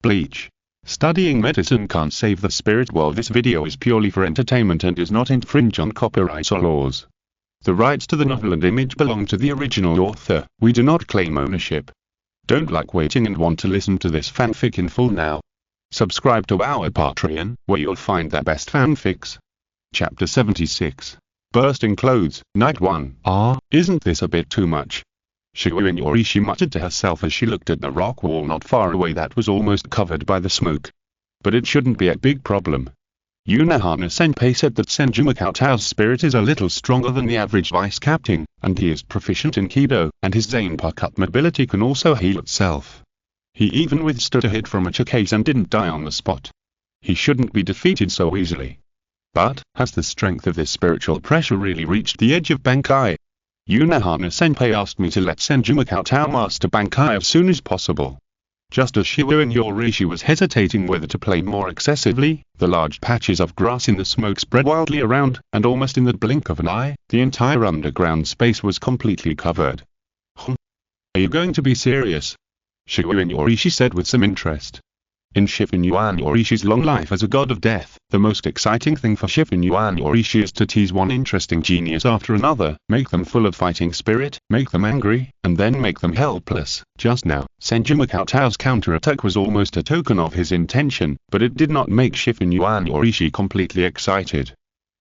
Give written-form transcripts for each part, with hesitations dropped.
Bleach. Studying medicine can't save the spirit world. This video is purely for entertainment and does not infringe on copyright or laws. The rights to the novel and image belong to the original author. We do not claim ownership. Don't like waiting and want to listen to this fanfic in full now? Subscribe to our Patreon, where you'll find the best fanfics. Chapter 76. Bursting Clothes, Night 1. Isn't this a bit too much? Shigeru, she muttered to herself as she looked at the rock wall not far away that was almost covered by the smoke. But it shouldn't be a big problem. Unohana-senpai said that Senju Cheng's spirit is a little stronger than the average vice captain, and he is proficient in Kido, and his zanpakutō ability can also heal itself. He even withstood a hit from a Cheng-ge and didn't die on the spot. He shouldn't be defeated so easily. But, has the strength of this spiritual pressure really reached the edge of Bankai? Unohana-senpai asked me to let Senju Cheng master Bankai as soon as possible. Just as Shigeru was hesitating whether to play more excessively, the large patches of grass in the smoke spread wildly around, and almost in the blink of an eye, the entire underground space was completely covered. Are you going to be serious? Shigeru said with some interest. In Shigeru long life as a god of death, the most exciting thing for Shigeru is to tease one interesting genius after another, make them full of fighting spirit, make them angry, and then make them helpless. Just now, Senju Cheng's counterattack was almost a token of his intention, but it did not make Shigeru completely excited.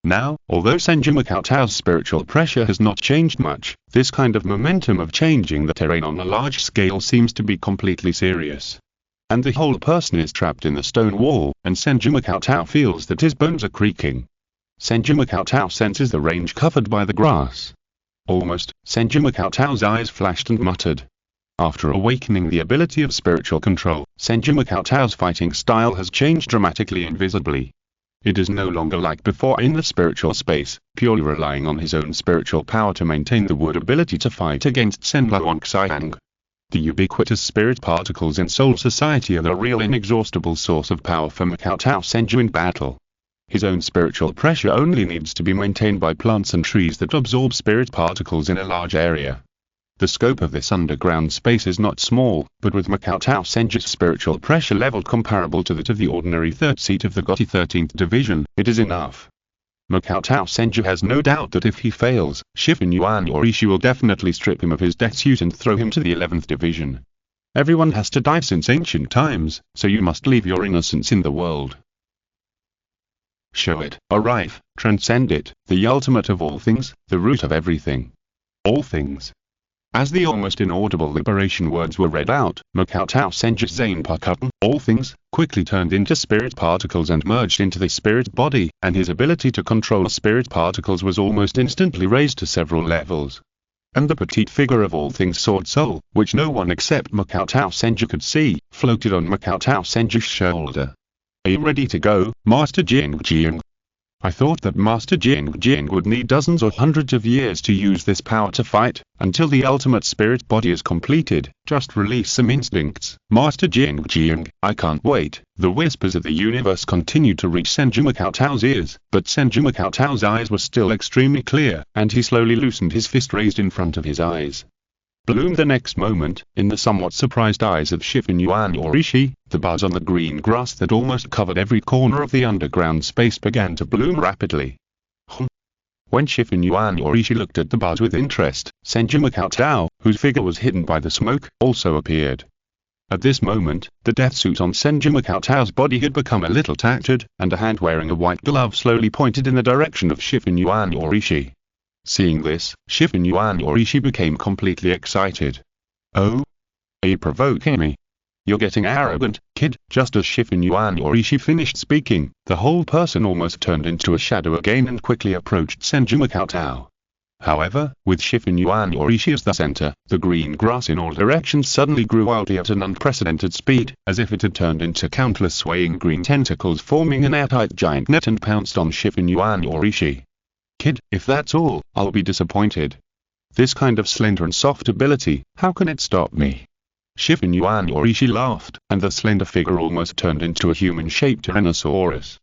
Now, although Senju Cheng's spiritual pressure has not changed much, this kind of momentum of changing the terrain on a large scale seems to be completely serious. And the whole person is trapped in the stone wall, and Senju Cheng feels that his bones are creaking. Senju Cheng senses the range covered by the grass. Almost, Senju Cheng's eyes flashed and muttered. After awakening the ability of spiritual control, Senju Cheng's fighting style has changed dramatically and visibly. It is no longer like before in the spiritual space, purely relying on his own spiritual power to maintain the wood ability to fight against Senbon Bancho. The ubiquitous spirit particles in Soul Society are the real inexhaustible source of power for Makoto Senju in battle. His own spiritual pressure only needs to be maintained by plants and trees that absorb spirit particles in a large area. The scope of this underground space is not small, but with Makoto Senju's spiritual pressure level comparable to that of the ordinary third seat of the GOTY 13th Division, it is enough. Makoto Senju has no doubt that if he fails, Shigeru will definitely strip him of his death suit and throw him to the 11th Division. Everyone has to die since ancient times, so you must leave your innocence in the world. Show it, arrive, transcend it, the ultimate of all things, the root of everything. All things. As the almost inaudible liberation words were read out, Makoto Senju's zanpakutō, all things, quickly turned into spirit particles and merged into the spirit body, and his ability to control spirit particles was almost instantly raised to several levels. And the petite figure of all things Sword Soul, which no one except Makoto Senju could see, floated on Makoto Senju's shoulder. Are you ready to go, Master Cheng-ge? I thought that Master Cheng-ge would need dozens or hundreds of years to use this power to fight, until the ultimate spirit body is completed. Just release some instincts, Master Cheng-ge, I can't wait. The whispers of the universe continued to reach Senju Cheng's ears, but Senju Cheng's eyes were still extremely clear, and he slowly loosened his fist raised in front of his eyes. Bloom. The next moment, in the somewhat surprised eyes of Shigeru, the buds on the green grass that almost covered every corner of the underground space began to bloom rapidly. When Shigeru looked at the buds with interest, Senju Cheng, whose figure was hidden by the smoke, also appeared. At this moment, the death suit on Senju Cheng's body had become a little tattered, and a hand wearing a white glove slowly pointed in the direction of Shigeru. Seeing this, Shigeru became completely excited. Oh? Are you provoking me? You're getting arrogant, kid. Just as Shigeru finished speaking, the whole person almost turned into a shadow again and quickly approached Senju Cheng. However, with Shigeru as the center, the green grass in all directions suddenly grew wildly at an unprecedented speed, as if it had turned into countless swaying green tentacles forming an airtight giant net and pounced on Shigeru. Kid, if that's all, I'll be disappointed. This kind of slender and soft ability, how can it stop me? Shigeru laughed, and the slender figure almost turned into a human-shaped Tyrannosaurus.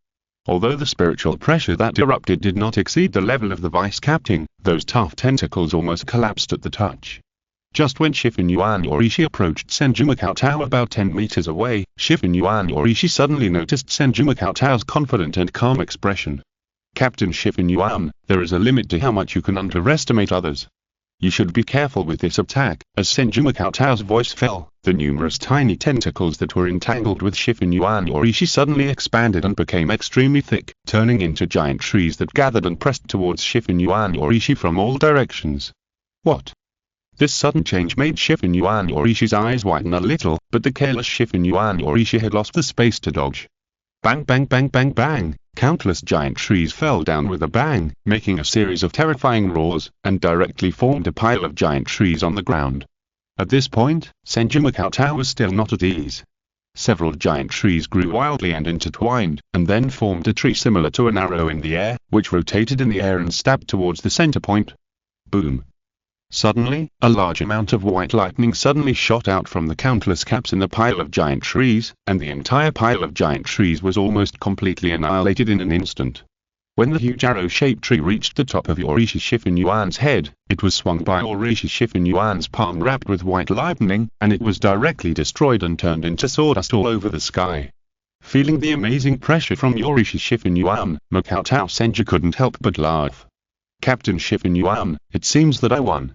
Although the spiritual pressure that erupted did not exceed the level of the vice captain, those tough tentacles almost collapsed at the touch. Just when Shigeru approached Senju Cheng about 10 meters away, Shifen Yuan Yorishi suddenly noticed Senju Makoto's confident and calm expression. Captain Shifen Yuan, there is a limit to how much you can underestimate others. You should be careful with this attack. As Senju Makoto's voice fell, the numerous tiny tentacles that were entangled with Shifen Yuan Yorishi suddenly expanded and became extremely thick, turning into giant trees that gathered and pressed towards Shifen Yuan Yorishi from all directions. What? This sudden change made Shifen Yuan Yorishi's eyes widen a little, but the careless Shifen Yuan Yorishi had lost the space to dodge. Bang bang bang bang bang, countless giant trees fell down with a bang, making a series of terrifying roars, and directly formed a pile of giant trees on the ground. At this point, Senju Makoto was still not at ease. Several giant trees grew wildly and intertwined, and then formed a tree similar to an arrow in the air, which rotated in the air and stabbed towards the center point. Boom. Suddenly, a large amount of white lightning suddenly shot out from the countless caps in the pile of giant trees, and the entire pile of giant trees was almost completely annihilated in an instant. When the huge arrow-shaped tree reached the top of Yorishi Shifen Yuan's head, it was swung by Yorishi Shifen Yuan's palm wrapped with white lightning, and it was directly destroyed and turned into sawdust all over the sky. Feeling the amazing pressure from Yorishi Shifen Yuan, Makoto Senju couldn't help but laugh. Captain Shifen Yuan, it seems that I won.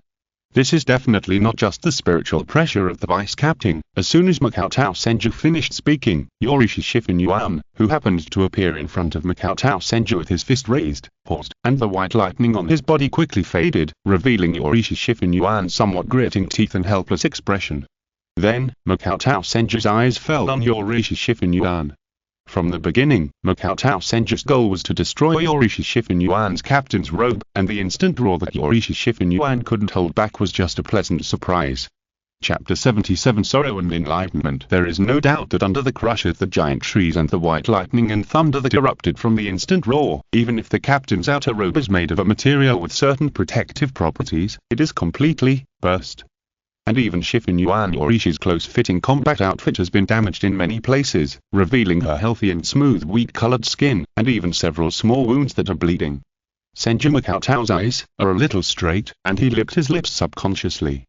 This is definitely not just the spiritual pressure of the vice-captain. As soon as Makoto Senju finished speaking, Yorishi Shifen Yuan, who happened to appear in front of Makoto Senju with his fist raised, paused, and the white lightning on his body quickly faded, revealing Yorishi Shifen Yuan's somewhat gritting teeth and helpless expression. Then, Makoto Senju's eyes fell on Yorishi Shifen Yuan. From the beginning, Makoto Senju's goal was to destroy Yorishi Shifen Yuan's captain's robe, and the instant roar that Yorishi Shifen Yuan couldn't hold back was just a pleasant surprise. Chapter 77 Sorrow and Enlightenment. There is no doubt that under the crush of the giant trees and the white lightning and thunder that erupted from the instant roar, even if the captain's outer robe is made of a material with certain protective properties, it is completely burst. And even Shifen Yuan Yorishi's close-fitting combat outfit has been damaged in many places, revealing her healthy and smooth wheat-colored skin, and even several small wounds that are bleeding. Senju Makoto's eyes are a little straight, and he licked his lips subconsciously.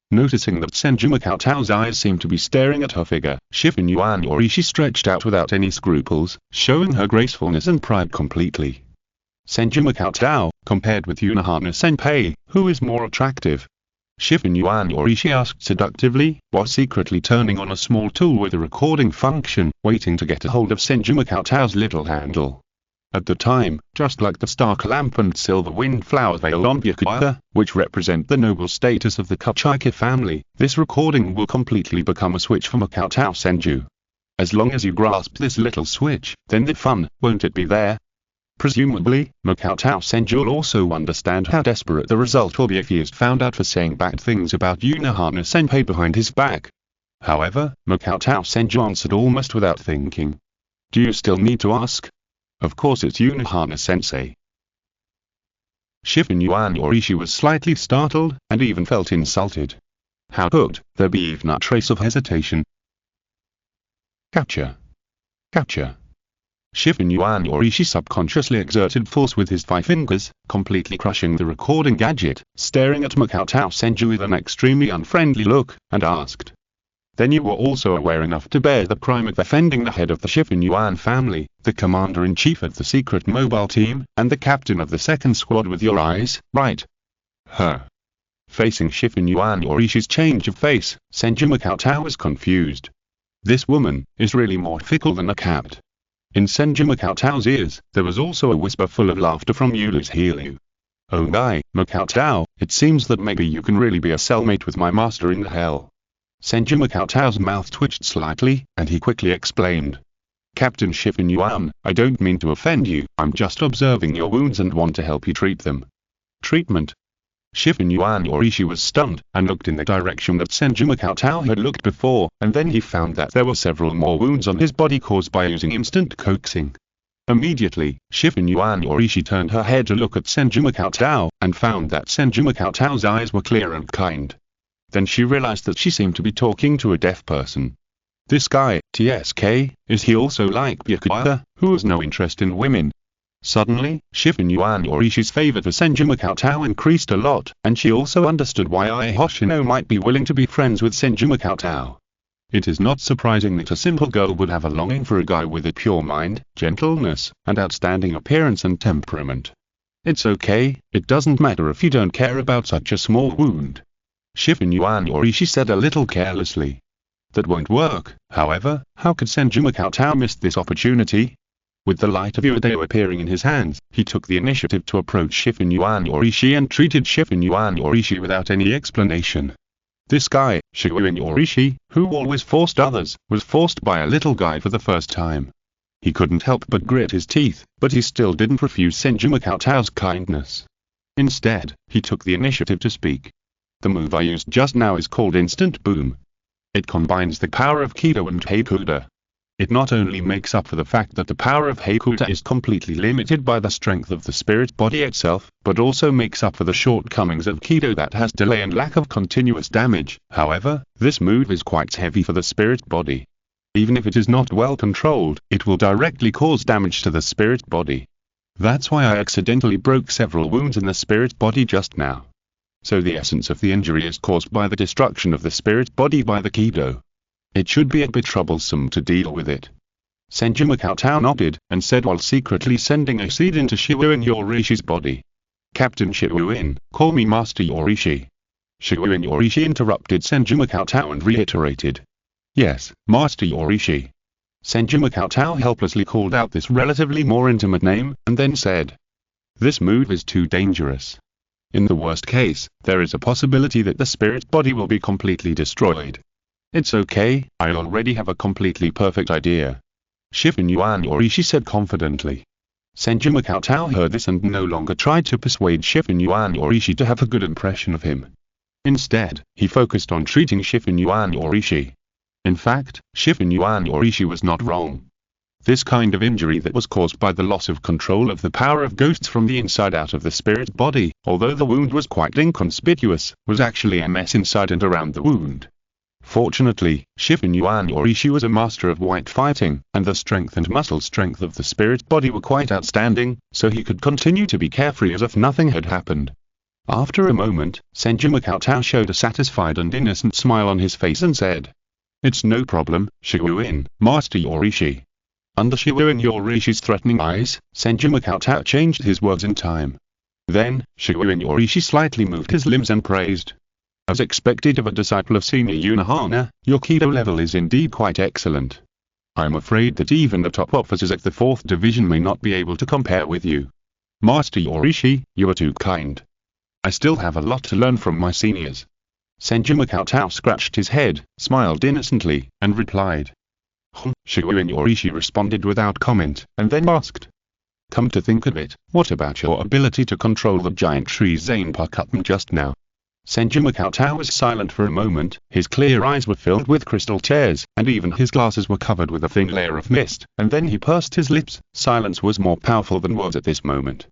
Noticing that Senju Makoto's eyes seemed to be staring at her figure, Shifen Yuan Yorishi stretched out without any scruples, showing her gracefulness and pride completely. Senju Makoto, compared with Unohana Senpai, who is more attractive? Shifen Yuan Yorishi asked seductively, while secretly turning on a small tool with a recording function, waiting to get a hold of Senju Makoto's little handle. At the time, just like the Stark Lamp and Silver Wind Flower Veil on Byakuya, which represent the noble status of the Kuchika family, this recording will completely become a switch for Makoto Senju. As long as you grasp this little switch, then the fun, won't it be there? Presumably, Makoto Senju will also understand how desperate the result will be if he is found out for saying bad things about Unohana Senpai behind his back. However, Makoto Senju answered almost without thinking. Do you still need to ask? Of course it's Unohana Sensei. Shifen Yuan Yorishi was slightly startled, and even felt insulted. How could there be even a trace of hesitation? Capture. Capture. Shifen Yuan Yorishi subconsciously exerted force with his 5 fingers, completely crushing the recording gadget, staring at Makoto Senju with an extremely unfriendly look, and asked. Then you were also aware enough to bear the crime of offending the head of the Shifen Yuan family, the commander-in-chief of the secret mobile team, and the captain of the second squad with your eyes, right? Facing Shifen Yuan Yorishi's change of face, Senju Makoto was confused. This woman is really more fickle than a cat. In Senju Makoto's ears, there was also a whisper full of laughter from Yulu's Hiryu. Oh my, Makoto, it seems that maybe you can really be a cellmate with my master in the hell. Senju Makoto's mouth twitched slightly, and he quickly explained. Captain Shifen Yuan, I don't mean to offend you, I'm just observing your wounds and want to help you treat them. Treatment? Shifen Yuan Yorishi was stunned, and looked in the direction that Senju Makoto had looked before, and then he found that there were several more wounds on his body caused by using instant coaxing. Immediately, Shifen Yuan Yorishi turned her head to look at Senju Makoto, and found that Senju Makoto's eyes were clear and kind. Then she realized that she seemed to be talking to a deaf person. This guy, TSK, is he also like Byakuya, who has no interest in women? Suddenly, Shifen Yuan Yorishi's favor for Senju Makoto increased a lot, and she also understood why Ai Hoshino might be willing to be friends with Senju Makoto. It is not surprising that a simple girl would have a longing for a guy with a pure mind, gentleness, and outstanding appearance and temperament. It's okay, it doesn't matter if you don't care about such a small wound. Shifu Yorishi said a little carelessly. That won't work. However, how could Senju Cheng miss this opportunity? With the light of Seireitei appearing in his hands, he took the initiative to approach Shifu Yorishi and treated Shifu Yorishi without any explanation. This guy, Shifu Yorishi, who always forced others, was forced by a little guy for the first time. He couldn't help but grit his teeth, but he still didn't refuse Senju Cheng's kindness. Instead, he took the initiative to speak. The move I used just now is called Instant Boom. It combines the power of Kido and Hakuda. It not only makes up for the fact that the power of Hakuda is completely limited by the strength of the spirit body itself, but also makes up for the shortcomings of Kido that has delay and lack of continuous damage. However, this move is quite heavy for the spirit body. Even if it is not well controlled, it will directly cause damage to the spirit body. That's why I accidentally broke several wounds in the spirit body just now. So the essence of the injury is caused by the destruction of the spirit body by the Kido. It should be a bit troublesome to deal with it. Senju Cheng nodded, and said while secretly sending a seed into Shifu Yorishi's body. Captain Shifu, call me Master Yorishi. Shifu Yorishi interrupted Senju Cheng and reiterated. Yes, Master Yorishi. Senju Cheng helplessly called out this relatively more intimate name, and then said. This move is too dangerous. In the worst case, there is a possibility that the spirit body will be completely destroyed. It's okay, I already have a completely perfect idea. Shifu Yorishi said confidently. Senju Cheng heard this and no longer tried to persuade Shifu Yorishi to have a good impression of him. Instead, he focused on treating Shifu Yorishi. In fact, Shifu Yorishi was not wrong. This kind of injury that was caused by the loss of control of the power of ghosts from the inside out of the spirit body, although the wound was quite inconspicuous, was actually a mess inside and around the wound. Fortunately, Shifu Yorishi was a master of white fighting, and the strength and muscle strength of the spirit body were quite outstanding, so he could continue to be carefree as if nothing had happened. After a moment, Senju Cheng showed a satisfied and innocent smile on his face and said, It's no problem, Shifu, Master Yorishi. Under Shifu Yorishi's threatening eyes, Senju Cheng changed his words in time. Then, Shifu Yorishi slightly moved his limbs and praised. As expected of a disciple of Senior Unohana, your Kido level is indeed quite excellent. I'm afraid that even the top officers at the 4th Division may not be able to compare with you. Master Yorishi, you are too kind. I still have a lot to learn from my seniors. Senju Cheng scratched his head, smiled innocently, and replied. Shifu Yorishi responded without comment, and then asked. Come to think of it, what about your ability to control the giant tree zanpakutō just now? Senju Cheng was silent for a moment, his clear eyes were filled with crystal tears, and even his glasses were covered with a thin layer of mist, and then he pursed his lips. Silence was more powerful than words at this moment.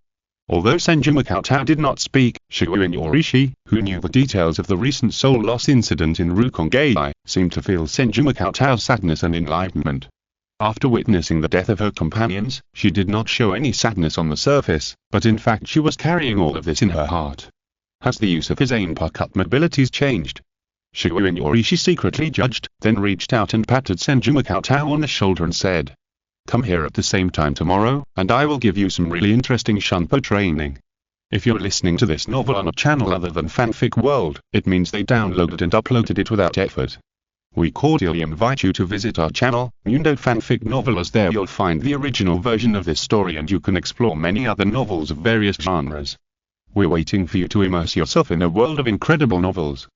Although Senju Cheng did not speak, Shifu Yorishi, who knew the details of the recent soul loss incident in Rukongei, seemed to feel Senju Cheng's sadness and enlightenment. After witnessing the death of her companions, she did not show any sadness on the surface, but in fact she was carrying all of this in her heart. Has the use of his zanpakutō abilities changed? Shifu Yorishi secretly judged, then reached out and patted Senju Cheng on the shoulder and said. Come here at the same time tomorrow, and I will give you some really interesting shunpo training. If you're listening to this novel on a channel other than Fanfic World, it means they downloaded and uploaded it without effort. We cordially invite you to visit our channel, Mundo Fanfic Novel, as there you'll find the original version of this story and you can explore many other novels of various genres. We're waiting for you to immerse yourself in a world of incredible novels.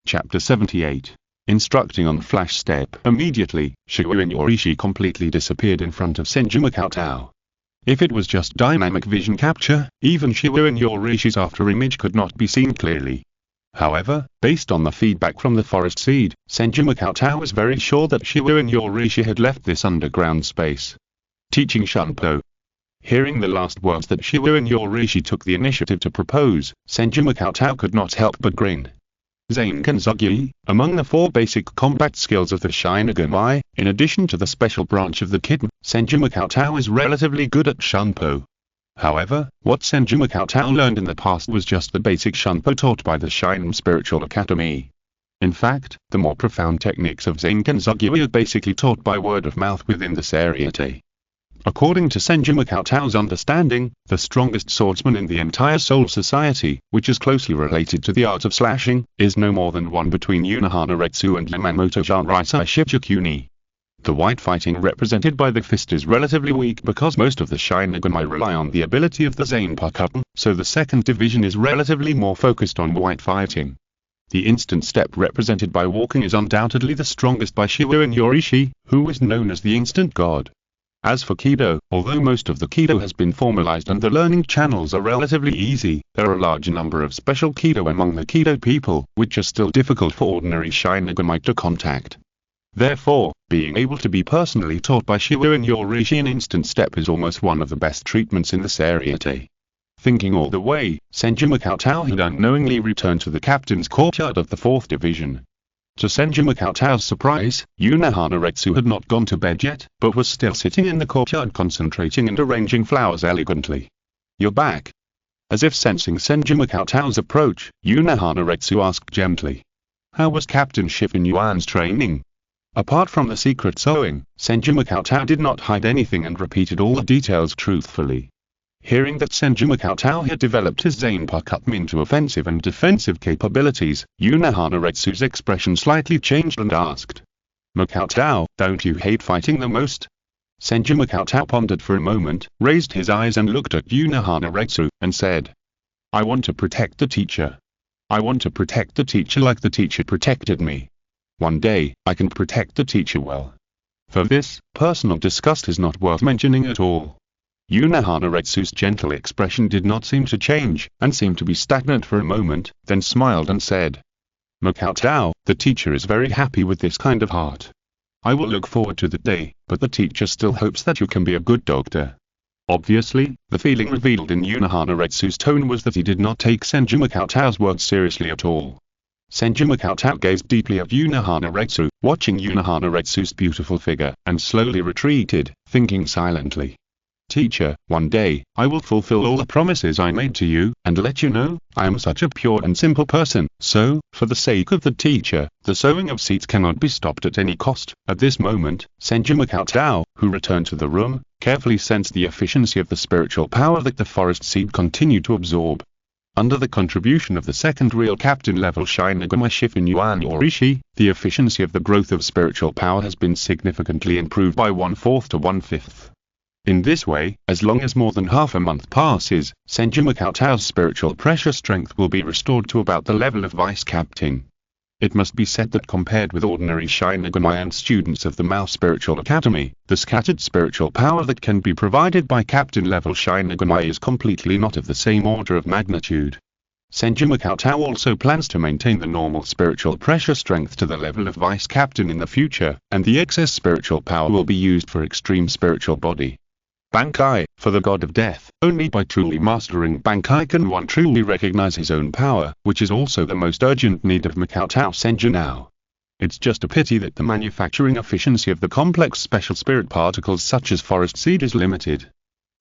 Chapter 78. Instructing on Flash Step. Immediately, Shifu Yorishi completely disappeared in front of Senju Cheng. If it was just dynamic vision capture, even Shifu Yorishi's afterimage could not be seen clearly. However, based on the feedback from the forest seed, Senju Cheng was very sure that Shifu Yorishi had left this underground space. Teaching shunpo. Hearing the last words that Shifu Yorishi took the initiative to propose, Senju Cheng could not help but grin. Zanpakutō, among the 4 basic combat skills of the Shinigami, in addition to the special branch of the kitten, Senju Cheng is relatively good at shunpo. However, what Senju Cheng learned in the past was just the basic shunpo taught by the Shinem Spiritual Academy. In fact, the more profound techniques of zanpakutō are basically taught by word of mouth within the Seireitei. According to Senju Cheng's understanding, the strongest swordsman in the entire Soul Society, which is closely related to the art of slashing, is no more than one between Unohana and Yamamoto Seireitei Shichiku. The white fighting represented by the fist is relatively weak because most of the Shinigami rely on the ability of the zanpakutō, so the second division is relatively more focused on white fighting. The instant step represented by walking is undoubtedly the strongest by Shirin Yorishi, who is known as the instant god. As for Kido, although most of the Kido has been formalized and the learning channels are relatively easy, there are a large number of special Kido among the Kido people, which are still difficult for ordinary Shinigami to contact. Therefore, being able to be personally taught by Shirin Yorishi in instant step is almost one of the best treatments in the Seireitei. Thinking all the way, Senju Cheng had unknowingly returned to the captain's courtyard of the 4th Division. To Senju Cheng's surprise, Unohana had not gone to bed yet, but was still sitting in the courtyard concentrating and arranging flowers elegantly. "You're back." As if sensing Senju Cheng's approach, Unohana asked gently. "How was Captain Shirin Yuan's training?" Apart from the secret sewing, Senju Cheng did not hide anything and repeated all the details truthfully. Hearing that Senju Cheng had developed his zanpakutō into offensive and defensive capabilities, Unohana's expression slightly changed and asked, "Makatao, don't you hate fighting the most?" Senju Cheng pondered for a moment, raised his eyes and looked at Unohana and said, "I want to protect the teacher. I want to protect the teacher like the teacher protected me. One day, I can protect the teacher well. For this, personal disgust is not worth mentioning at all." Unohana's gentle expression did not seem to change, and seemed to be stagnant for a moment, then smiled and said, "Makatao, the teacher is very happy with this kind of heart. I will look forward to the day, but the teacher still hopes that you can be a good doctor." Obviously, the feeling revealed in Unohana's tone was that he did not take Senju Cheng's words seriously at all. Senju Cheng gazed deeply at Unohana, watching Unohana's beautiful figure, and slowly retreated, thinking silently. "Teacher, one day, I will fulfill all the promises I made to you, and let you know, I am such a pure and simple person, so, for the sake of the teacher, the sowing of seeds cannot be stopped at any cost." At this moment, Senju Cheng, who returned to the room, carefully sensed the efficiency of the spiritual power that the forest seed continued to absorb. Under the contribution of the second real captain-level Shinigami Shirin Yorishi, the efficiency of the growth of spiritual power has been significantly improved by 1/4 to 1/5. In this way, as long as more than half a month passes, Senju Cheng's spiritual pressure strength will be restored to about the level of vice-captain. It must be said that compared with ordinary Shinigami and students of the Mao Spiritual Academy, the scattered spiritual power that can be provided by captain-level Shinigami is completely not of the same order of magnitude. Senju Cheng also plans to maintain the normal spiritual pressure strength to the level of vice-captain in the future, and the excess spiritual power will be used for extreme spiritual body. Bankai, for the god of death. Only by truly mastering Bankai can one truly recognize his own power, which is also the most urgent need of Makatao Senju now. It's just a pity that the manufacturing efficiency of the complex special spirit particles such as forest seed is limited.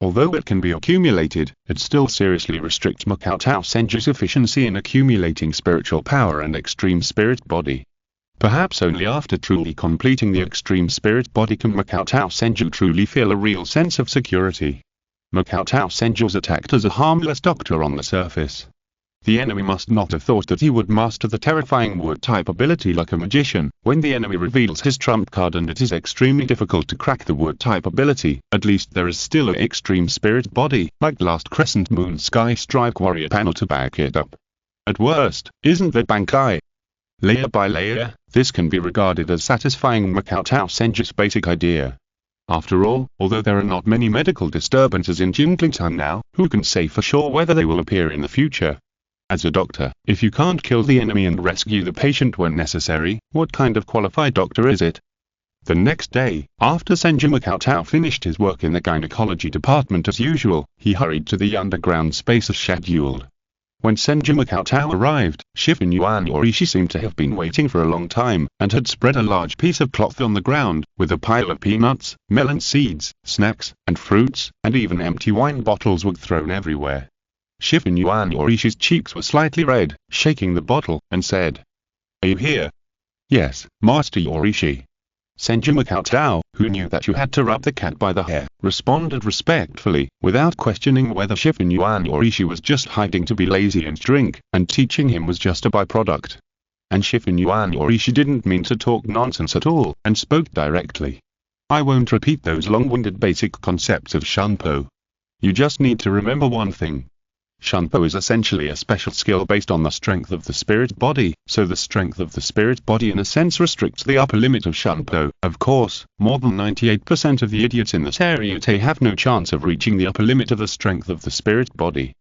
Although it can be accumulated, it still seriously restricts Makatao Senju's efficiency in accumulating spiritual power and extreme spirit body. Perhaps only after truly completing the extreme spirit body can Makatao Senju truly feel a real sense of security. Makatao Senju's attacked as a harmless doctor on the surface. The enemy must not have thought that he would master the terrifying wood-type ability like a magician. When the enemy reveals his trump card and it is extremely difficult to crack the wood-type ability, at least there is still an extreme spirit body, like last Crescent Moon Sky Strike Warrior panel to back it up. At worst, isn't that Bankai? Layer by layer, this can be regarded as satisfying Makatao Senju's basic idea. After all, although there are not many medical disturbances in Jinglington now, who can say for sure whether they will appear in the future? As a doctor, if you can't kill the enemy and rescue the patient when necessary, what kind of qualified doctor is it? The next day, after Senju Cheng finished his work in the gynecology department as usual, he hurried to the underground space as scheduled. When Senju Cheng arrived, Shirin Yorishi seemed to have been waiting for a long time, and had spread a large piece of cloth on the ground, with a pile of peanuts, melon seeds, snacks, and fruits, and even empty wine bottles were thrown everywhere. Shirin Yorishi's cheeks were slightly red, shaking the bottle, and said, Are you here? Yes, Master Yorishi. Senju Cheng, who knew that you had to rub the cat by the hair, responded respectfully, without questioning whether Shifu Yorishi was just hiding to be lazy and drink, and teaching him was just a byproduct. And Shifu Yorishi didn't mean to talk nonsense at all, and spoke directly. I won't repeat those long-winded basic concepts of Shunpo. You just need to remember one thing. Shunpo is essentially a special skill based on the strength of the spirit body, so the strength of the spirit body in a sense restricts the upper limit of Shunpo. Of course, more than 98% of the idiots in the Seireitei have no chance of reaching the upper limit of the strength of the spirit body.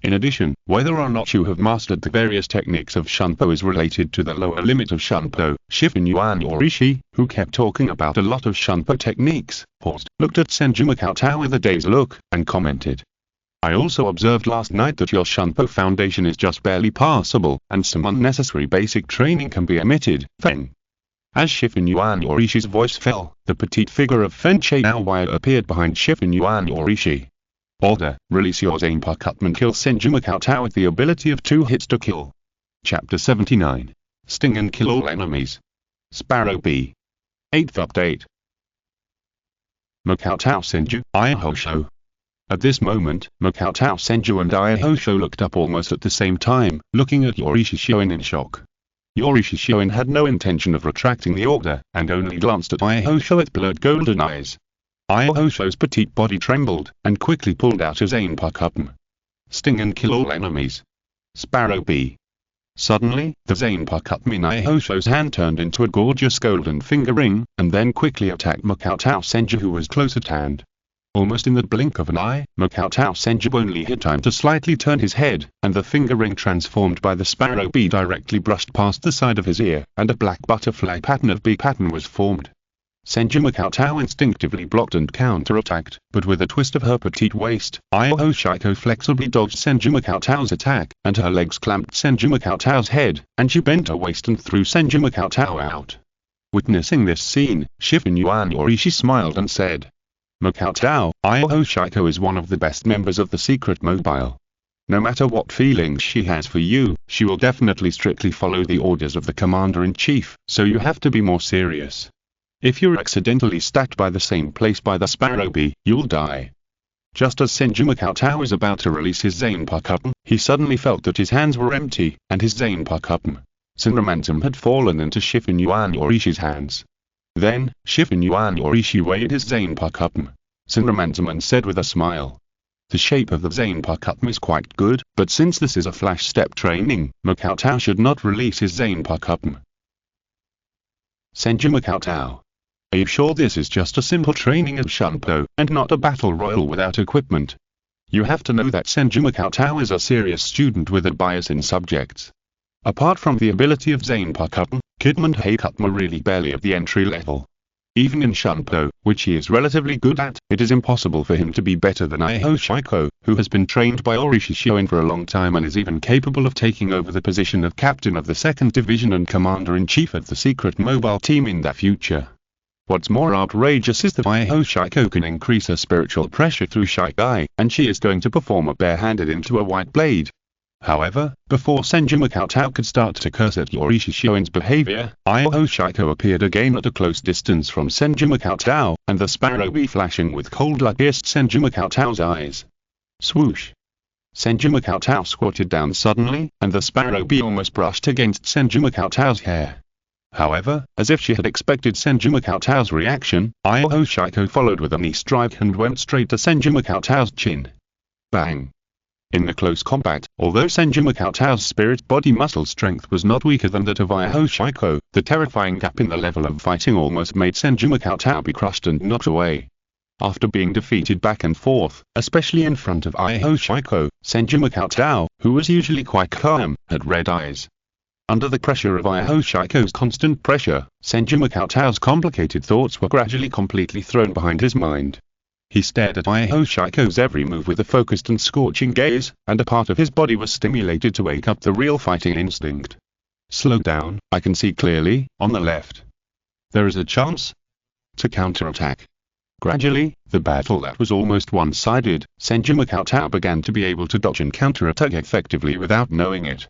In addition, whether or not you have mastered the various techniques of Shunpo is related to the lower limit of Shunpo. Shifu Yorishi, who kept talking about a lot of Shunpo techniques, paused, looked at Senju Cheng with a dazed look, and commented. I also observed last night that your Shunpo foundation is just barely passable, and some unnecessary basic training can be omitted. Feng. As Shifu Yorishi's voice fell, the petite figure of Fen Chaoyu appeared behind Shifu Yorishi. Order, release your zanpakutō, kill Senju Cheng with the ability of 2 hits to kill. Chapter 79. Sting and kill all enemies. Sparrow B. 8th update. Makoto Senju, Ihosho. At this moment, Makoto Senju and Ihosho looked up almost at the same time, looking at Yorishi Shoin in shock. Yorishi Shoin had no intention of retracting the order, and only glanced at Ihosho with blurred golden eyes. Ihosho's petite body trembled, and quickly pulled out his zanpakutō. Sting and kill all enemies. Sparrow B. Suddenly, the zanpakutō in Ihosho's hand turned into a gorgeous golden finger ring, and then quickly attacked Makoto Senju, who was close at hand. Almost in the blink of an eye, Makoto Senju only had time to slightly turn his head, and the finger ring transformed by the sparrow bee directly brushed past the side of his ear, and a black butterfly pattern of bee pattern was formed. Senju Makoto instinctively blocked and counter-attacked, but with a twist of her petite waist, Ihosho flexibly dodged Senju Makoto's attack, and her legs clamped Senju Makoto's head, and she bent her waist and threw Senju Makoto out. Witnessing this scene, Shifu Yorishi smiled and said, Makoto, Ihosho is one of the best members of the secret mobile. No matter what feelings she has for you, she will definitely strictly follow the orders of the commander-in-chief, so you have to be more serious. If you're accidentally stacked by the same place by the sparrow bee, you'll die. Just as Senju Makoto was about to release his zanpakutō, he suddenly felt that his hands were empty, and his zanpakutō, Synopsis, had fallen into Shifu Yorishi's hands. Then, Shifu Yorishi weighed his zanpakutō, Synopsis, and said with a smile. The shape of the zanpakutō is quite good, but since this is a flash step training, Makoto should not release his zanpakutō. Senju Makoto. Are you sure this is just a simple training of Shunpo, and not a battle royal without equipment? You have to know that Senju Makoto is a serious student with a bias in subjects. Apart from the ability of zanpakutō, Kidman and Heikutma are really barely at the entry level. Even in Shunpo, which he is relatively good at, it is impossible for him to be better than Ihosho, who has been trained by Yorishi Shoin for a long time and is even capable of taking over the position of captain of the 2nd Division and commander-in-chief of the secret mobile team in the future. What's more outrageous is that Ihosho can increase her spiritual pressure through Shinigami, and she is going to perform a barehanded into a white blade. However, before Senju Makoto could start to curse at Yorishi Shoin's behavior, Ihosho appeared again at a close distance from Senju Makoto, and the sparrow bee flashing with cold light pierced Senju Makoto's eyes. Swoosh! Senju Makoto squatted down suddenly, and the sparrow bee almost brushed against Senju Makoto's hair. However, as if she had expected Senju Makoto's reaction, Ihosho followed with a knee strike and went straight to Senju Makoto's chin. Bang! In the close combat, although Senju Makoto's spirit body muscle strength was not weaker than that of Ihosho, the terrifying gap in the level of fighting almost made Senju Makoto be crushed and knocked away. After being defeated back and forth, especially in front of Ihosho, Senju Makoto, who was usually quite calm, had red eyes. Under the pressure of Ihosho's constant pressure, Senju Makoto's complicated thoughts were gradually completely thrown behind his mind. He stared at Ihosho's every move with a focused and scorching gaze, and a part of his body was stimulated to wake up the real fighting instinct. Slow down, I can see clearly, on the left. There is a chance to counterattack. Gradually, the battle that was almost one-sided, Senju Makoto began to be able to dodge and counterattack effectively without knowing it.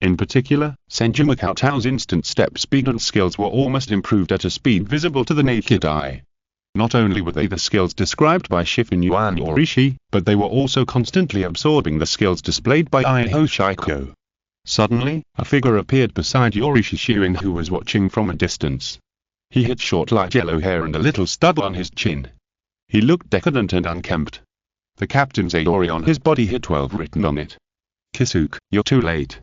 In particular, Senju Cheng's instant step speed and skills were almost improved at a speed visible to the naked eye. Not only were they the skills described by Shifu Yuan Yorishi, but they were also constantly absorbing the skills displayed by Iho Shiko. Suddenly, a figure appeared beside Yorishi Shuin, who was watching from a distance. He had short light yellow hair and a little stubble on his chin. He looked decadent and unkempt. The captain's Adori on his body had 12 written on it. "Kisuke, you're too late,"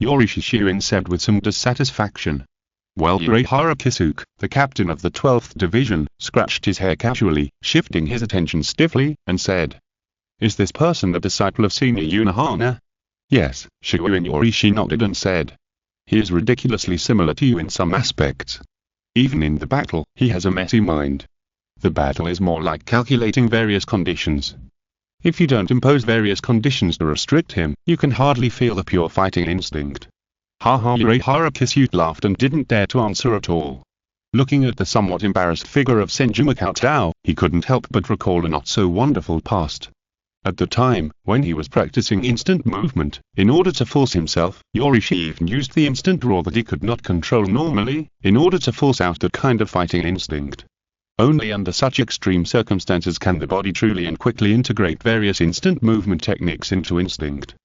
Yorishi Shuin said with some dissatisfaction. Well, Urahara Kisuke, the captain of the 12th Division, scratched his hair casually, shifting his attention stiffly, and said, "Is this person a disciple of Senior Unohana?" "Yes," Shuin Yorishi nodded and said. "He is ridiculously similar to you in some aspects. Even in the battle, he has a messy mind. The battle is more like calculating various conditions. If you don't impose various conditions to restrict him, you can hardly feel the pure fighting instinct." Haha, Urahara Kisuke laughed and didn't dare to answer at all. Looking at the somewhat embarrassed figure of Senju Cheng, he couldn't help but recall a not-so-wonderful past. At the time, when he was practicing instant movement, in order to force himself, Yorishi even used the instant draw that he could not control normally, in order to force out that kind of fighting instinct. Only under such extreme circumstances can the body truly and quickly integrate various instant movement techniques into instinct.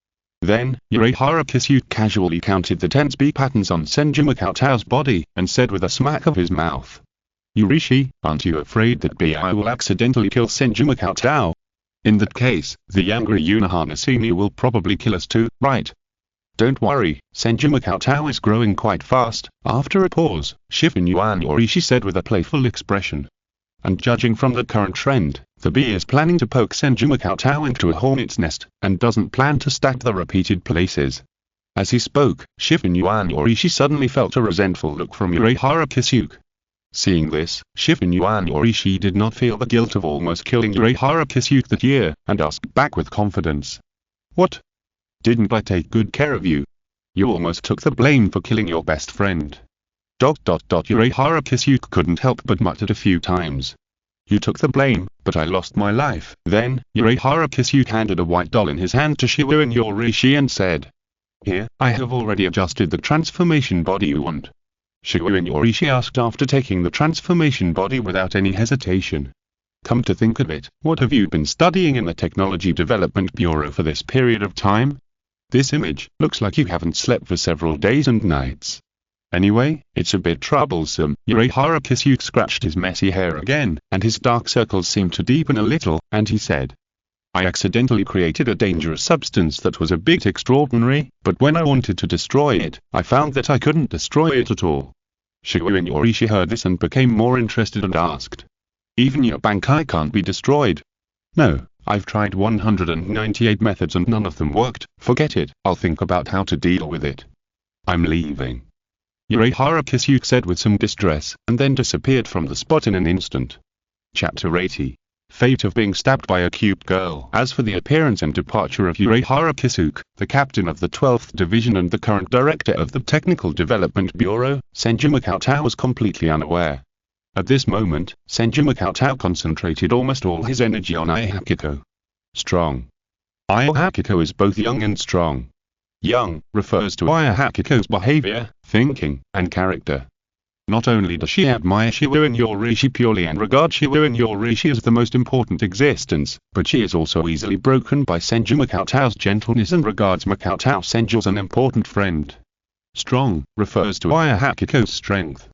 Then, Urahara Kisuke casually counted the 10 speed patterns on Senju Cheng's body, and said with a smack of his mouth, "Yorishi, aren't you afraid that I will accidentally kill Senju Cheng? In that case, the angry Unohana Senior will probably kill us too, right?" "Don't worry, Senju Cheng is growing quite fast." After a pause, Shifu Yuan Yorishi said with a playful expression. "And judging from the current trend, the bee is planning to poke Senju Cheng into a hornet's nest, and doesn't plan to stack the repeated places." As he spoke, Shifu Yuan Yorishi suddenly felt a resentful look from Urahara Kisuke. Seeing this, Shifu Yuan Yorishi did not feel the guilt of almost killing Urahara Kisuke that year, and asked back with confidence, "What? Didn't I take good care of you? You almost took the blame for killing your best friend." Urahara Kisuke couldn't help but muttered a few times. "You took the blame, but I lost my life." Then, Urahara Kisuke handed a white doll in his hand to Shifu Yorishi and said, "Here, I have already adjusted the transformation body you want." Shifu Yorishi asked after taking the transformation body without any hesitation. "Come to think of it, what have you been studying in the Technology Development Bureau for this period of time? This image looks like you haven't slept for several days and nights. Anyway, it's a bit troublesome." Urahara Kisuke scratched his messy hair again, and his dark circles seemed to deepen a little, and he said, "I accidentally created a dangerous substance that was a bit extraordinary, but when I wanted to destroy it, I found that I couldn't destroy it at all." Shifu Yorishi heard this and became more interested and asked, "Even your Bankai can't be destroyed?" "No, I've tried 198 methods and none of them worked. Forget it, I'll think about how to deal with it. I'm leaving," Urahara Kisuke said with some distress, and then disappeared from the spot in an instant. Chapter 80. Fate of being stabbed by a cute girl. As for the appearance and departure of Urahara Kisuke, the captain of the 12th Division and the current director of the Technical Development Bureau, Senju Cheng was completely unaware. At this moment, Senju Cheng concentrated almost all his energy on Ihakiko. Strong. Ihakiko is both young and strong. Young refers to Ihakiko's behavior, thinking, and character. Not only does she admire Shifu Yorishi purely and regard Shifu Yorishi as the most important existence, but she is also easily broken by Senju Cheng's gentleness and regards Makoto Senju as an important friend. Strong refers to Ihakiko's strength.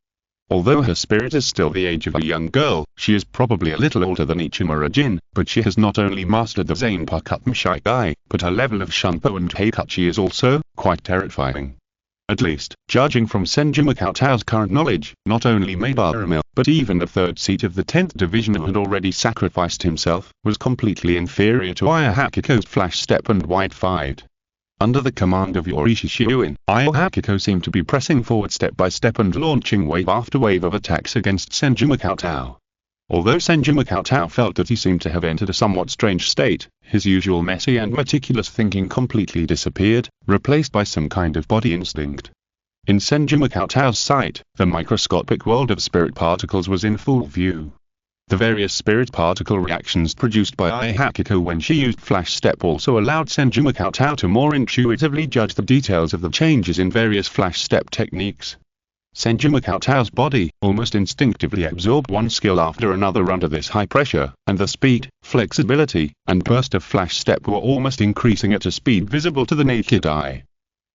Although her spirit is still the age of a young girl, she is probably a little older than Ichimura Jin, but she has not only mastered the zanpakutō Shikai, but her level of Shunpo and Heikachi is also quite terrifying. At least, judging from Senju Cheng's current knowledge, not only Mabarumil, but even the third seat of the 10th Division who had already sacrificed himself, was completely inferior to Ihakiko's flash step and white fight. Under the command of Yorishi Shuin, Ihakiko seemed to be pressing forward step by step and launching wave after wave of attacks against Senju Cheng. Although Senju Cheng felt that he seemed to have entered a somewhat strange state, his usual messy and meticulous thinking completely disappeared, replaced by some kind of body instinct. In Senju Cheng's sight, the microscopic world of spirit particles was in full view. The various spirit particle reactions produced by Ai Hakiko when she used Flash Step also allowed Senju Makoto to more intuitively judge the details of the changes in various Flash Step techniques. Senju Makoto's body almost instinctively absorbed one skill after another under this high pressure, and the speed, flexibility, and burst of Flash Step were almost increasing at a speed visible to the naked eye.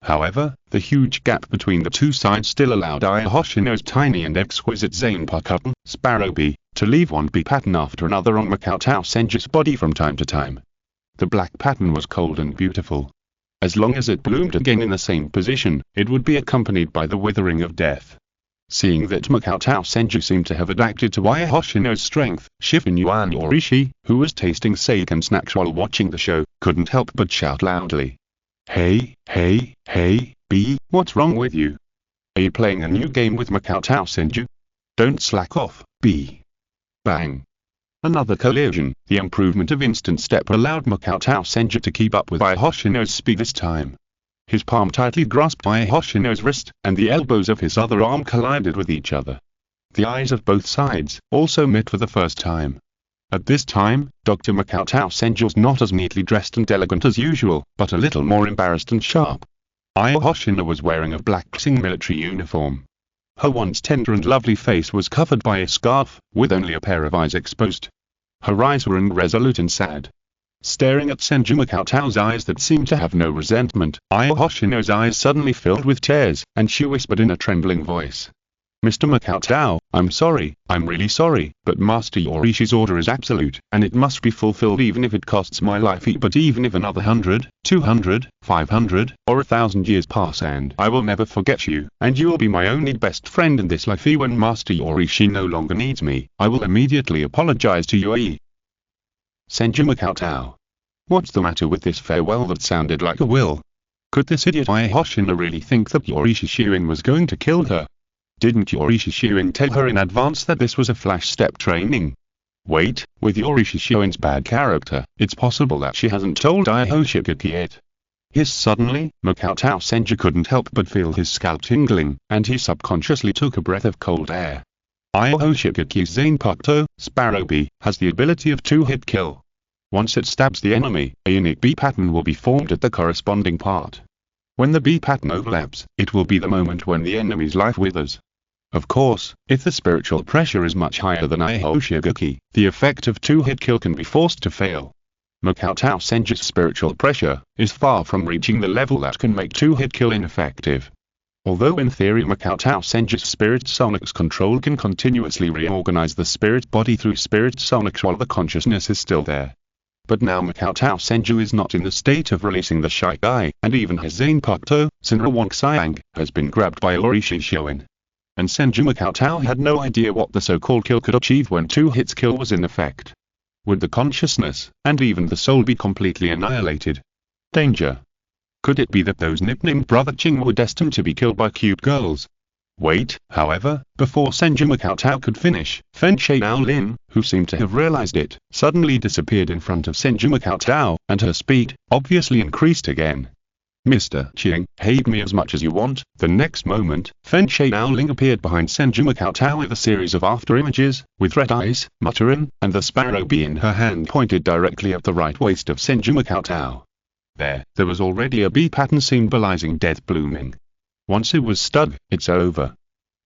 However, the huge gap between the two sides still allowed Ai Hoshino's tiny and exquisite zanpakutō, Seireitei, to leave one B pattern after another on Makoto Senju's body from time to time. The black pattern was cold and beautiful. As long as it bloomed again in the same position, it would be accompanied by the withering of death. Seeing that Makoto Senju seemed to have adapted to Ai Hoshino's strength, Shifu Yuan Yorishi, who was tasting sake and snacks while watching the show, couldn't help but shout loudly. Hey, B, what's wrong with you? Are you playing a new game with Makoto Senju? Don't slack off, B. Bang. Another collision. The improvement of instant step allowed Makoto Senju to keep up with Ai Hoshino's speed this time. His palm tightly grasped Ai Hoshino's wrist, and the elbows of his other arm collided with each other. The eyes of both sides also met for the first time. At this time, Dr. Makoto Senju was not as neatly dressed and elegant as usual, but a little more embarrassed and sharp. Ai Hoshino was wearing a black military uniform. Her once tender and lovely face was covered by a scarf, with only a pair of eyes exposed. Her eyes were irresolute and sad. Staring at Senju Makoto's eyes that seemed to have no resentment, Ai Hoshino's eyes suddenly filled with tears, and she whispered in a trembling voice. Mr. Makoto, I'm sorry, I'm really sorry, but Master Yorishi's order is absolute, and it must be fulfilled even if it costs my life, but even if another 100, 200, 500, or 1,000 years pass, and I will never forget you, and you will be my only best friend in this life. When Master Yorishi no longer needs me, I will immediately apologize to you. Senju Makoto. What's the matter with this farewell that sounded like a will? Could this idiot Ai Hoshino really think that Yorishi Shuin was going to kill her? Didn't Yorishi Shuin tell her in advance that this was a Flash Step training? Wait, with Yorishi Shuin's bad character, it's possible that she hasn't told Ai Hoshino yet. Suddenly, Makoto Senju couldn't help but feel his scalp tingling, and he subconsciously took a breath of cold air. Ai Hoshino's zanpakutō, Seireitei, has the ability of two-hit kill. Once it stabs the enemy, a unique B pattern will be formed at the corresponding part. When the B pattern overlaps, it will be the moment when the enemy's life withers. Of course, if the spiritual pressure is much higher than Ai Hoshino, the effect of two-hit kill can be forced to fail. Makoto Senju's spiritual pressure is far from reaching the level that can make two-hit kill ineffective. Although in theory Makoto Senju's spirit sonics control can continuously reorganize the spirit body through spirit sonics while the consciousness is still there. But now Makoto Senju is not in the state of releasing the Shinigami, and even his zanpakutō, Senju has been grabbed by Yorishi Shuin. And Senju Makoto had no idea what the so-called kill could achieve when two hits kill was in effect. Would the consciousness, and even the soul, be completely annihilated? Danger. Could it be that those nicknamed Brother Cheng were destined to be killed by cute girls? Wait, however, before Senju Makoto could finish, Fen Shaolin, who seemed to have realized it, suddenly disappeared in front of Senju Makoto, and her speed obviously increased again. Mr. Cheng, hate me as much as you want. The next moment, Fen Shaolin appeared behind Senju Makoto with a series of after-images, with red eyes, muttering, and the Seireitei in her hand pointed directly at the right waist of Senju Makoto. There was already a B pattern symbolizing death blooming. Once it was stuck, it's over.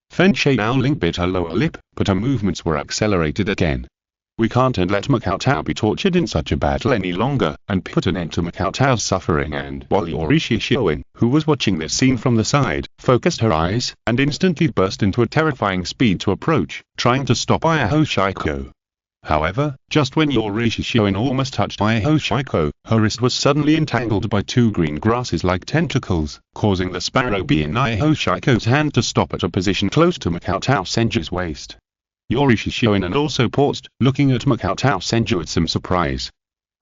Fen Shaolin bit her lower lip, but her movements were accelerated again. We can't let Makoto be tortured in such a battle any longer, and put an end to Makoto's suffering. And while Yorishi Shuin, who was watching this scene from the side, focused her eyes, and instantly burst into a terrifying speed to approach, trying to stop Ai Hoshino. However, just when Yorishi Shuin almost touched Ai Hoshino, her wrist was suddenly entangled by two green grasses like tentacles, causing the Seireitei in Ai Hoshino's hand to stop at a position close to Makoto Senju's waist. Yorishi Shuin also paused, looking at Makoto Senju with some surprise.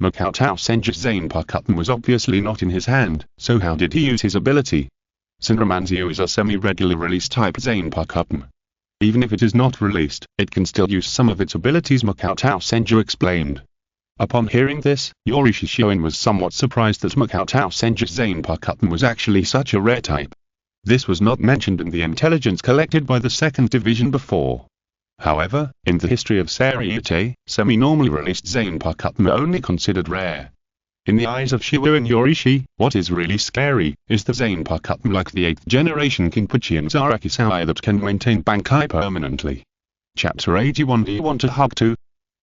Makoto Senju's zanpakutō was obviously not in his hand, so how did he use his ability? Senramanzio is a semi-regular release type zanpakutō. Even if it is not released, it can still use some of its abilities, Makoto Senju explained. Upon hearing this, Yorishi Shuin was somewhat surprised that Makoto Senju's zanpakutō was actually such a rare type. This was not mentioned in the intelligence collected by the 2nd Division before. However, in the history of Seireitei, semi-normally released zanpakutō are only considered rare. In the eyes of Shiwu and Yorishi, what is really scary is the zanpakutō like the 8th generation Kinpachi and Zarakusai that can maintain Bankai permanently. Chapter 81. Do you want to hug too?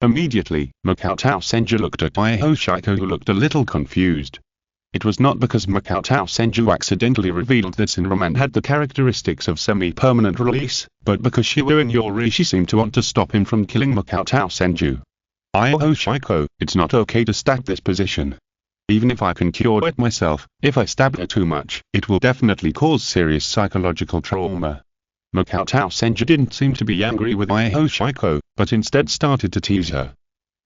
Immediately, Makoto Senju looked at Hoshiko, who looked a little confused. It was not because Makoto Senju accidentally revealed that Senroman had the characteristics of semi-permanent release, but because Shiwu and Yorishi seemed to want to stop him from killing Makoto Senju. Hoshiko, it's not okay to stack this position. Even if I can cure it myself, if I stab her too much, it will definitely cause serious psychological trauma. Makoto Senju didn't seem to be angry with Hoshiko, but instead started to tease her.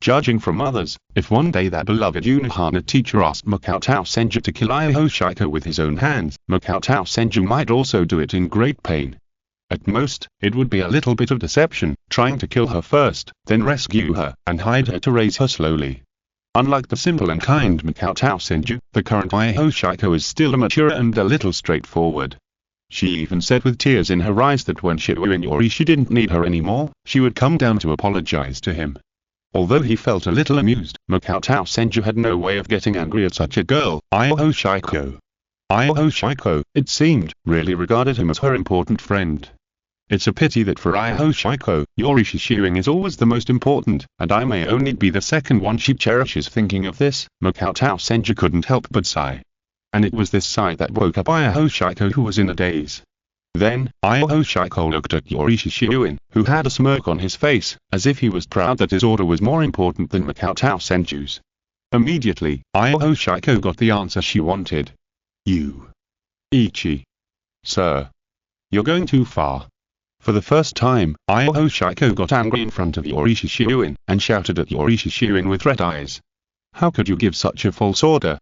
Judging from others, if one day that beloved Unohana teacher asked Makoto Senju to kill Hoshiko with his own hands, Makoto Senju might also do it in great pain. At most, it would be a little bit of deception, trying to kill her first, then rescue her, and hide her to raise her slowly. Unlike the simple and kind Makoto Senju, the current Hoshiko is still immature and a little straightforward. She even said with tears in her eyes that when Shiwu and Yorishi didn't need her anymore, she would come down to apologize to him. Although he felt a little amused, Makoto Senju had no way of getting angry at such a girl. Hoshiko, it seemed, really regarded him as her important friend. It's a pity that for Hoshiko, Yorishi Shiwing is always the most important, and I may only be the second one she cherishes. Thinking of this, Makoto Senju couldn't help but sigh. And it was this sigh that woke up Hoshiko, who was in a daze. Then, Hoshiko looked at Yorishi Shiwing, who had a smirk on his face, as if he was proud that his order was more important than Makoto Senju's. Immediately, Hoshiko got the answer she wanted. You. Ichi. Sir. You're going too far. For the first time, Hoshiko got angry in front of Yorishi Shiwing, and shouted at Yorishi Shiwing with red eyes. How could you give such a false order?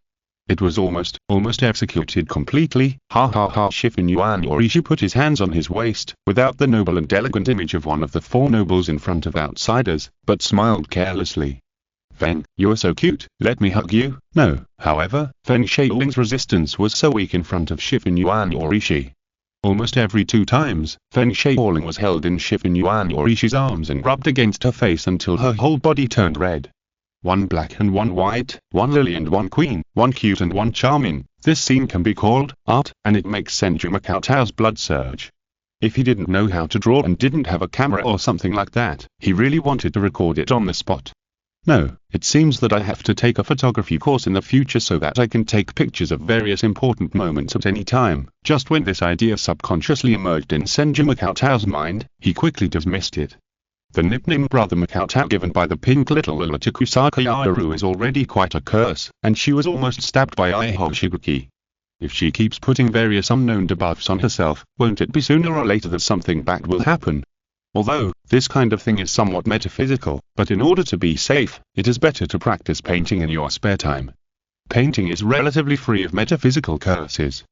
It was almost executed completely. Ha ha ha. Shifu Yuan Yorishi put his hands on his waist, without the noble and elegant image of one of the four nobles in front of outsiders, but smiled carelessly. Feng, you're so cute, let me hug you. No, however, Feng Shaoling's resistance was so weak in front of Shifu Yuan Yorishi. Almost every 2 times, Feng Shaoling was held in Shifu Yuan Yorishi's arms and rubbed against her face until her whole body turned red. One black and one white, one lily and one queen, one cute and one charming. This scene can be called art, and it makes Senju Makoto's blood surge. If he didn't know how to draw and didn't have a camera or something like that, he really wanted to record it on the spot. No, it seems that I have to take a photography course in the future so that I can take pictures of various important moments at any time. Just when this idea subconsciously emerged in Senju Makoto's mind, he quickly dismissed it. The nickname Brother Makoto given by the pink little Lula to Kusaka Yaoru is already quite a curse, and she was almost stabbed by Hoshiguki. If she keeps putting various unknown debuffs on herself, won't it be sooner or later that something bad will happen? Although, this kind of thing is somewhat metaphysical, but in order to be safe, it is better to practice painting in your spare time. Painting is relatively free of metaphysical curses.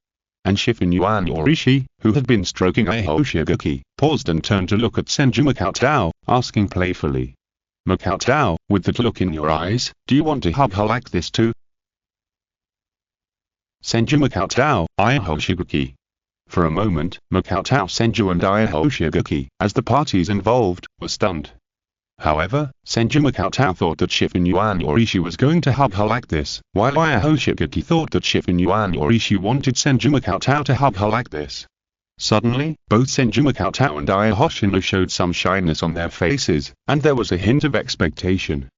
And Shifu Yuan Yorishi, who had been stroking Hoshiguki, paused and turned to look at Senju Makoto, asking playfully. Makoto, with that look in your eyes, do you want to hug her like this too? Senju Makoto, Hoshiguki. For a moment, Makoto Senju and Hoshiguki, as the parties involved, were stunned. However, Senju Makoto thought that Shifu Yuan Yorishi was going to hug her like this, while Hoshiguki thought that Shifu Yuan Yorishi wanted Senju Makoto to hug her like this. Suddenly, both Senju Makoto and Hoshino showed some shyness on their faces, and there was a hint of expectation.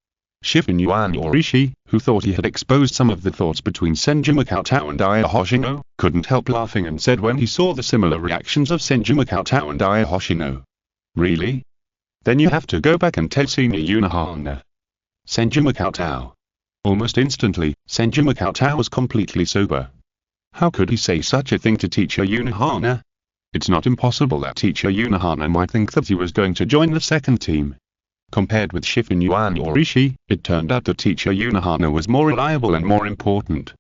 Shifu Yuan Yorishi, who thought he had exposed some of the thoughts between Senju Makoto and Hoshino, couldn't help laughing and said when he saw the similar reactions of Senju Makoto and Hoshino. Really? Then you have to go back and tell Senior Unohana. Senju Makoto. Almost instantly, Senju Makoto was completely sober. How could he say such a thing to Teacher Unohana? It's not impossible that Teacher Unohana might think that he was going to join the second team. Compared with Shifu Yuan Yorishi, it turned out that Teacher Unohana was more reliable and more important.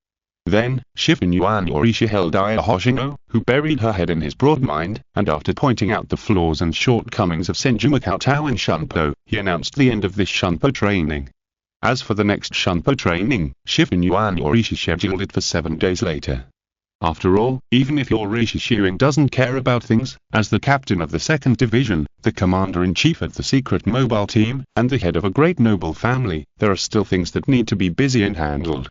Then, Shifu Yuan Yorishi held Hoshino, who buried her head in his broad mind, and after pointing out the flaws and shortcomings of Senju Makoto in Shunpo, he announced the end of this Shunpo training. As for the next Shunpo training, Shifu Yuan Yorishi scheduled it for 7 days later. After all, even if your Seireitei doesn't care about things, as the captain of the 2nd Division, the commander-in-chief of the secret mobile team, and the head of a great noble family, there are still things that need to be busy and handled.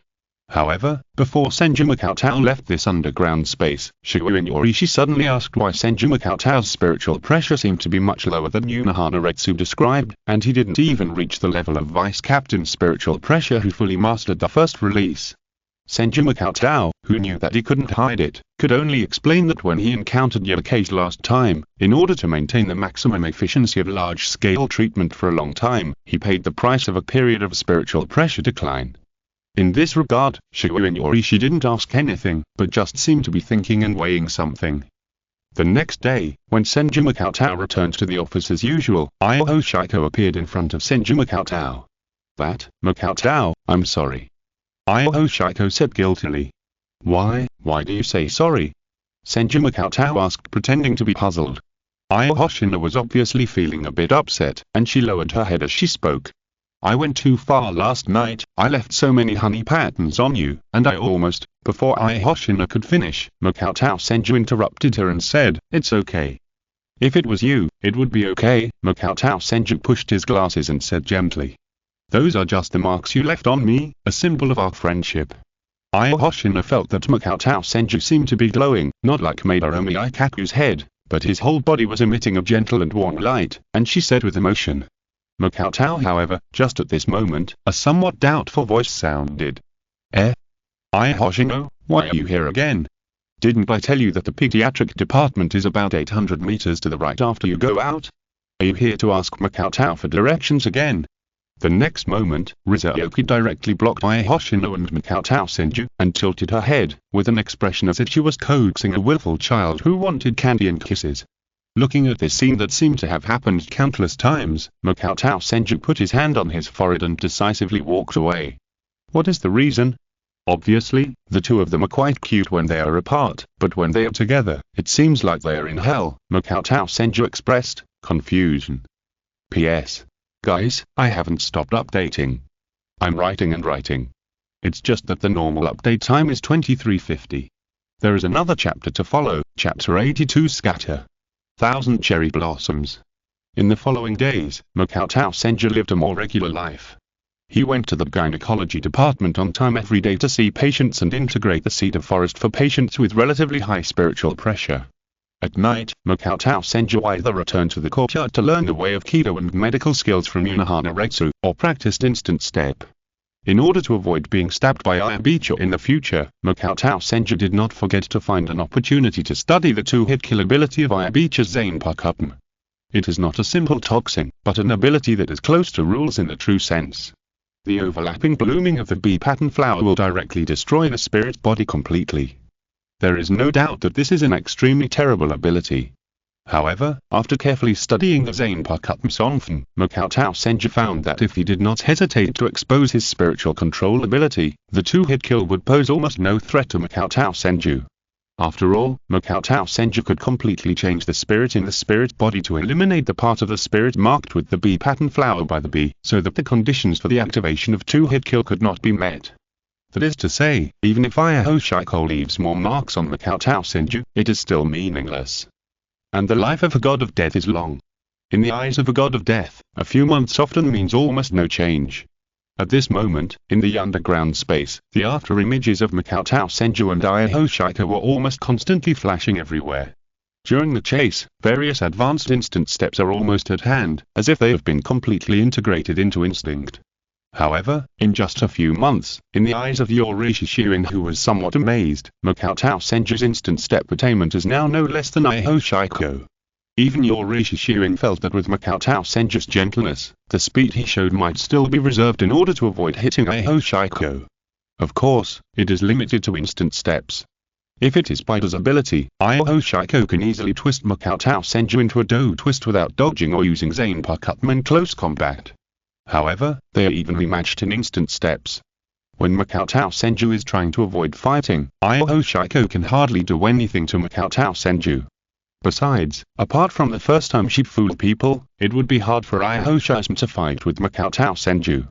However, before Senju Makoto left this underground space, Shuin suddenly asked why Senju Makoto's spiritual pressure seemed to be much lower than Unohana Retsu described, and he didn't even reach the level of Vice Captain spiritual pressure who fully mastered the first release. Senju Makoto, who knew that he couldn't hide it, could only explain that when he encountered Yake's last time, in order to maintain the maximum efficiency of large-scale treatment for a long time, he paid the price of a period of spiritual pressure decline. In this regard, Shuin didn't ask anything, but just seemed to be thinking and weighing something. The next day, when Senju Makoto returned to the office as usual, Iohoshiko appeared in front of Senju Makoto. "That, Makoto, I'm sorry," Iohoshiko said guiltily. Why do you say sorry?" Senju Makoto asked, pretending to be puzzled. Iohoshina was obviously feeling a bit upset, and she lowered her head as she spoke. "I went too far last night. I left so many honey patterns on you, and I almost..." Before Iohoshina could finish, Makoto Senju interrupted her and said, "It's okay. If it was you, it would be okay." Makoto Senju pushed his glasses and said gently, "Those are just the marks you left on me, a symbol of our friendship." Iohoshina felt that Makoto Senju seemed to be glowing, not like Madarome Ikaku's head, but his whole body was emitting a gentle and warm light, and she said with emotion. Makoto, however, just at this moment, a somewhat doubtful voice sounded. Iohoshina, why are you here again? Didn't I tell you that the pediatric department is about 800 meters to the right after you go out? Are you here to ask Makoto for directions again?" The next moment, Rizuoki directly blocked Iohoshina and Makoto Senju, and tilted her head, with an expression as if she was coaxing a willful child who wanted candy and kisses. Looking at this scene that seemed to have happened countless times, Makoto Senju put his hand on his forehead and decisively walked away. What is the reason? Obviously, the two of them are quite cute when they are apart, but when they are together, it seems like they are in hell, Makoto Senju expressed, confusion. P.S. Guys, I haven't stopped updating. I'm writing and writing. It's just that the normal update time is 23:50. There is another chapter to follow, chapter 82 Scatter. 1,000 Cherry Blossoms. In the following days, Makoto Senju lived a more regular life. He went to the gynecology department on time every day to see patients and integrate the seed of forest for patients with relatively high spiritual pressure. At night, Makoto Senju either returned to the courtyard to learn the way of Kido and medical skills from Unohana Retsu, or practiced instant step. In order to avoid being stabbed by Ayabicho in the future, Makoto Senju did not forget to find an opportunity to study the two-hit kill ability of Ayabicho's zanpakutō. It is not a simple toxin, but an ability that is close to rules in the true sense. The overlapping blooming of the bee pattern flower will directly destroy the spirit body completely. There is no doubt that this is an extremely terrible ability. However, after carefully studying the zanpakutō, Makoto Senju found that if he did not hesitate to expose his spiritual control ability, the two-hit kill would pose almost no threat to Makoto Senju. After all, Makoto Senju could completely change the spirit in the spirit body to eliminate the part of the spirit marked with the bee pattern flower by the bee, so that the conditions for the activation of two-hit kill could not be met. That is to say, even if Iohoshiko leaves more marks on Makoto Senju, it is still meaningless. And the life of a god of death is long. In the eyes of a god of death, a few months often means almost no change. At this moment, in the underground space, the after images of Makoto Senju and Iohoshiko were almost constantly flashing everywhere. During the chase, various advanced instant steps are almost at hand, as if they have been completely integrated into instinct. However, in just a few months, in the eyes of Seireitei, who was somewhat amazed, Makoto Senju's instant step attainment is now no less than Iohoshiko. Even Seireitei felt that with Makoto Senju's gentleness, the speed he showed might still be reserved in order to avoid hitting Iohoshiko. Of course, it is limited to instant steps. If it is Spider's ability, Iohoshiko can easily twist Makoto Senju into a do twist without dodging or using zanpakutō in close combat. However, they are evenly matched in instant steps. When Makoto Senju is trying to avoid fighting, Iohoshiko can hardly do anything to Makoto Senju. Besides, apart from the first time she fooled people, it would be hard for Iohoshima to fight with Makoto Senju.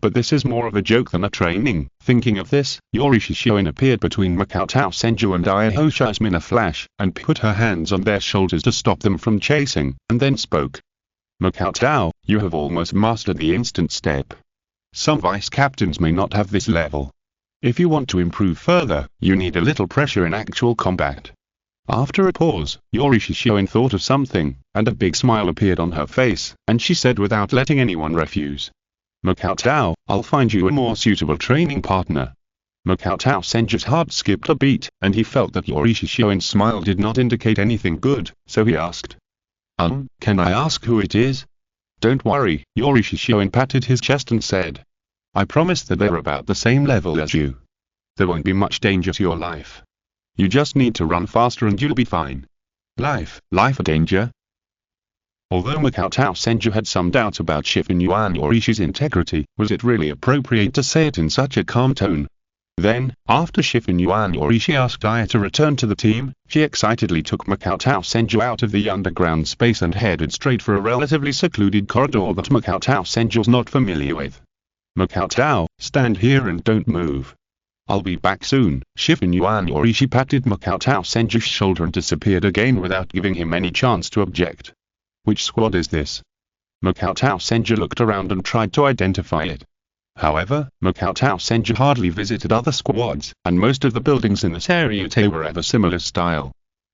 but this is more of a joke than a training. Thinking of this, Yorishi Shoin appeared between Makoto Senju and Ayahoshi's in a flash, and put her hands on their shoulders to stop them from chasing, and then spoke. Makoto, you have almost mastered the instant step. Some vice captains may not have this level. If you want to improve further, you need a little pressure in actual combat. After a pause, Yorishi Shoin thought of something, and a big smile appeared on her face, and she said without letting anyone refuse. Makoto, I'll find you a more suitable training partner. Makoto Senju's heart skipped a beat, and he felt that Yorishi Shoin's smile did not indicate anything good, so he asked. Can I ask who it is? Don't worry, Yorishi Shoin patted his chest and said. I promise that they're about the same level as you. There won't be much danger to your life. You just need to run faster and you'll be fine. Life or danger? Although Makoto Senju had some doubts about Shifu Yuan Yorishi's integrity, was it really appropriate to say it in such a calm tone? Then, after Shifu Yuan Yorishi asked Aya to return to the team, she excitedly took Makoto Senju out of the underground space and headed straight for a relatively secluded corridor that Makoto Senju's not familiar with. Makoto, stand here and don't move. I'll be back soon. Shifu Yuan Yorishi patted Makoto Senju's shoulder and disappeared again without giving him any chance to object. Which squad is this? Makoto Senju looked around and tried to identify it. However, Makoto Senju hardly visited other squads, and most of the buildings in the Seireitei were of a similar style.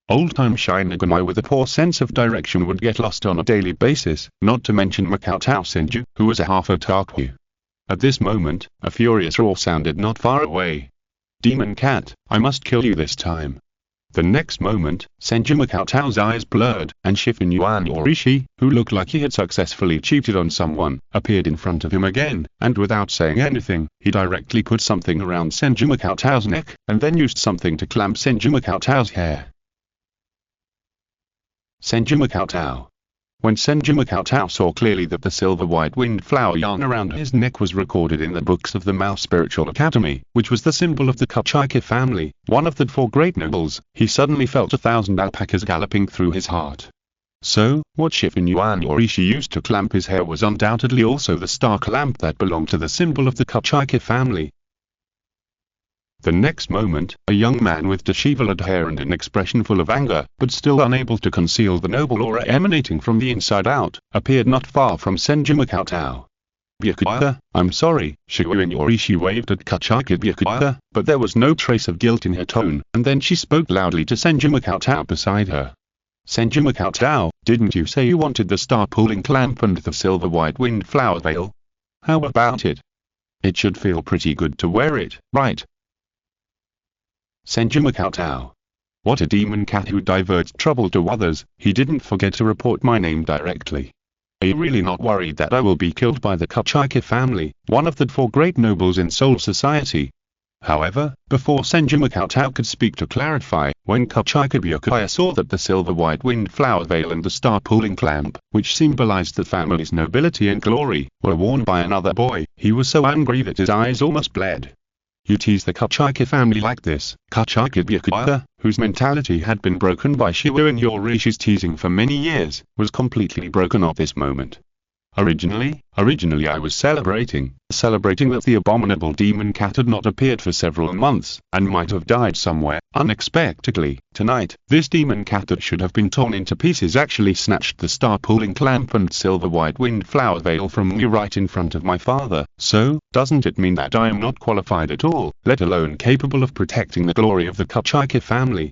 Old-time Shinigami with a poor sense of direction would get lost on a daily basis, not to mention Makoto Senju, who was a half-otaku. At this moment, a furious roar sounded not far away. Demon Cat, I must kill you this time. The next moment, Senju Makoto's eyes blurred, and Shifu Yuan Yorishi, who looked like he had successfully cheated on someone, appeared in front of him again, and without saying anything, he directly put something around Senju Makoto's neck, and then used something to clamp Senju Makoto's hair. Senju Makoto. When Senju Makoto saw clearly that the silver white winged flower yarn around his neck was recorded in the books of the Mouse Spiritual Academy, which was the symbol of the Cheng-ge family, one of the 4 great nobles, he suddenly felt 1,000 alpacas galloping through his heart. So, what Shifu Yuan Yorishi used to clamp his hair was undoubtedly also the star clamp that belonged to the symbol of the Cheng-ge family. The next moment, a young man with disheveled hair and an expression full of anger, but still unable to conceal the noble aura emanating from the inside out, appeared not far from Senju Makoto. Byakuya, I'm sorry, Shifu Yorishi waved at Cheng-ge Byakuya, but there was no trace of guilt in her tone, and then she spoke loudly to Senju Makoto beside her. Senju Makoto, didn't you say you wanted the star-pulling clamp and the silver white winged flower veil? How about it? It should feel pretty good to wear it, right? Senju Makoto. What a demon cat who diverts trouble to others, he didn't forget to report my name directly. Are you really not worried that I will be killed by the Cheng-ge family, one of the 4 great nobles in Soul Society? However, before Senju Makoto could speak to clarify, when Cheng-ge Byakuya saw that the silver white winged flower veil and the star-pulling clamp, which symbolized the family's nobility and glory, were worn by another boy, he was so angry that his eyes almost bled. You tease the Cheng-ge family like this, Cheng-ge Byakuya, whose mentality had been broken by Shifu Yorishi's teasing for many years, was completely broken at this moment. Originally I was celebrating that the abominable demon cat had not appeared for several months, and might have died somewhere, unexpectedly. Tonight, this demon cat that should have been torn into pieces actually snatched the star-pulling clamp and silver white winged flower veil from me right in front of my father. So, doesn't it mean that I am not qualified at all, let alone capable of protecting the glory of the Cheng-ge family?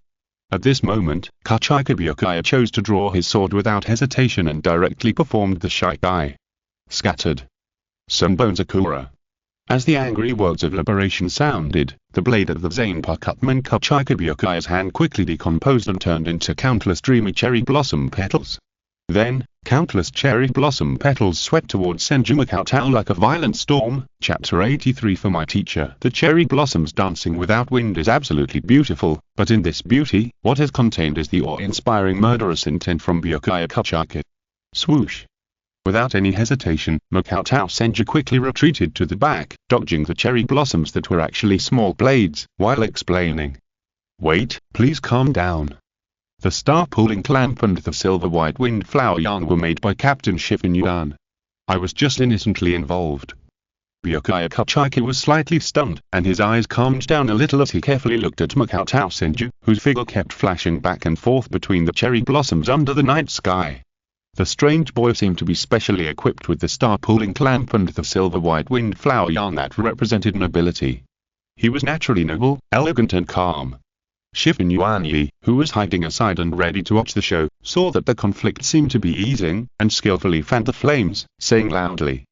At this moment, Cheng-ge Byakuya chose to draw his sword without hesitation and directly performed the Seireitei. Scattered. Senbon Bancho. As the angry words of liberation sounded, the blade of the zanpakutō in Cheng-ge Byakuya's hand quickly decomposed and turned into countless dreamy cherry blossom petals. Then, countless cherry blossom petals swept towards Senju Makoto like a violent storm. Chapter 83. For my teacher, the cherry blossoms dancing without wind is absolutely beautiful, but in this beauty, what is contained is the awe-inspiring murderous intent from Byakuya Cheng-ge. Swoosh. Without any hesitation, Makoto Senju quickly retreated to the back, dodging the cherry blossoms that were actually small blades, while explaining. Wait, please calm down. The star-pulling clamp and the silver white winged flower yarn were made by Captain Shifu Yuan. I was just innocently involved. Byakuya Kachika was slightly stunned, and his eyes calmed down a little as he carefully looked at Makoto Senju, whose figure kept flashing back and forth between the cherry blossoms under the night sky. The strange boy seemed to be specially equipped with the star-pulling clamp and the silver-white wind flower yarn that represented nobility. He was naturally noble, elegant and calm. Shifu Yuanyi, who was hiding aside and ready to watch the show, saw that the conflict seemed to be easing, and skillfully fanned the flames, saying loudly,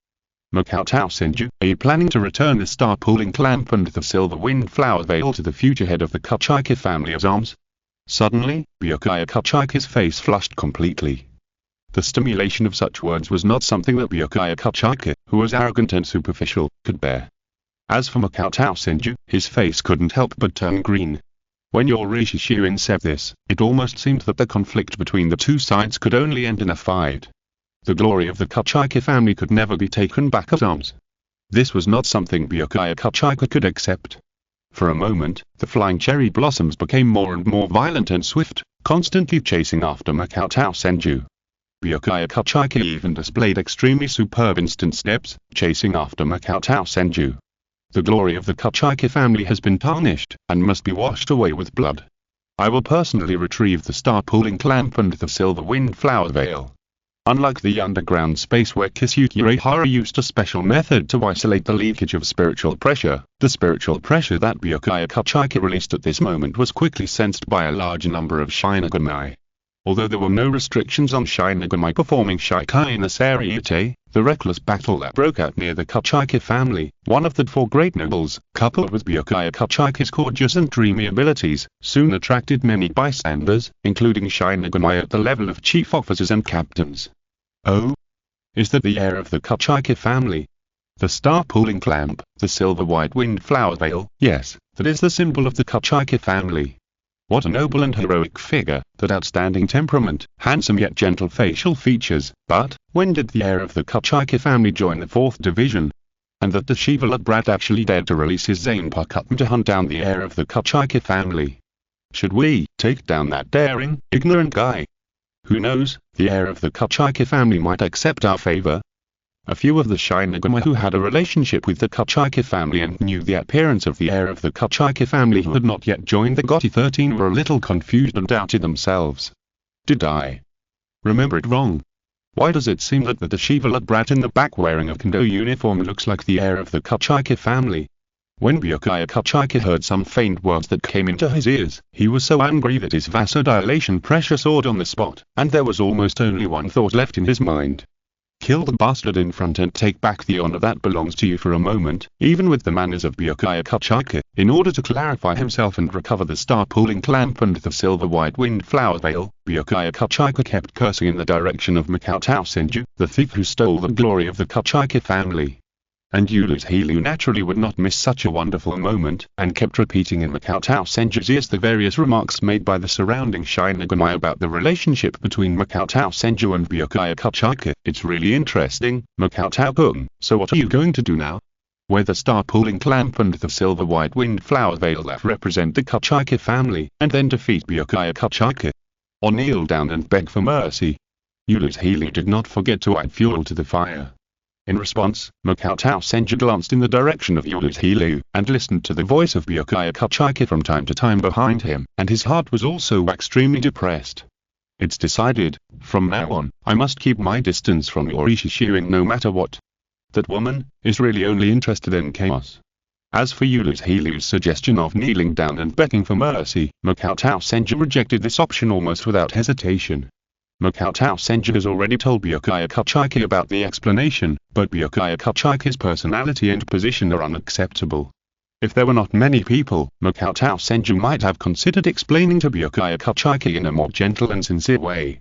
"Makoto Senju, are you planning to return the star-pulling clamp and the silver wind flower veil to the future head of the Kachika family of arms?" Suddenly, Byakuya Kachika's face flushed completely. The stimulation of such words was not something that Byakuya Kachika, who was arrogant and superficial, could bear. As for Makoto Senju, his face couldn't help but turn green. When Yorishi Shirin said this, it almost seemed that the conflict between the two sides could only end in a fight. The glory of the Kachika family could never be taken back as arms. This was not something Byakuya Kachika could accept. For a moment, the flying cherry blossoms became more and more violent and swift, constantly chasing after Makoto Senju. Byakuya Kachika even displayed extremely superb instant steps, chasing after Makoto Senju. The glory of the Kachika family has been tarnished, and must be washed away with blood. I will personally retrieve the star-pulling clamp and the silver wind flower veil. Unlike the underground space where Kisuke Uehara used a special method to isolate the leakage of spiritual pressure, the spiritual pressure that Byakuya Kachika released at this moment was quickly sensed by a large number of Shinigami. Although there were no restrictions on Shinigami performing Shikai in the Seireitei, the reckless battle that broke out near the Kachika family, one of the four great nobles, coupled with Byakuya Kachika's gorgeous and dreamy abilities, soon attracted many bystanders, including Shinigami at the level of chief officers and captains. Oh? Is that the heir of the Kachika family? The star-pulling clamp, the silver-white wind flower veil, yes, that is the symbol of the Kachika family. What a noble and heroic figure, that outstanding temperament, handsome yet gentle facial features, but, when did the heir of the Kachika family join the 4th Division? And that the Shivalot brat actually dared to release his zanpakutō to hunt down the heir of the Kachika family. Should we take down that daring, ignorant guy? Who knows, the heir of the Kachika family might accept our favor. A few of the Shinigami who had a relationship with the Kachika family and knew the appearance of the heir of the Kachika family who had not yet joined the GOTY 13 were a little confused and doubted themselves. Did I remember it wrong? Why does it seem that the Shivalot brat in the back wearing a kendo uniform looks like the heir of the Kachika family? When Byakuya Kachika heard some faint words that came into his ears, he was so angry that his vasodilation pressure soared on the spot, and there was almost only one thought left in his mind. Kill the bastard in front and take back the honor that belongs to you for a moment, even with the manners of Byakuya Kachika, in order to clarify himself and recover the star-pulling clamp and the silver-white wind flower veil. Byakuya Kachika kept cursing in the direction of Makoto Senju, the thief who stole the glory of the Kachika family. And Uehara naturally would not miss such a wonderful moment, and kept repeating in Makoto Senju's ears the various remarks made by the surrounding Shinigami about the relationship between Makoto Senju and Byakuya Kachika. It's really interesting, Makoto-kun, so what are you going to do now? Wear the star-pulling clamp and the silver-white wind flower veil that represent the Kachika family, and then defeat Byakuya Kachika. Or kneel down and beg for mercy. Uehara did not forget to add fuel to the fire. In response, Makoto Senju glanced in the direction of Uehara, and listened to the voice of Byakuya Kachika from time to time behind him, and his heart was also extremely depressed. It's decided, from now on, I must keep my distance from Yorishi Shirin no matter what. That woman is really only interested in chaos. As for Uehara's suggestion of kneeling down and begging for mercy, Makoto Senju rejected this option almost without hesitation. Makoto Senju has already told Byakuya Kachika about the explanation, but Byakuya Kachika's personality and position are unacceptable. If there were not many people, Makoto Senju might have considered explaining to Byakuya Kachika in a more gentle and sincere way.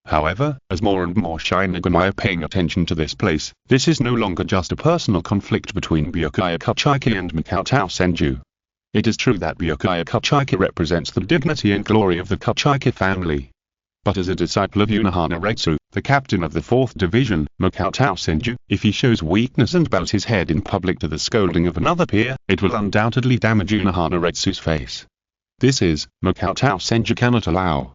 However, as more and more Shinigami are paying attention to this place, this is no longer just a personal conflict between Byakuya Kachika and Makoto Senju. It is true that Byakuya Kachika represents the dignity and glory of the Kachika family. But as a disciple of Uehara, the captain of the 4th Division, Makoto Senju, if he shows weakness and bows his head in public to the scolding of another peer, it will undoubtedly damage Uehara's face. This is, Makoto Senju cannot allow.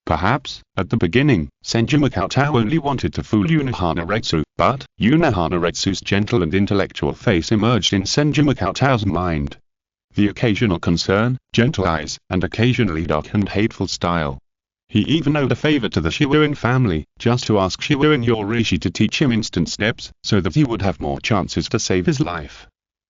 Perhaps, at the beginning, Senju Makatao only wanted to fool Unohana Retsu, but Unohana Retsu's gentle and intellectual face emerged in Senju Makatao's mind. The occasional concern, gentle eyes, and occasionally dark and hateful style. He even owed a favor to the Shiwuin family, just to ask Shiwuin Yorishi to teach him instant steps, so that he would have more chances to save his life.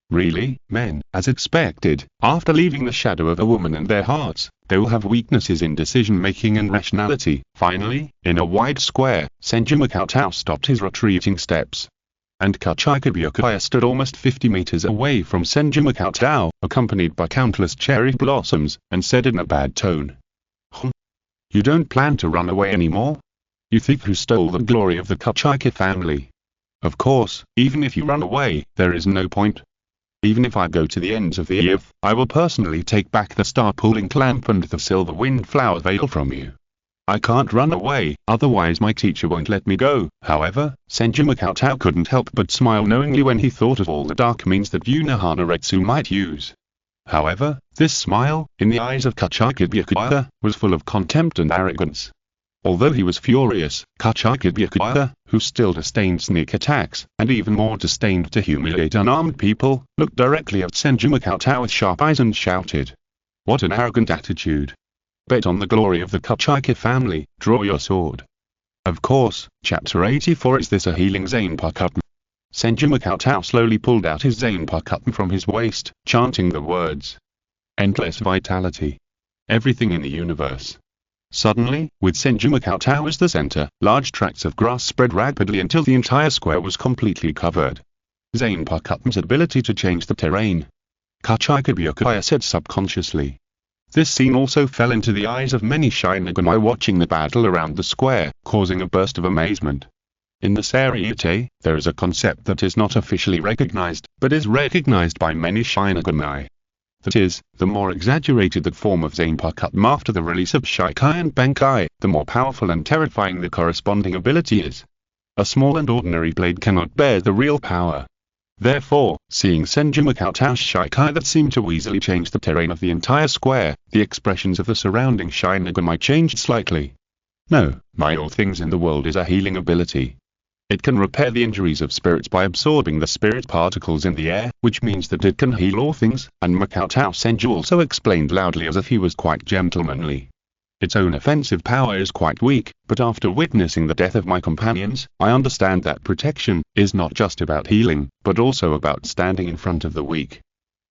Really, men, as expected, after leaving the shadow of a woman in their hearts, they will have weaknesses in decision-making and rationality. Finally, in a wide square, Senju Makatao stopped his retreating steps. And Kachika Byakuya stood almost 50 meters away from Senju Makatao, accompanied by countless cherry blossoms, and said in a bad tone, "You don't plan to run away anymore? You thief who stole the glory of the Kachika family. Of course, even if you run away, there is no point. Even if I go to the ends of the earth, I will personally take back the star-pulling clamp and the silver wind flower veil from you. I can't run away, otherwise my teacher won't let me go." However, Senju Makatao couldn't help but smile knowingly when he thought of all the dark means that Unohana Retsu might use. However, this smile, in the eyes of Kachika Byakuya, was full of contempt and arrogance. Although he was furious, Kachika Byakuya, who still disdained sneak attacks, and even more disdained to humiliate unarmed people, looked directly at Senju Makatao with sharp eyes and shouted, "What an arrogant attitude! Bet on the glory of the Kachika family, draw your sword." Of course, Chapter 84 is this a healing zanpakutō. Senju Makatao slowly pulled out his zanpakutō from his waist, chanting the words, "Endless vitality. Everything in the universe." Suddenly, with Senju Makatao as the center, large tracts of grass spread rapidly until the entire square was completely covered. Zanpakutō's ability to change the terrain. Kachika Byakuya said subconsciously. This scene also fell into the eyes of many Shinigami watching the battle around the square, causing a burst of amazement. In the Seireitei, there is a concept that is not officially recognized, but is recognized by many Shinigami. That is, the more exaggerated the form of zanpakutō after the release of Shikai and Bankai, the more powerful and terrifying the corresponding ability is. A small and ordinary blade cannot bear the real power. Therefore, seeing Senju Makatao's Shikai that seemed to easily change the terrain of the entire square, the expressions of the surrounding Shinigami changed slightly. No, my all things in the world is a healing ability. It can repair the injuries of spirits by absorbing the spirit particles in the air, which means that it can heal all things, and Makatao Senju also explained loudly as if he was quite gentlemanly. Its own offensive power is quite weak, but after witnessing the death of my companions, I understand that protection is not just about healing, but also about standing in front of the weak.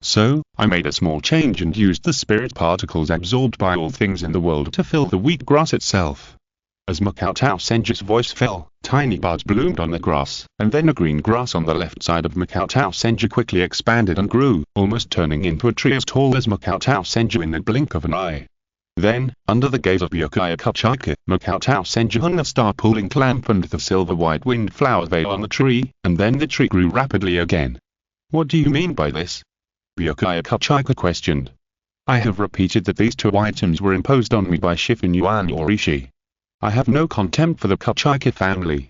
So, I made a small change and used the spirit particles absorbed by all things in the world to fill the weak grass itself. As Makatao Senju's voice fell, tiny buds bloomed on the grass, and then a green grass on the left side of Makatao Senju quickly expanded and grew, almost turning into a tree as tall as Makatao Senju in the blink of an eye. Then, under the gaze of Byakuya Kachika, Makatao Senju hung the star-pulling clamp and the silver white wind flower veil on the tree, and then the tree grew rapidly again. "What do you mean by this?" Byakuya Kachika questioned. "I have repeated that these two items were imposed on me by Shifu Yuan Yorishi. I have no contempt for the Kachika family.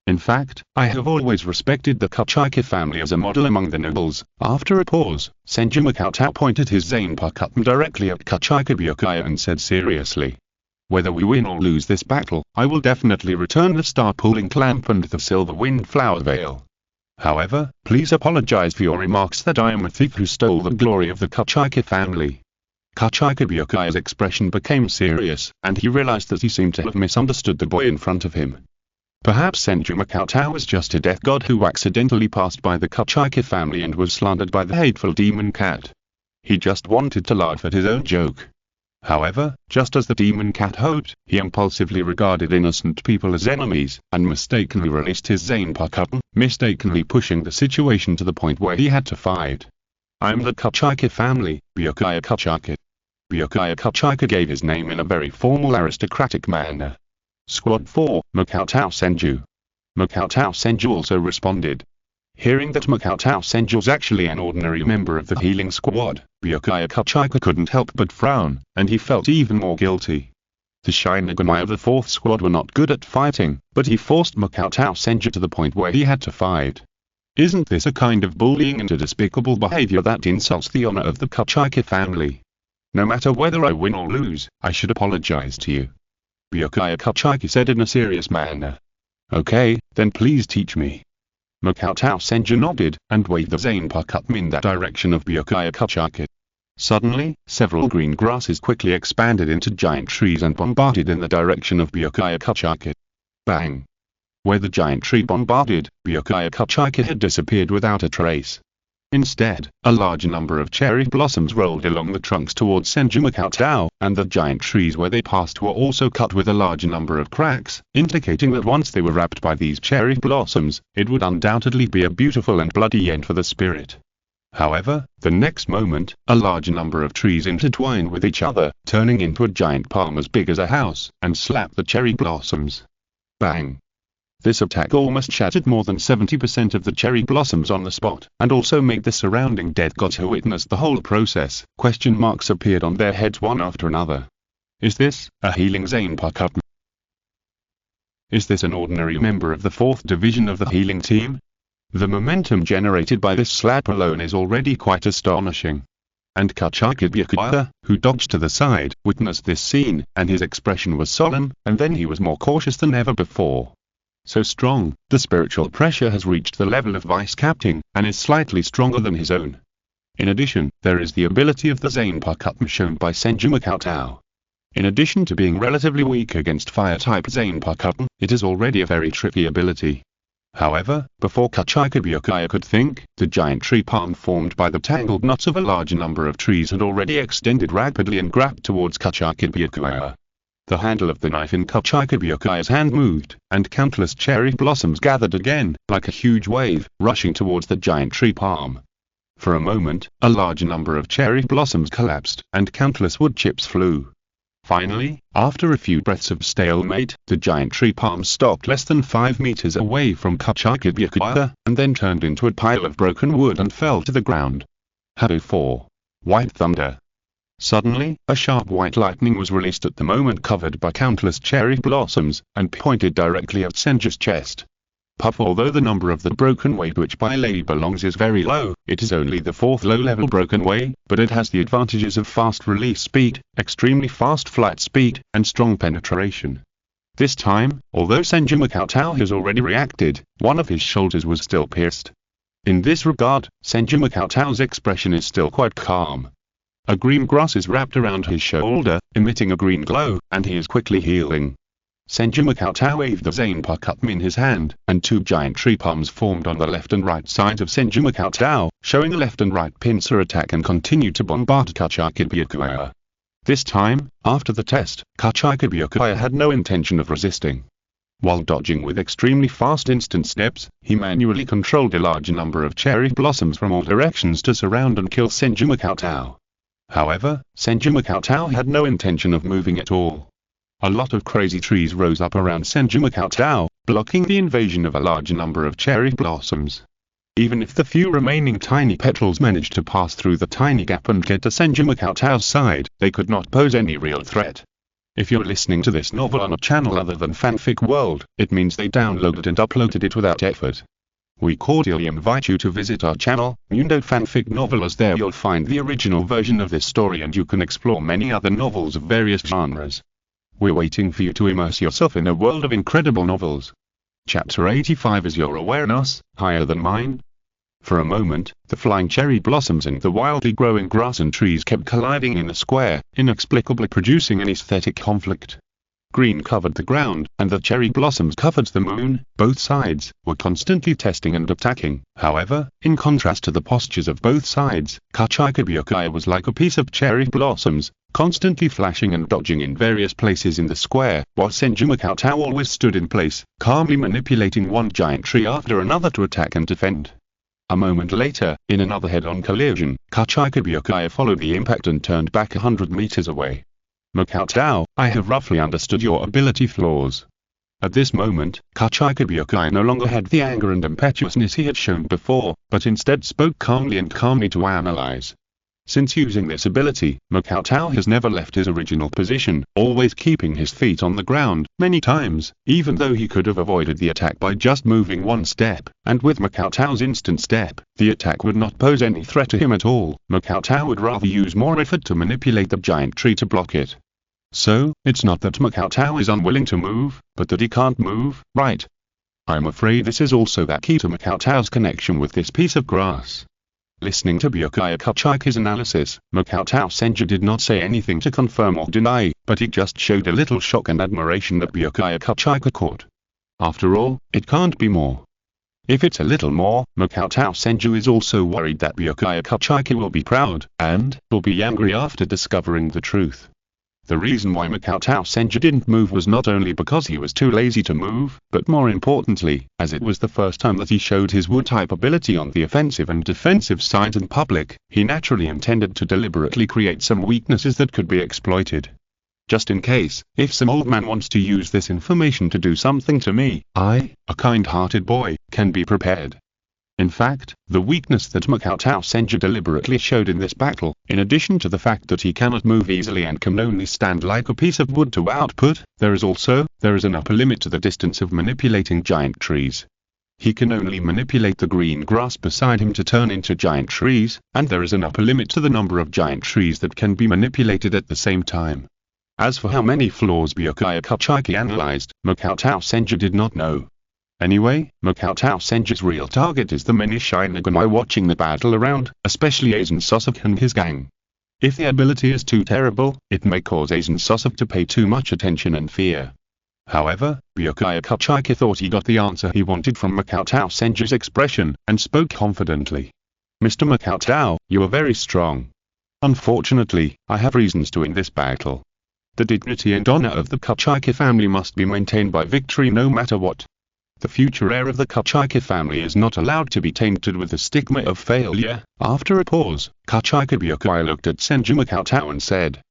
In fact, I have always respected the Kachika family as a model among the nobles." After a pause, Senju Makatao pointed his zanpakutō directly at Kachika Byakuya and said seriously, "Whether we win or lose this battle, I will definitely return the star-pulling clamp and the silver wind flower veil. However, please apologize for your remarks that I am a thief who stole the glory of the Kachika family." Kachika Byakuya's expression became serious, and he realized that he seemed to have misunderstood the boy in front of him. Perhaps Senju Makatao was just a death god who accidentally passed by the Kachika family and was slandered by the hateful demon cat. He just wanted to laugh at his own joke. However, just as the demon cat hoped, he impulsively regarded innocent people as enemies, and mistakenly released his zanpakutō, mistakenly pushing the situation to the point where he had to fight. "I'm the Kachika family, Byakuya Kachika." Byakuya Kachika gave his name in a very formal aristocratic manner. "Squad 4, Makatao Senju." Makatao Senju also responded. Hearing that Makatao Senju was actually an ordinary member of the healing squad, Byakuya Kachika couldn't help but frown, and he felt even more guilty. The Shinigami of the 4th squad were not good at fighting, but he forced Makatao Senju to the point where he had to fight. Isn't this a kind of bullying and a despicable behavior that insults the honor of the Kachika family? No matter whether I win or lose, I should apologize to you. Byakuya Kachiki said in a serious manner. Okay, then please teach me. Makoto Senju nodded, and waved the zanpakutō in that direction of Byakuya Kachiki. Suddenly, several green grasses quickly expanded into giant trees and bombarded in the direction of Byakuya Kachiki. Bang! Where the giant tree bombarded, Byakuya Kachiki had disappeared without a trace. Instead, a large number of cherry blossoms rolled along the trunks towards Senju Makoto, and the giant trees where they passed were also cut with a large number of cracks, indicating that once they were wrapped by these cherry blossoms, it would undoubtedly be a beautiful and bloody end for the spirit. However, the next moment, a large number of trees intertwined with each other, turning into a giant palm as big as a house, and slapped the cherry blossoms. Bang! This attack almost shattered more than 70% of the cherry blossoms on the spot, and also made the surrounding dead gods who witnessed the whole process. Question marks appeared on their heads one after another. Is this a healing zanpakutō? Is this an ordinary member of the 4th Division of the healing team? The momentum generated by this slap alone is already quite astonishing. And Kachiki Byakuya, who dodged to the side, witnessed this scene, and his expression was solemn, and then he was more cautious than ever before. So strong, the spiritual pressure has reached the level of vice captain, and is slightly stronger than his own. In addition, there is the ability of the zanpakutō shown by Senju Makoto. In addition to being relatively weak against fire-type zanpakutō, it is already a very tricky ability. However, before Kachiki Byakuya could think, the giant tree palm formed by the tangled knots of a large number of trees had already extended rapidly and grabbed towards Kachiki Byakuya. The handle of the knife in Kachiki Byakuya's hand moved, and countless cherry blossoms gathered again, like a huge wave, rushing towards the giant tree palm. For a moment, a large number of cherry blossoms collapsed, and countless wood chips flew. Finally, after a few breaths of stalemate, the giant tree palm stopped less than 5 meters away from Kachiki Byakuya, and then turned into a pile of broken wood and fell to the ground. Hado 4. White Thunder. Suddenly, a sharp white lightning was released at the moment covered by countless cherry blossoms, and pointed directly at Senju's chest. Puff. Although the number of the broken way to which Bylady belongs is very low, it is only the 4th low-level broken way, but it has the advantages of fast release speed, extremely fast flight speed, and strong penetration. This time, although Senju Makoto has already reacted, one of his shoulders was still pierced. In this regard, Senju Makoto's expression is still quite calm. A green grass is wrapped around his shoulder, emitting a green glow, and he is quickly healing. Senju Makoto waved the zanpakutō in his hand, and 2 giant tree palms formed on the left and right sides of Senju Makoto, showing a left and right pincer attack and continued to bombard Kachiki Byakuya. This time, after the test, Kachiki Byakuya had no intention of resisting. While dodging with extremely fast instant steps, he manually controlled a large number of cherry blossoms from all directions to surround and kill Senju Makoto. However, Senju Makoto had no intention of moving at all. A lot of crazy trees rose up around Senju Makoto, blocking the invasion of a large number of cherry blossoms. Even if the few remaining tiny petals managed to pass through the tiny gap and get to Senju Makoto's side, they could not pose any real threat. If you're listening to this novel on a channel other than Fanfic World, it means they downloaded and uploaded it without effort. We cordially invite you to visit our channel, Mundo Fanfic Novel, as there you'll find the original version of this story and you can explore many other novels of various genres. We're waiting for you to immerse yourself in a world of incredible novels. Chapter 85. Is your awareness higher than mine? For a moment, the flying cherry blossoms and the wildly growing grass and trees kept colliding in a square, inexplicably producing an aesthetic conflict. Green covered the ground, and the cherry blossoms covered the moon. Both sides were constantly testing and attacking. However, in contrast to the postures of both sides, Kachiki Byakuya was like a piece of cherry blossoms, constantly flashing and dodging in various places in the square, while Senju Makoto always stood in place, calmly manipulating one giant tree after another to attack and defend. A moment later, in another head-on collision, Kachiki Byakuya followed the impact and turned back 100 meters away. Makoto, I have roughly understood your ability flaws. At this moment, Kachiki Byakuya no longer had the anger and impetuousness he had shown before, but instead spoke calmly to analyze. Since using this ability, Makoto has never left his original position, always keeping his feet on the ground, many times, even though he could have avoided the attack by just moving one step, and with Makoto's instant step, the attack would not pose any threat to him at all. Makoto would rather use more effort to manipulate the giant tree to block it. So, it's not that Makao is unwilling to move, but that he can't move, right? I'm afraid this is also that key to Makao's connection with this piece of grass. Listening to Byakuya Kachiki's analysis, Makao Senju did not say anything to confirm or deny, but he just showed a little shock and admiration that Byakuya Kachiki caught. After all, it can't be more. If it's a little more, Makao Senju is also worried that Byakuya Kachiki will be proud, and will be angry after discovering the truth. The reason why Makao Senju didn't move was not only because he was too lazy to move, but more importantly, as it was the first time that he showed his wood-type ability on the offensive and defensive sides in public, he naturally intended to deliberately create some weaknesses that could be exploited. Just in case, if some old man wants to use this information to do something to me, I, a kind-hearted boy, can be prepared. In fact, the weakness that Makao Senju deliberately showed in this battle, in addition to the fact that he cannot move easily and can only stand like a piece of wood to output, there is an upper limit to the distance of manipulating giant trees. He can only manipulate the green grass beside him to turn into giant trees, and there is an upper limit to the number of giant trees that can be manipulated at the same time. As for how many floors Byakuya Kachiki analyzed, Makao Senju did not know. Anyway, Makao Senju's real target is the many Shinigami watching the battle around, especially Aizen Sasuke and his gang. If the ability is too terrible, it may cause Aizen Sasuke to pay too much attention and fear. However, Byakuya Kachiki thought he got the answer he wanted from Makao Senju's expression, and spoke confidently. Mr. Makao, you are very strong. Unfortunately, I have reasons to win this battle. The dignity and honor of the Kachiki family must be maintained by victory no matter what. The future heir of the Kachiki family is not allowed to be tainted with the stigma of failure. After a pause, Kachiki Byakuya looked at Senju Makao and said,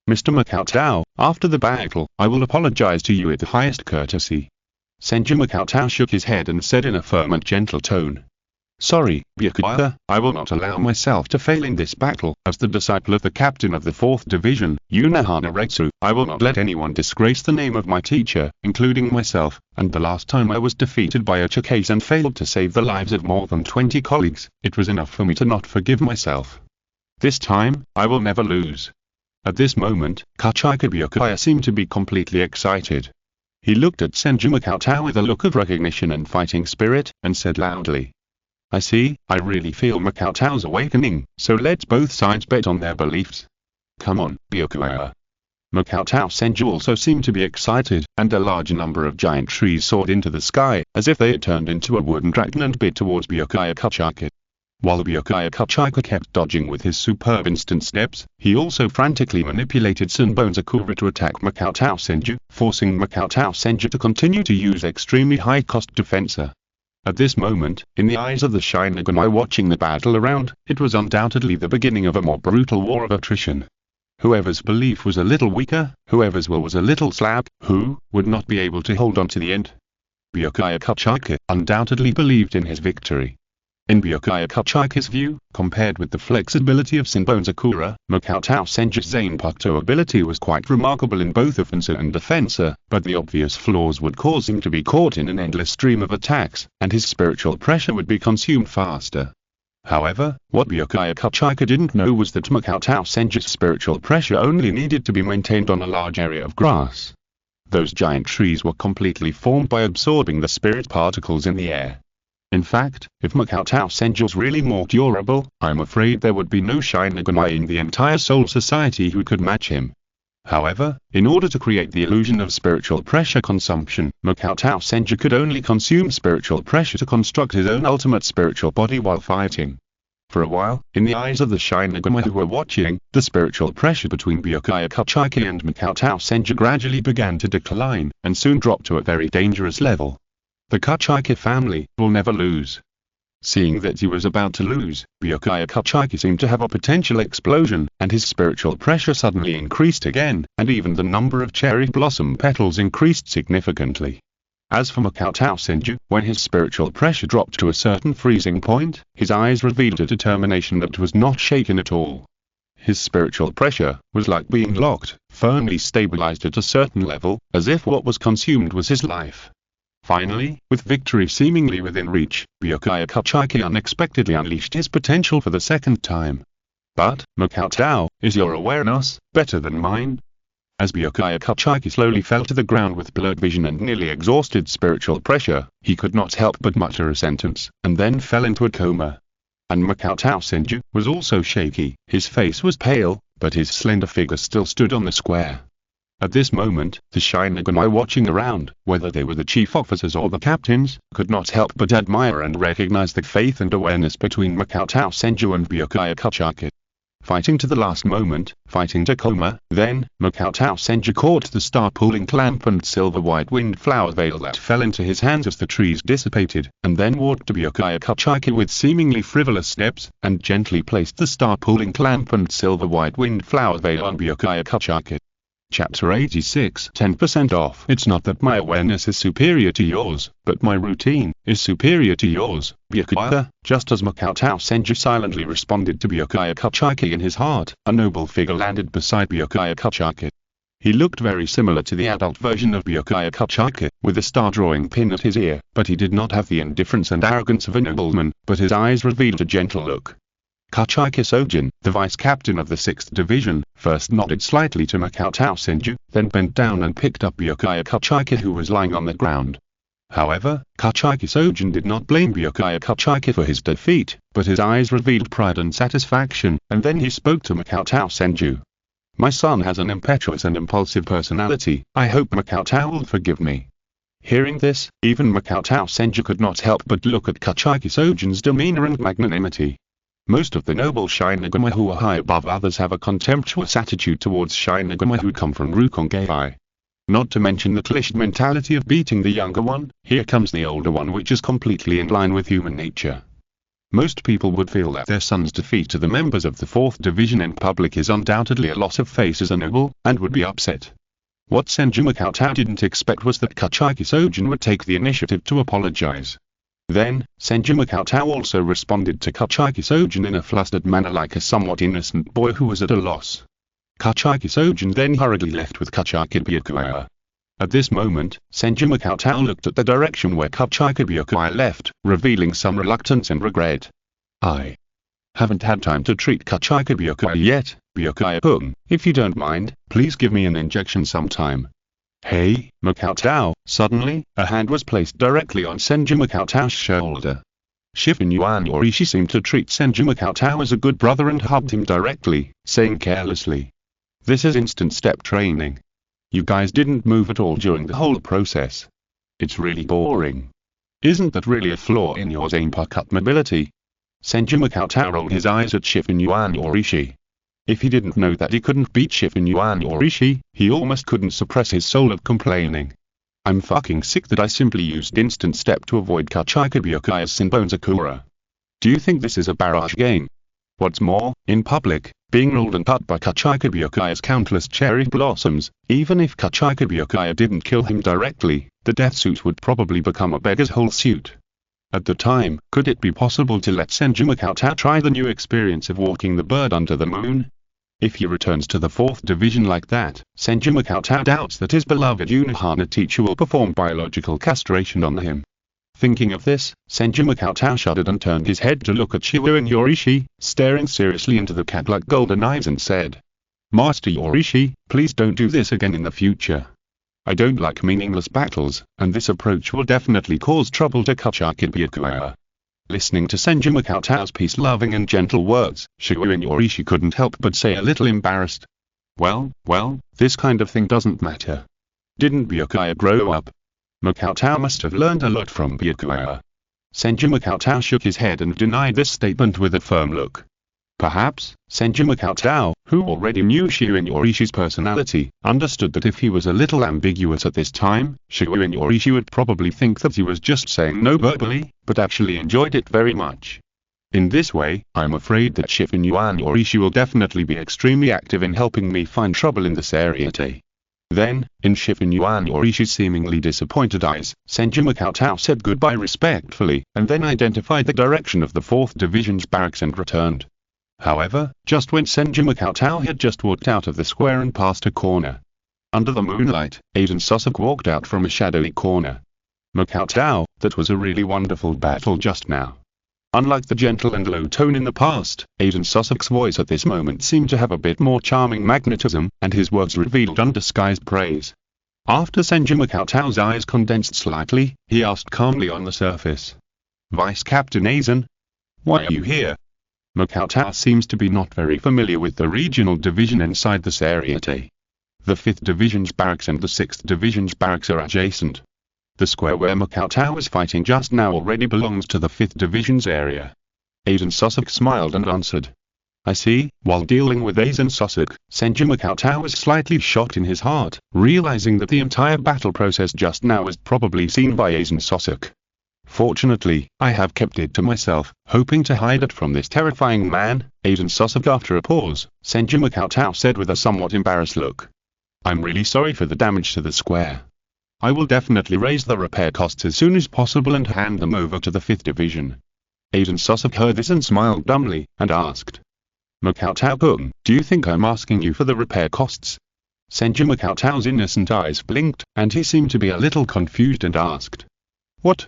Mr. Makao, after the battle, I will apologize to you with the highest courtesy. Senju Makao shook his head and said in a firm and gentle tone, Sorry, Byakuya, I will not allow myself to fail in this battle. As the disciple of the captain of the 4th Division, Unohana Retsu, I will not let anyone disgrace the name of my teacher, including myself, and the last time I was defeated by a Chikase and failed to save the lives of more than 20 colleagues, it was enough for me to not forgive myself. This time, I will never lose. At this moment, Kachiki Byakuya seemed to be completely excited. He looked at Senju Makao with a look of recognition and fighting spirit, and said loudly, I see, I really feel Makao's awakening, so let's both sides bet on their beliefs. Come on, Byakuya. Makao Senju also seemed to be excited, and a large number of giant trees soared into the sky, as if they had turned into a wooden dragon and bit towards Byakuya Kachiki. While Byakuya Kachiki kept dodging with his superb instant steps, he also frantically manipulated Senbon Bancho to attack Makao Senju, forcing Makao Senju to continue to use extremely high-cost defense. At this moment, in the eyes of the Shinigami watching the battle around, it was undoubtedly the beginning of a more brutal war of attrition. Whoever's belief was a little weaker, whoever's will was a little slack, who would not be able to hold on to the end. Byakuya Kachiki undoubtedly believed in his victory. In Byakuya Kachiki's view, compared with the flexibility of Senbon Bancho, Makao Senju's zanpakutō ability was quite remarkable in both offense and defense, but the obvious flaws would cause him to be caught in an endless stream of attacks, and his spiritual pressure would be consumed faster. However, what Byakuya Kachiki didn't know was that Makao Senju's spiritual pressure only needed to be maintained on a large area of grass. Those giant trees were completely formed by absorbing the spirit particles in the air. In fact, if Makao Senju was really more durable, I'm afraid there would be no Shinigami in the entire Soul Society who could match him. However, in order to create the illusion of spiritual pressure consumption, Makao Senju could only consume spiritual pressure to construct his own ultimate spiritual body while fighting. For a while, in the eyes of the Shinigami who were watching, the spiritual pressure between Byakuya Kachiki and Makao Senju gradually began to decline, and soon dropped to a very dangerous level. The Kachiki family will never lose. Seeing that he was about to lose, Byakuya Kachiki seemed to have a potential explosion, and his spiritual pressure suddenly increased again, and even the number of cherry blossom petals increased significantly. As for Makao Senju, when his spiritual pressure dropped to a certain freezing point, his eyes revealed a determination that was not shaken at all. His spiritual pressure was like being locked, firmly stabilized at a certain level, as if what was consumed was his life. Finally, with victory seemingly within reach, Byakuya Kachiki unexpectedly unleashed his potential for the second time. But, Makao, is your awareness better than mine? As Byakuya Kachiki slowly fell to the ground with blurred vision and nearly exhausted spiritual pressure, he could not help but mutter a sentence, and then fell into a coma. And Makoto Senju was also shaky. His face was pale, but his slender figure still stood on the square. At this moment, the Shinigami watching around, whether they were the chief officers or the captains, could not help but admire and recognize the faith and awareness between Makoto Senju and Byakuya Kachiki. Fighting to the last moment, fighting to coma, then, Makoto Senju caught the star-pulling clamp and silver-white wind flower veil that fell into his hands as the trees dissipated, and then walked to Byakuya Kachiki with seemingly frivolous steps, and gently placed the star-pulling clamp and silver-white wind flower veil on Byakuya Kachiki. Chapter 86 10% off. It's not that my awareness is superior to yours, but my routine is superior to yours, Byakuya. Just as Makoto Senju silently responded to Byakuya Kachiki in his heart, a noble figure landed beside Byakuya Kachiki. He looked very similar to the adult version of Byakuya Kachiki, with a star-drawing pin at his ear, but he did not have the indifference and arrogance of a nobleman, but his eyes revealed a gentle look. Kachiki Sojin, the vice-captain of the 6th Division, first nodded slightly to Makoto Senju, then bent down and picked up Byakuya Kachiki who was lying on the ground. However, Kachiki Sojin did not blame Byakuya Kachiki for his defeat, but his eyes revealed pride and satisfaction, and then he spoke to Makoto Senju. My son has an impetuous and impulsive personality. I hope Makoto will forgive me. Hearing this, even Makoto Senju could not help but look at Kachiki Sojin's demeanor and magnanimity. Most of the noble Shinigami who are high above others have a contemptuous attitude towards Shinigami who come from Rukongei. Not to mention the cliched mentality of beating the younger one, here comes the older one, which is completely in line with human nature. Most people would feel that their son's defeat to the members of the 4th Division in public is undoubtedly a loss of face as a noble, and would be upset. What Senju Makoto didn't expect was that Kachiki Sojin would take the initiative to apologize. Then, Senju Makoto also responded to Kachiki Sojin in a flustered manner like a somewhat innocent boy who was at a loss. Kachiki Sojin then hurriedly left with Kachiki Byakuya. At this moment, Senju Makoto looked at the direction where Kachiki Byakuya left, revealing some reluctance and regret. I haven't had time to treat Kachiki Byakuya yet, Byakuya-kun. If you don't mind, please give me an injection sometime. Hey, Makoto. Suddenly, a hand was placed directly on Senju Makoto's shoulder. Shifen Yuan Yorishi seemed to treat Senju Makoto as a good brother and hugged him directly, saying carelessly, "This is instant step training. You guys didn't move at all during the whole process. It's really boring. Isn't that really a flaw in your zanpakutō mobility?" Senju Makoto rolled his eyes at Shifen Yuan Yorishi. If he didn't know that he couldn't beat Shifen Yuan Yorishi, he almost couldn't suppress his soul of complaining. I'm fucking sick that I simply used instant step to avoid Kachiki Byakuya's Senbon Sakura. Do you think this is a barrage game? What's more, in public, being rolled and cut by Kachiki Byakuya's countless cherry blossoms, even if Kachiki Byakuya didn't kill him directly, the death suit would probably become a beggar's whole suit. At the time, could it be possible to let Senju Makoto try the new experience of walking the bird under the moon? If he returns to the 4th Division like that, Senju Makoto doubts that his beloved Unohana teacher will perform biological castration on him. Thinking of this, Senju Makoto shuddered and turned his head to look at Shifen Yorishi, staring seriously into the cat-like golden eyes and said, "Master Yorishi, please don't do this again in the future. I don't like meaningless battles, and this approach will definitely cause trouble to Kachiki Byakuya." Listening to Senju Makoto's peace-loving and gentle words, Shifen Yorishi couldn't help but say a little embarrassed, Well, this kind of thing doesn't matter. Didn't Byakuya grow up? Makoto must have learned a lot from Byakuya." Senju Makoto shook his head and denied this statement with a firm look. Perhaps, Senju Makoto, who already knew Shifen Yorishi's personality, understood that if he was a little ambiguous at this time, Shifen Yorishi would probably think that he was just saying no verbally, but actually enjoyed it very much. In this way, I'm afraid that Shifen Yuan Yorishi will definitely be extremely active in helping me find trouble in the Seireitei. Then, in Shifen Yuan Yorishi's seemingly disappointed eyes, Senju Makoto said goodbye respectfully, and then identified the direction of the 4th Division's barracks and returned. However, just when Senju Makoto had just walked out of the square and past a corner, under the moonlight, Aiden Sasuke walked out from a shadowy corner. "Makoto, that was a really wonderful battle just now. Unlike the gentle and low tone in the past, Aiden Sussex' voice at this moment seemed to have a bit more charming magnetism, and his words revealed undisguised praise. After Senju Makoto's eyes condensed slightly, he asked calmly on the surface. Vice Captain Aizen? Why are you here? Makoto seems to be not very familiar with the regional division inside the Seireitei. The 5th Division's barracks and the 6th Division's barracks are adjacent. The square where Makoto was fighting just now already belongs to the 5th Division's area. Aiden Sussex smiled and answered. I see. While dealing with Aiden Sussex, Senju Makoto was slightly shocked in his heart, realizing that the entire battle process just now was probably seen by Aiden Sussex. Fortunately, I have kept it to myself, hoping to hide it from this terrifying man, Aiden Sussex. After a pause, Senju Makoto said with a somewhat embarrassed look. I'm really sorry for the damage to the square. I will definitely raise the repair costs as soon as possible and hand them over to the 5th Division. Aiden Sussex heard this and smiled dumbly, and asked. Makoto-kun, do you think I'm asking you for the repair costs? Senju Makoto's innocent eyes blinked, and he seemed to be a little confused and asked. What?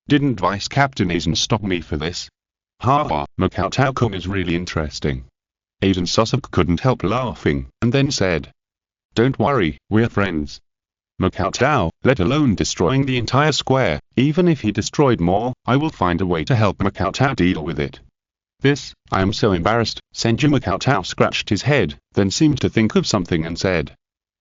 Didn't Vice Captain Aizen stop me for this? Ha, Makoto-kun is really interesting. Aiden Sussex couldn't help laughing, and then said. Don't worry, we're friends. Makoto, let alone destroying the entire square, even if he destroyed more, I will find a way to help Makoto deal with it. I am so embarrassed. Senju Makoto scratched his head, then seemed to think of something and said.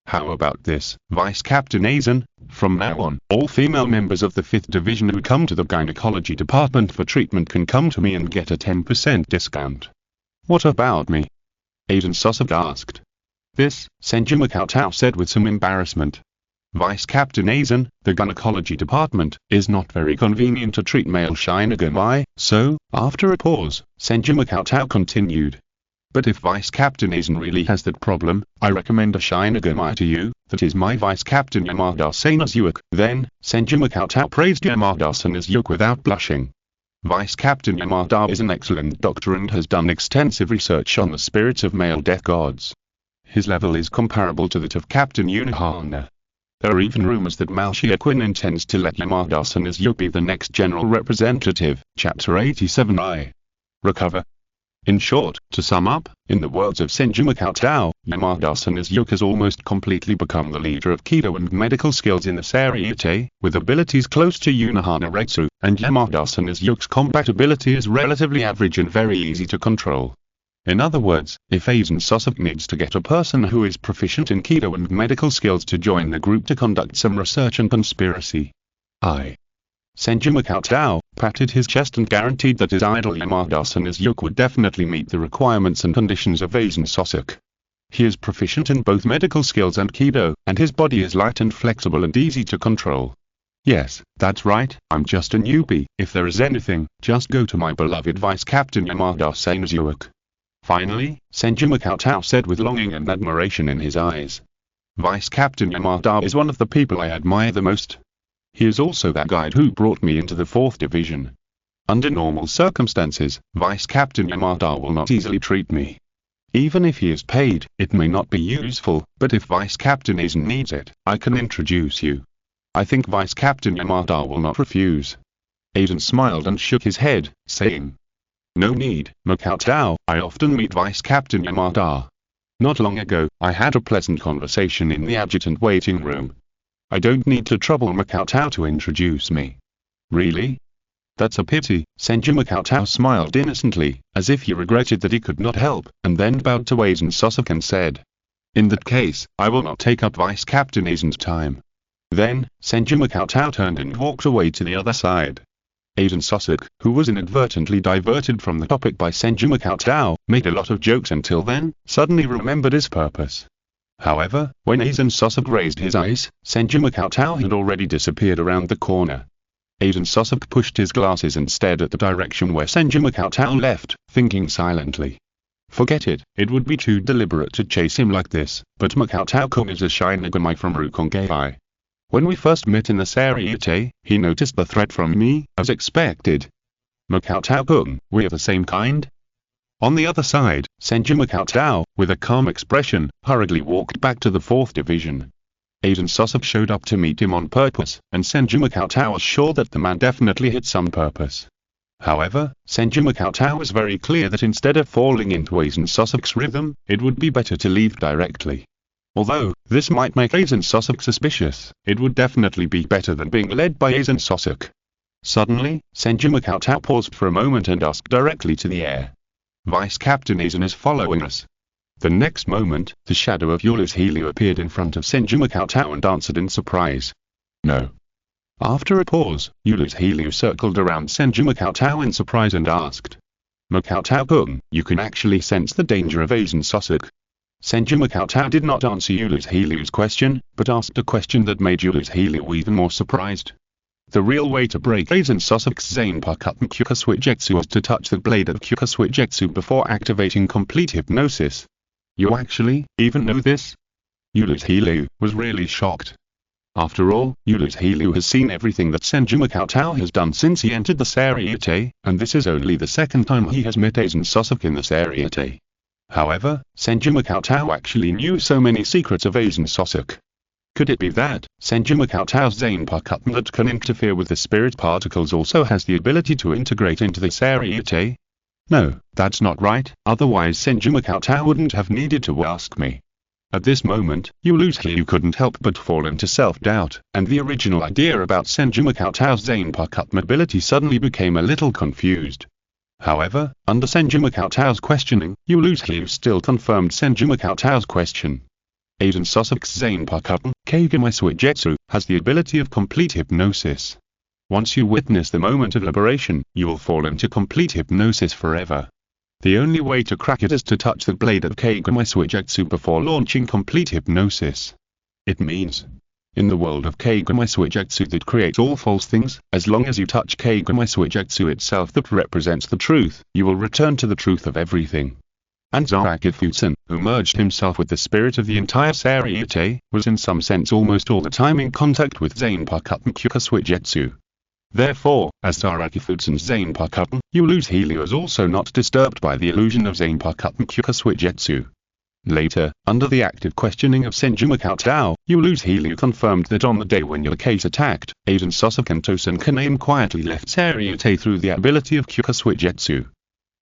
How about this, Vice Captain Aizen? From now on, all female members of the 5th Division who come to the gynecology department for treatment can come to me and get a 10% discount. What about me? Aiden Sussex asked. Senju Makoto said with some embarrassment. Vice Captain Aizen, the gynecology department, is not very convenient to treat male Shinigami, so, after a pause, Senju Makoto continued. But if Vice Captain Aizen really has that problem, I recommend a Shinigami to you, that is my Vice Captain Yamada-san Azuak. Then, Senju Makoto praised Yamada-san Azuak without blushing. Vice Captain Yamada is an excellent doctor and has done extensive research on the spirits of male death gods. His level is comparable to that of Captain Unohana. There are even rumors that Malchiaquin intends to let Yamada-san Azuak be the next general representative. Chapter 87I. Recover. In short, to sum up, in the words of Senju Makoto, Yamada-san Azuak has almost completely become the leader of Kido and medical skills in the Seireitei, with abilities close to Unohana Retsu, and Yamada-san Azuak's combat ability is relatively average and very easy to control. In other words, if Aiden Sussex needs to get a person who is proficient in Kido and medical skills to join the group to conduct some research and conspiracy. Senju Makoto patted his chest and guaranteed that his idol Yamada-san Azuak would definitely meet the requirements and conditions of Aiden Sussex. He is proficient in both medical skills and Kido, and his body is light and flexible and easy to control. Yes, that's right, I'm just a newbie. If there is anything, just go to my beloved Vice Captain Yamada-san Azuak. Finally, Senju Makoto said with longing and admiration in his eyes. Vice Captain Yamada is one of the people I admire the most. He is also that guide who brought me into the 4th Division. Under normal circumstances, Vice Captain Yamada will not easily treat me. Even if he is paid, it may not be useful, but if Vice Captain Aizen needs it, I can introduce you. I think Vice Captain Yamada will not refuse. Aiden smiled and shook his head, saying. No need, Makoto, I often meet Vice Captain Yamada. Not long ago, I had a pleasant conversation in the adjutant waiting room. I don't need to trouble Makoto to introduce me. Really? That's a pity. Senju Makoto smiled innocently, as if he regretted that he could not help, and then bowed to Aiden Sussex and said. In that case, I will not take up Vice Captain Aizen's time. Then, Senju Makoto turned and walked away to the other side. Aiden Sussex, who was inadvertently diverted from the topic by Senju Makoto, made a lot of jokes until then, suddenly remembered his purpose. However, when Aiden Sussex raised his eyes, Senju Makoto had already disappeared around the corner. Aiden Sussex pushed his glasses and stared at the direction where Senju Makoto left, thinking silently. Forget it, it would be too deliberate to chase him like this, but Makoto-kun is a Shinigami from Rukongai. When we first met in the Seireitei, he noticed the threat from me, as expected. Makoto-kun, we're the same kind? On the other side, Senju Makoto, with a calm expression, hurriedly walked back to the 4th Division. Aiden Sussex showed up to meet him on purpose, and Senju Makoto was sure that the man definitely had some purpose. However, Senju Cheng was very clear that instead of falling into Aizen Sosok's rhythm, it would be better to leave directly. Although, this might make Aizen Sosok suspicious, it would definitely be better than being led by Aizen Sosok. Suddenly, Senju Cheng paused for a moment and asked directly to the air. Vice Captain Aizen is following us. The next moment, the shadow of Yulu's Helio appeared in front of Senju Cheng and answered in surprise. No. After a pause, Yulu's Helio circled around Senju Cheng in surprise and asked. Makoto-kun, you can actually sense the danger of Aizen Sosok. Senju Cheng did not answer Yulu's Helio's question, but asked a question that made Yulu's Helio even more surprised. The real way to break Aizen Sosok's zanpakutō Kyuka was to touch the blade of Kyuka before activating complete hypnosis. You actually even know this? Yulu's Helio was really shocked. After all, Yulu's Helio has seen everything that Senju Cheng has done since he entered the Seireitei, and this is only the second time he has met Aizen Sosok in the Seireitei. However, Senju Cheng actually knew so many secrets of Aizen Sosok. Could it be that Senju Cheng's zanpakutō that can interfere with the spirit particles also has the ability to integrate into the Seireitei? No, that's not right, otherwise Senju Cheng wouldn't have needed to ask me. At this moment, Yulu's Helio couldn't help but fall into self-doubt, and the original idea about Senju Cheng's zanpakutō ability suddenly became a little confused. However, under Senju Cheng's questioning, Yulu's Helio still confirmed Senju Cheng's question. Aizen Sosok's zanpakutō, Kage has the ability of complete hypnosis. Once you witness the moment of liberation, you will fall into complete hypnosis forever. The only way to crack it is to touch the blade of Kage before launching complete hypnosis. It means, in the world of Kage that creates all false things, as long as you touch Kage itself that represents the truth, you will return to the truth of everything. And Seireitei, who merged himself with the spirit of the entire Seireitei, was in some sense almost all the time in contact with zanpakutō Kyuka. Therefore, as Seireitei's zanpakutō, Yulu's Helio is also not disturbed by the illusion of zanpakutō Kyuka. Later, under the active questioning of Senju Cheng, Yulu's Helio confirmed that on the day when your case attacked, Aizen Sosok and Tosen Kaname quietly left Seireitei through the ability of Kyuka.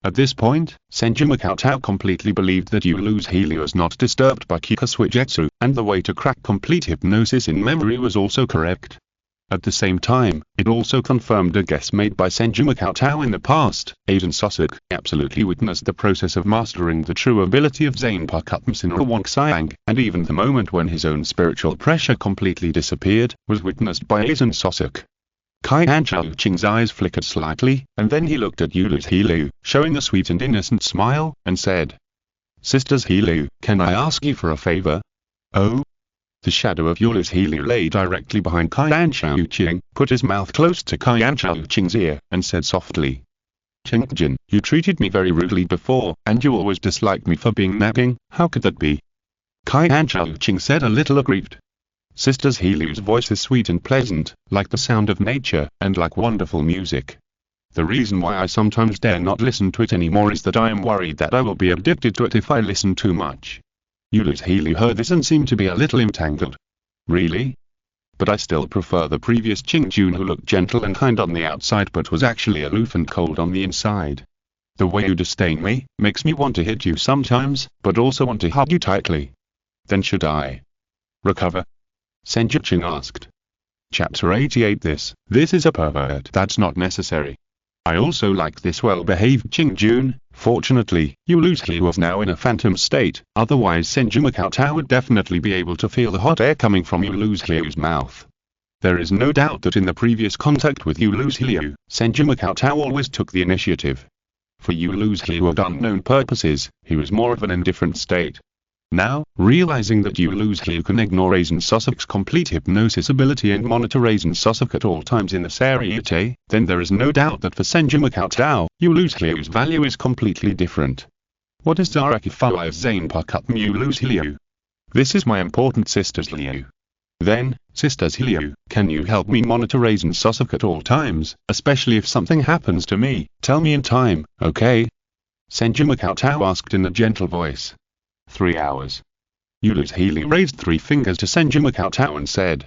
At this point, Senju Cheng completely believed that Yulu's Helio is not disturbed by Kyuka, and the way to crack complete hypnosis in memory was also correct. At the same time, it also confirmed a guess made by Senju Cheng in the past. Aizen Sosok absolutely witnessed the process of mastering the true ability of zanpakutō Sinrawang, and even the moment when his own spiritual pressure completely disappeared, was witnessed by Aizen Sosok. Cheng's eyes flickered slightly, and then he looked at Yulu's Helio, showing a sweet and innocent smile, and said, Sisters Helio, can I ask you for a favor? Oh? The shadow of Yulu's Helio lay directly behind Cheng, put his mouth close to Cheng's ear, and said softly, Cheng-ge, you treated me very rudely before, and you always disliked me for being napping, how could that be? Cheng said a little aggrieved. Sisters Helio's voice is sweet and pleasant, like the sound of nature, and like wonderful music. The reason why I sometimes dare not listen to it anymore is that I am worried that I will be addicted to it if I listen too much. Yulu's Helio heard this and seemed to be a little entangled. Really? But I still prefer the previous Cheng-ge who looked gentle and kind on the outside but was actually aloof and cold on the inside. The way you disdain me, makes me want to hit you sometimes, but also want to hug you tightly. Then should I recover? Senju Cheng asked. Chapter 88 This is a pervert. That's not necessary. I also like this well-behaved Cheng-ge. Fortunately, Yulu's Helio was now in a phantom state, otherwise Senju Cheng would definitely be able to feel the hot air coming from Yulu's Helio's mouth. There is no doubt that in the previous contact with Yulu's Helio, Senju Cheng always took the initiative. For Yulu's Helio of unknown purposes, he was more of an indifferent state. Now, realizing that Yulu's Helio can ignore Aizen Sosok's complete hypnosis ability and monitor Aizen Sosok at all times in the Seireitei, then there is no doubt that for Senju Cheng, Yulu's Helio's value is completely different. What is Seireitei's zanpakutō Yulu's Helio? This is my important Sisters Helio. Then, Sisters Helio, can you help me monitor Aizen Sosok at all times, especially if something happens to me, tell me in time, okay? Senju Cheng asked in a gentle voice. 3 hours. Yulu's Helio raised 3 fingers to Senju Cheng and said.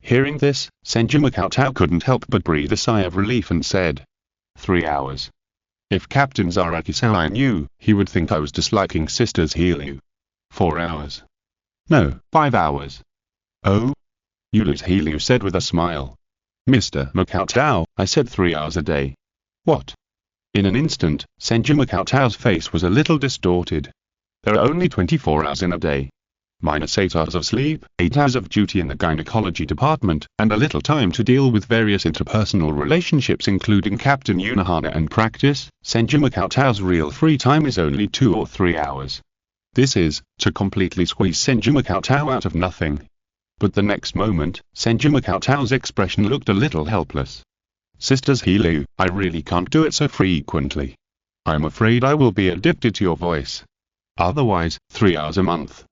Hearing this, Senju Cheng couldn't help but breathe a sigh of relief and said. 3 hours. If Captain Seireitei knew, he would think I was disliking Sisters Healu. 4 hours. No, 5 hours. Oh? Healu said with a smile. Mr. Makotao, I said 3 hours a day. What? In an instant, Senju Makotao's face was a little distorted. There are only 24 hours in a day. Minus 8 hours of sleep, 8 hours of duty in the gynecology department, and a little time to deal with various interpersonal relationships including Captain Unohana and practice. Senju Makotao's real free time is only 2 or 3 hours. This is, to completely squeeze Senju Makotao out of nothing. But the next moment, Senju Makotao's expression looked a little helpless. Sisters Healu, I really can't do it so frequently. I'm afraid I will be addicted to your voice. Otherwise, 3 hours a month.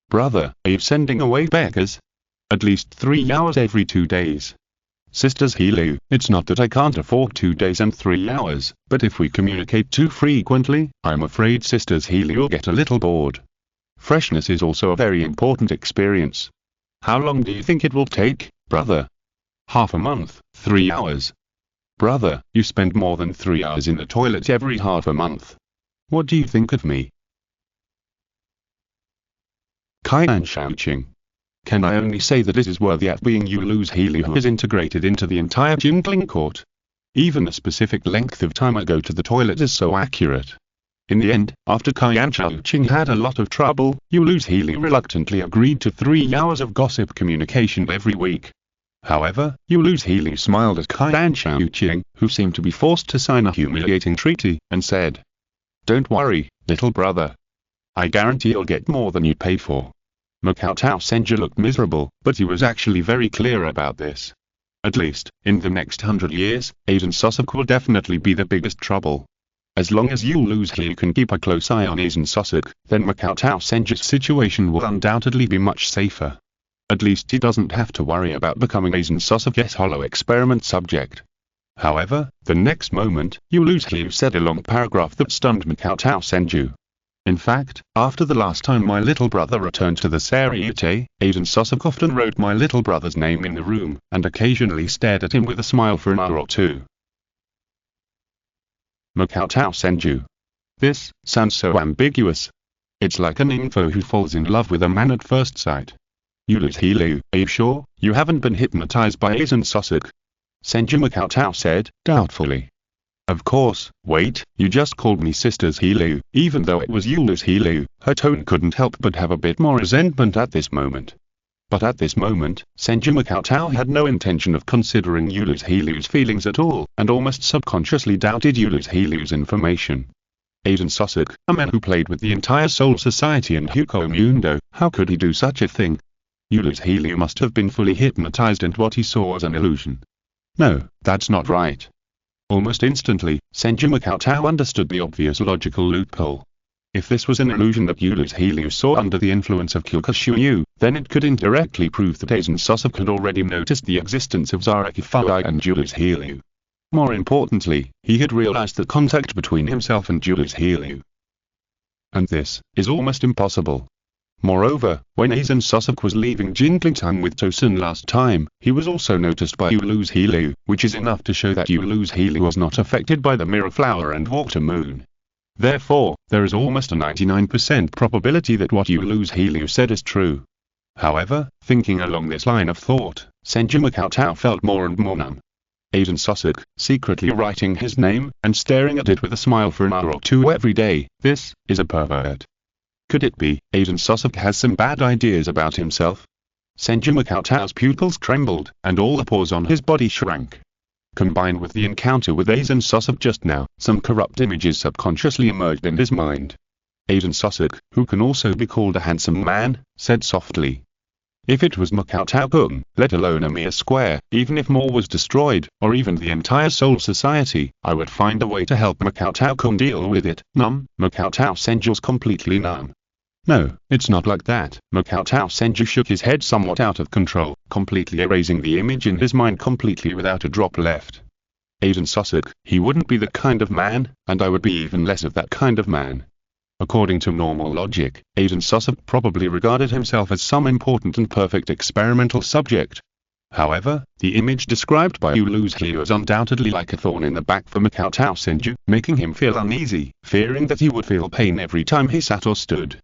Brother, are you sending away beggars? At least 3 hours every 2 days. Sisters Healu, it's not that I can't afford 2 days and 3 hours, but if we communicate too frequently, I'm afraid Sisters Healu will get a little bored. Freshness is also a very important experience. How long do you think it will take, brother? Half a month, 3 hours. Brother, you spend more than 3 hours in the toilet every half a month. What do you think of me? Cheng. Can I only say that it is worthy at being Healu who is integrated into the entire Jingling court. Even the specific length of time I go to the toilet is so accurate. In the end, after Cheng had a lot of trouble, Healu reluctantly agreed to 3 hours of gossip communication every week. However, Healu smiled at Cheng, who seemed to be forced to sign a humiliating treaty, and said, "Don't worry, little brother. I guarantee you'll get more than you paid for." Makotao Senju looked miserable, but he was actually very clear about this. At least, in the next 100 years, Aizen Sosok will definitely be the biggest trouble. As long as Healu can keep a close eye on Aizen Sosok, then Makotao Senju's situation will undoubtedly be much safer. At least he doesn't have to worry about becoming Aizen Sosok's hollow experiment subject. However, the next moment, Healu said a long paragraph that stunned Makotao Senju. In fact, after the last time my little brother returned to the Seireitei, Aizen Sosok often wrote my little brother's name in the room, and occasionally stared at him with a smile for an hour or two. Makotao Senju. This sounds so ambiguous. It's like an info who falls in love with a man at first sight. Healu, are you sure you haven't been hypnotized by Aizen Sosok? Senju Makotao said, doubtfully. Of course, wait, you just called me Sisters Healu. Even though it was Healu, her tone couldn't help but have a bit more resentment at this moment. But at this moment, Senju Makotao had no intention of considering Healu's feelings at all, and almost subconsciously doubted Healu's information. Aizen Sosok, a man who played with the entire Soul Society and Huko Mundo, how could he do such a thing? Healu must have been fully hypnotized and what he saw was an illusion. No, that's not right. Almost instantly, Senju Makotao understood the obvious logical loophole. If this was an illusion that Healu saw under the influence of Kyokushu, then it could indirectly prove that Aizen Sosok had already noticed the existence of Seireitei and Healu. More importantly, he had realized the contact between himself and Healu. And this is almost impossible. Moreover, when Aizen Sosok was leaving Jinglingtang with Tosun last time, he was also noticed by Healu, which is enough to show that Healu was not affected by the Mirror Flower and Water Moon. Therefore, there is almost a 99% probability that what Healu said is true. However, thinking along this line of thought, Senju Makotao felt more and more numb. Aizen Sosok, secretly writing his name, and staring at it with a smile for an hour or two every day, this is a pervert. Could it be, Aizen Sosok has some bad ideas about himself? Senju Makotao's pupils trembled, and all the pores on his body shrank. Combined with the encounter with Aizen Sosok just now, some corrupt images subconsciously emerged in his mind. Aizen Sosok, who can also be called a handsome man, said softly. If it was Makotao-kun, let alone a mere square, even if more was destroyed, or even the entire Soul Society, I would find a way to help Makotao-kun deal with it. Numb, Makotao Senju's completely numb. No, it's not like that. Makotao Senju shook his head somewhat out of control, completely erasing the image in his mind completely without a drop left. Aizen Sosok, he wouldn't be the kind of man, and I would be even less of that kind of man. According to normal logic, Aizen Sosok probably regarded himself as some important and perfect experimental subject. However, the image described by Ulu's was undoubtedly like a thorn in the back for Makoto Senju, making him feel uneasy, fearing that he would feel pain every time he sat or stood.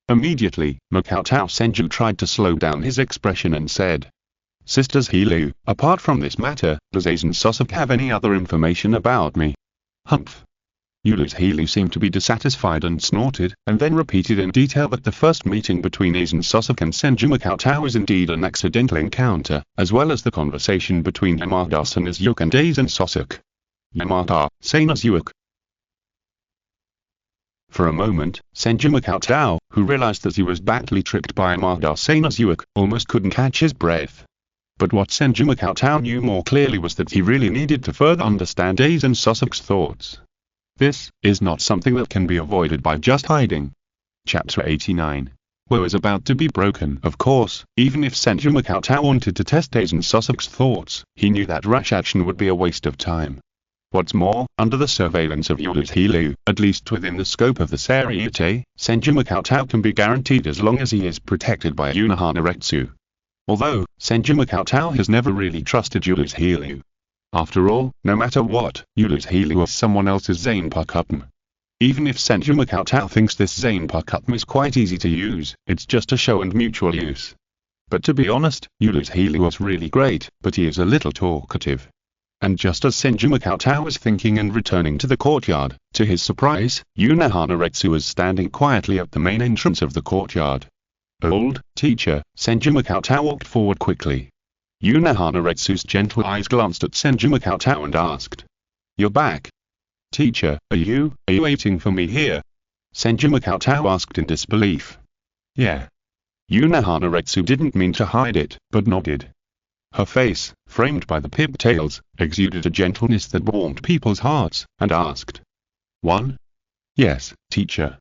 Immediately, Makoto Senju tried to slow down his expression and said, "Sisters Hilu, apart from this matter, does Aizen Sosok have any other information about me?" Humph. Hilu seemed to be dissatisfied and snorted, and then repeated in detail that the first meeting between Aizen Sosok and Senju Makoto was indeed an accidental encounter, as well as the conversation between Yamada Sanazuke and Aizen Sosok. Yamada Sanazuke. For a moment, Senju Makoto, who realized that he was badly tricked by Yamada Sanazuke, almost couldn't catch his breath. But what Senju Makoto knew more clearly was that he really needed to further understand Aizen Sosok's thoughts. This is not something that can be avoided by just hiding. Chapter 89. Woe is about to be broken. Of course, even if Senju Makoto wanted to test Aizen Sosok's thoughts, he knew that rash action would be a waste of time. What's more, under the surveillance of Hilu, at least within the scope of the Seireitei, Senju Makoto can be guaranteed as long as he is protected by Unohana. Although, Senju Makoto has never really trusted Hilu. After all, no matter what, Hilu was someone else's zanpakutō. Even if Senju Makoto thinks this zanpakutō is quite easy to use, it's just a show and mutual use. But to be honest, Hilu was really great, but he is a little talkative. And just as Senju Makoto was thinking and returning to the courtyard, to his surprise, Unohana was standing quietly at the main entrance of the courtyard. Old teacher, Senju Makoto walked forward quickly. Unohana-retsu's gentle eyes glanced at Senju Makoto and asked, "You're back? Teacher, are you waiting for me here?" Senju Makoto asked in disbelief. "Yeah." Unohana-retsu didn't mean to hide it, but nodded. Her face, framed by the pigtails, exuded a gentleness that warmed people's hearts, and asked, "One?" "Yes, teacher."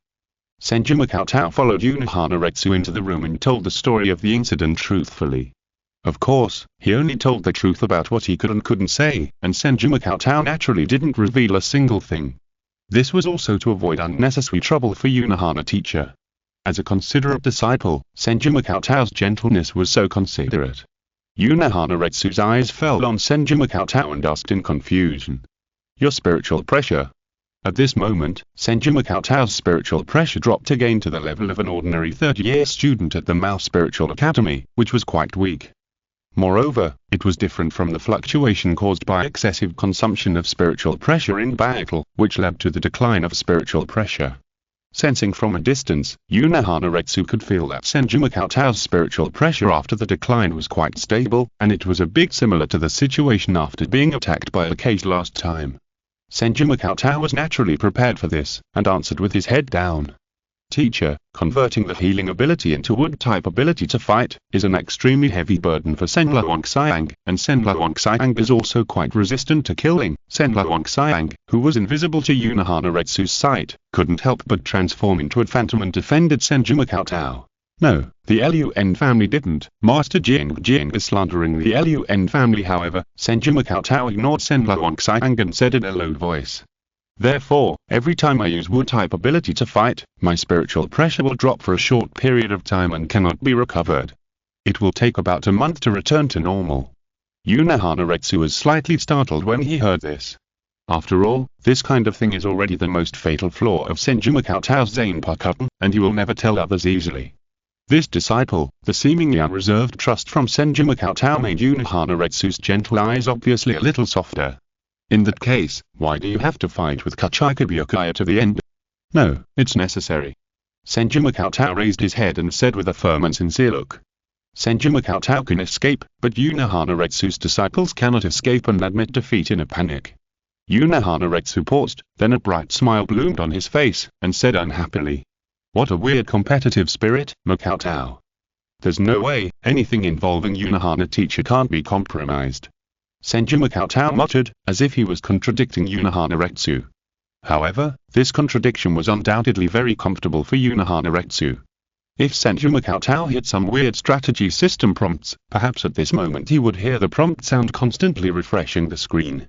Senju Makoto followed Unohana-retsu into the room and told the story of the incident truthfully. Of course, he only told the truth about what he could and couldn't say, and Senju Makoto naturally didn't reveal a single thing. This was also to avoid unnecessary trouble for Unohana teacher. As a considerate disciple, Senju Makoto's gentleness was so considerate. Unohana-retsu's eyes fell on Senju Makoto and asked in confusion, "Your spiritual pressure?" At this moment, Senju Makoto's spiritual pressure dropped again to the level of an ordinary third-year student at the Mao Spiritual Academy, which was quite weak. Moreover, it was different from the fluctuation caused by excessive consumption of spiritual pressure in battle, which led to the decline of spiritual pressure. Sensing from a distance, Unohana-retsu could feel that Senju Makoto's spiritual pressure after the decline was quite stable, and it was a bit similar to the situation after being attacked by a cage last time. Senju Makoto was naturally prepared for this, and answered with his head down. "Teacher, converting the healing ability into wood-type ability to fight, is an extremely heavy burden for Senlaongsayang, and Senlaongsayang is also quite resistant to killing." Senlaongsayang, who was invisible to Unohana-retsu's sight, couldn't help but transform into a phantom and defended Senju Makoto. No, the Lun family didn't. Master Cheng-ge is slandering the Lun family. However, Senju Makoto ignored Senlaongsayang and said in a low voice, "Therefore, every time I use wood-type ability to fight, my spiritual pressure will drop for a short period of time and cannot be recovered. It will take about a month to return to normal." Unohana-retsu was slightly startled when he heard this. After all, this kind of thing is already the most fatal flaw of Senju Makoto's zanpakutō, and he will never tell others easily. This disciple, the seemingly unreserved trust from Senju Makoto made Unohana-retsu's gentle eyes obviously a little softer. "In that case, why do you have to fight with Kachikabyukaya to the end?" "No, it's necessary." Senju Makoto raised his head and said with a firm and sincere look. Senju Makoto can escape, but Unohana-retsu's disciples cannot escape and admit defeat in a panic. Unohana-retsu paused, then a bright smile bloomed on his face, and said unhappily, "What a weird competitive spirit, Makoto. There's no way anything involving Unohana teacher can't be compromised." Senju Makoto muttered, as if he was contradicting Unohana-retsu. However, this contradiction was undoubtedly very comfortable for Unohana-retsu. If Senju Makoto hit some weird strategy system prompts, perhaps at this moment he would hear the prompt sound constantly refreshing the screen.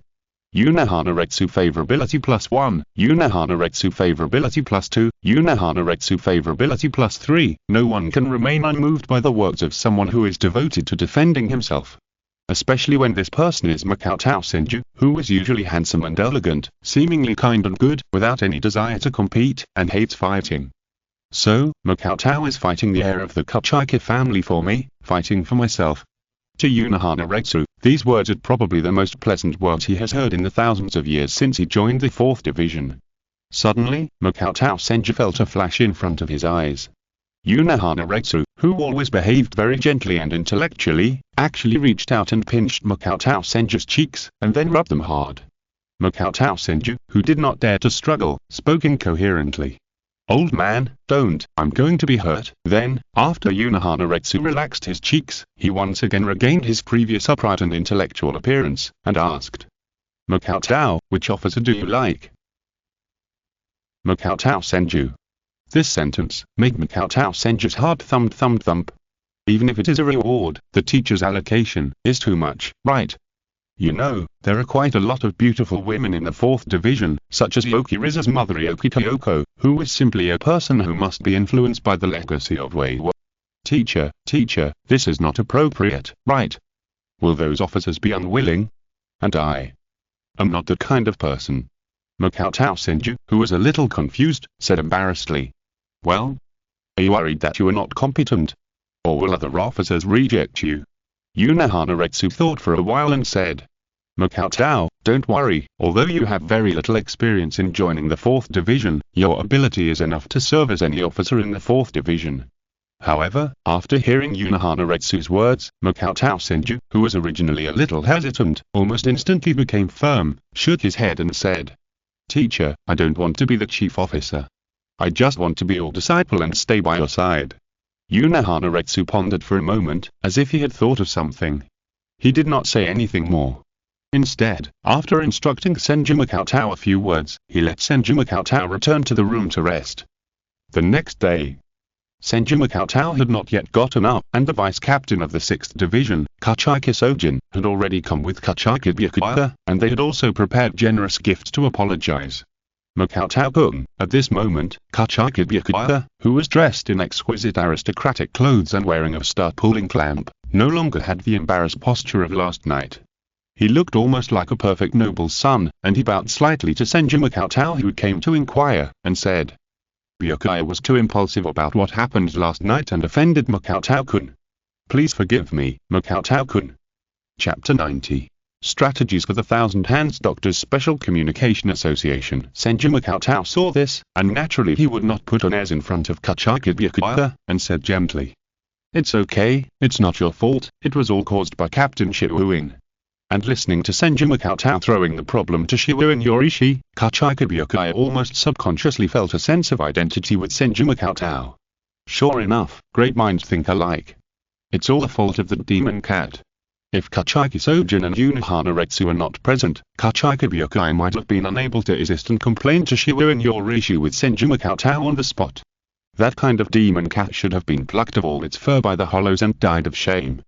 Unohana-retsu favorability +1, Unohana-retsu favorability +2, Unohana-retsu favorability +3. No one can remain unmoved by the words of someone who is devoted to defending himself. especially when this person is Makoto Senju, who is usually handsome and elegant, seemingly kind and good, without any desire to compete, and hates fighting. So, Makoto is fighting the heir of the Cheng-ge family for me, fighting for myself. To Unohana Retsu, these words are probably the most pleasant words he has heard in the thousands of years since he joined the 4th Division. Suddenly, Makoto Senju felt a flash in front of his eyes. Unohana Retsu, who always behaved very gently and intellectually, actually reached out and pinched Makoto Senju's cheeks, and then rubbed them hard. Makoto Senju, who did not dare to struggle, spoke incoherently. "Old man, don't, I'm going to be hurt." Then, after Unohana Retsu relaxed his cheeks, he once again regained his previous upright and intellectual appearance, and asked, "Makoto, which officer do you like?" Makoto Senju. This sentence made Makoto Senju's heart thump. Even if it is a reward, the teacher's allocation is too much, right? You know, there are quite a lot of beautiful women in the 4th Division, such as Yokiriza's mother Yoki Toyoko, who is simply a person who must be influenced by the legacy of Weiwa. Teacher, this is not appropriate, right? Will those officers be unwilling? And I am not that kind of person. Makoto Senju, who was a little confused, said embarrassedly. Well? Are you worried that you are not competent? Or will other officers reject you? Unohana Retsu thought for a while and said, Makoto, don't worry, although you have very little experience in joining the 4th Division, your ability is enough to serve as any officer in the 4th Division. However, after hearing Unohana Retsu's words, Makoto Senju, who was originally a little hesitant, almost instantly became firm, shook his head and said, Teacher, I don't want to be the chief officer. I just want to be your disciple and stay by your side. Unohana Retsu pondered for a moment, as if he had thought of something. He did not say anything more. Instead, after instructing Senju Makoto a few words, he let Senju Makoto return to the room to rest. The next day, Senju Makoto had not yet gotten up, and the vice-captain of the 6th Division, Kachike Sojin, had already come with Kachike Byakuya, and they had also prepared generous gifts to apologize. Makoto-kun, at this moment, Kachike Byakuya, who was dressed in exquisite aristocratic clothes and wearing a star-pulling clamp, no longer had the embarrassed posture of last night. He looked almost like a perfect noble's son, and he bowed slightly to Senju Makoto, who came to inquire, and said, Byakuya was too impulsive about what happened last night and offended Makoto-kun. Please forgive me, Makoto-kun. Chapter 90. Strategies for the Thousand Hands Doctors Special Communication Association. Senju Makoto saw this, and naturally he would not put on airs in front of Kachike Byakuya, and said gently, It's okay, it's not your fault, it was all caused by Captain Shiwuin. And listening to Senju Makoto throwing the problem to Shiwuin Yorishi, Kachike Byakuya almost subconsciously felt a sense of identity with Senju Makoto. Sure enough, great minds think alike. It's all the fault of the demon cat. If Kachike Sojin and Unohana Retsu were not present, Kachike Byakuya might have been unable to resist and complain to Shiwuin Yorishi with Senju Makoto on the spot. That kind of demon cat should have been plucked of all its fur by the hollows and died of shame.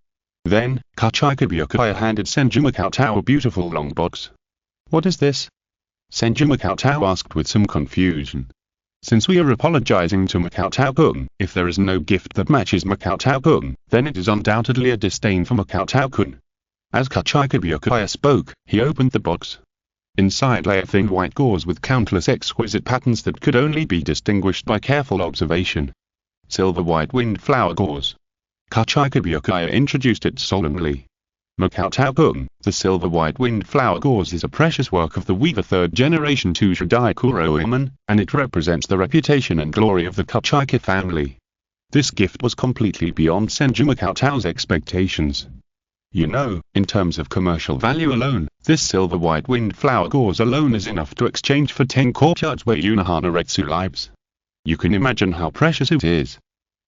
Then, Kachike Byakuya handed Senju Makoto a beautiful long box. What is this? Senju Makoto asked with some confusion. Since we are apologizing to Makoto-kun, if there is no gift that matches Makoto-kun, then it is undoubtedly a disdain for Makoto-kun. As Kachike Byakuya spoke, he opened the box. Inside lay a thin white gauze with countless exquisite patterns that could only be distinguished by careful observation. Silver white wind flower gauze. Kachike Byakuya introduced it solemnly. Makoto-kun, the silver white wind flower gauze is a precious work of the weaver 3rd generation Tushidai Kuroiman, and it represents the reputation and glory of the Kachike family. This gift was completely beyond Senju Makoto's expectations. You know, in terms of commercial value alone, this silver white wind flower gauze alone is enough to exchange for 10 courtyards where Unohana Retsu lives. You can imagine how precious it is.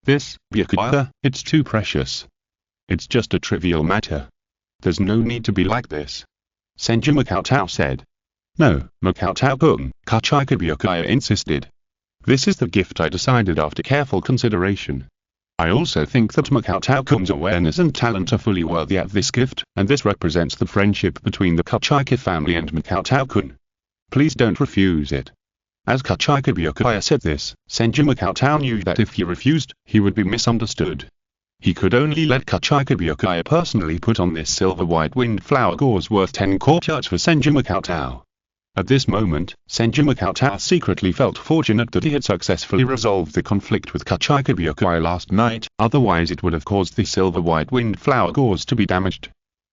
This, Byakuya, it's too precious. It's just a trivial matter. There's no need to be like this. Senju Makoto said. No, Makoto-kun, Kachike Byakuya insisted. This is the gift I decided after careful consideration. I also think that Makoto-kun's awareness and talent are fully worthy of this gift, and this represents the friendship between the Kachike family and Makoto-kun. Please don't refuse it. As Kachike Byakuya said this, Senju Makoto knew that if he refused, he would be misunderstood. He could only let Kachika Byakuya personally put on this silver white winged flower gauze worth 10 courtyards for Senju Makoto. At this moment, Senju Makoto secretly felt fortunate that he had successfully resolved the conflict with Kachika Byakuya last night, otherwise it would have caused the silver white winged flower gauze to be damaged.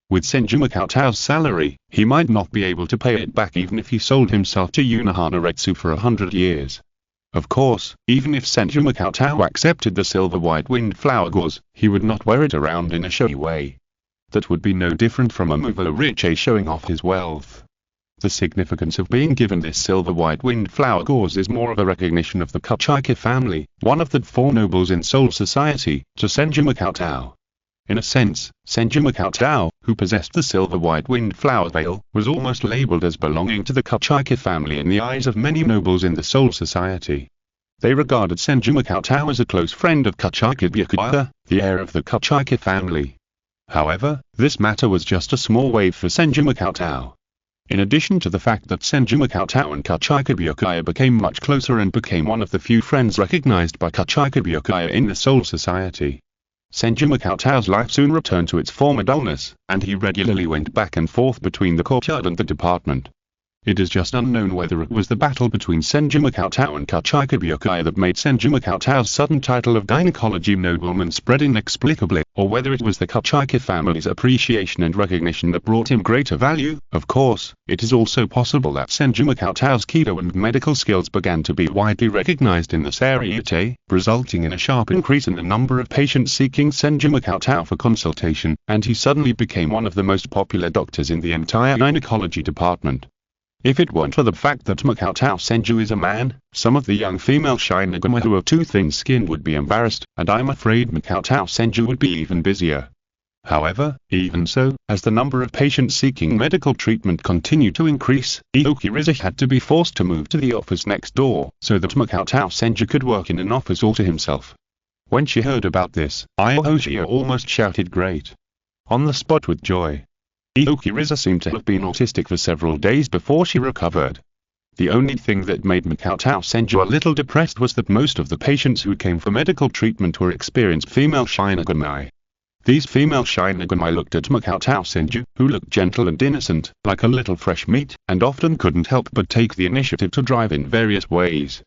With Senju Makoto's salary, he might not be able to pay it back even if he sold himself to Unohana Retsu for 100 years. Of course, even if Senju Makoto accepted the silver white winged flower gauze, he would not wear it around in a showy way. That would be no different from a mover rich showing off his wealth. The significance of being given this silver white winged flower gauze is more of a recognition of the Kachika family, one of the 4 nobles in Seoul society, to Senju Makoto. In a sense, Senju Makoto, who possessed the silver white winged flower veil, was almost labeled as belonging to the Kachika family in the eyes of many nobles in the Seoul society. They regarded Senju Makoto as a close friend of Kachika Byakuya, the heir of the Kachika family. However, this matter was just a small wave for Senju Makoto. In addition to the fact that Senju Makoto and Kachika Byakuya became much closer and became one of the few friends recognized by Kachika Byakuya in the Seoul society, Senju Makoto's life soon returned to its former dullness, and he regularly went back and forth between the courtyard and the department. It is just unknown whether it was the battle between Senju Makoto and Kachika Byakuya that made Senju Makoto's sudden title of gynecology nobleman spread inexplicably, or whether it was the Kachika family's appreciation and recognition that brought him greater value. Of course, it is also possible that Senju Makoto's kido and medical skills began to be widely recognized in the Seireitei, resulting in a sharp increase in the number of patients seeking Senju Makoto for consultation, and he suddenly became one of the most popular doctors in the entire gynecology department. If it weren't for the fact that Makoto Senju is a man, some of the young female Shinigami who are too thin-skinned would be embarrassed, and I'm afraid Makoto Senju would be even busier. However, even so, as the number of patients seeking medical treatment continued to increase, Aokiriza had to be forced to move to the office next door, so that Makoto Senju could work in an office all to himself. When she heard about this, Aokiriza almost shouted great on the spot with joy. Aokiriza seemed to have been autistic for several days before she recovered. The only thing that made Makoto Senju a little depressed was that most of the patients who came for medical treatment were experienced female Shinigami. These female Shinigami looked at Makoto Senju, who looked gentle and innocent, like a little fresh meat, and often couldn't help but take the initiative to drive in various ways.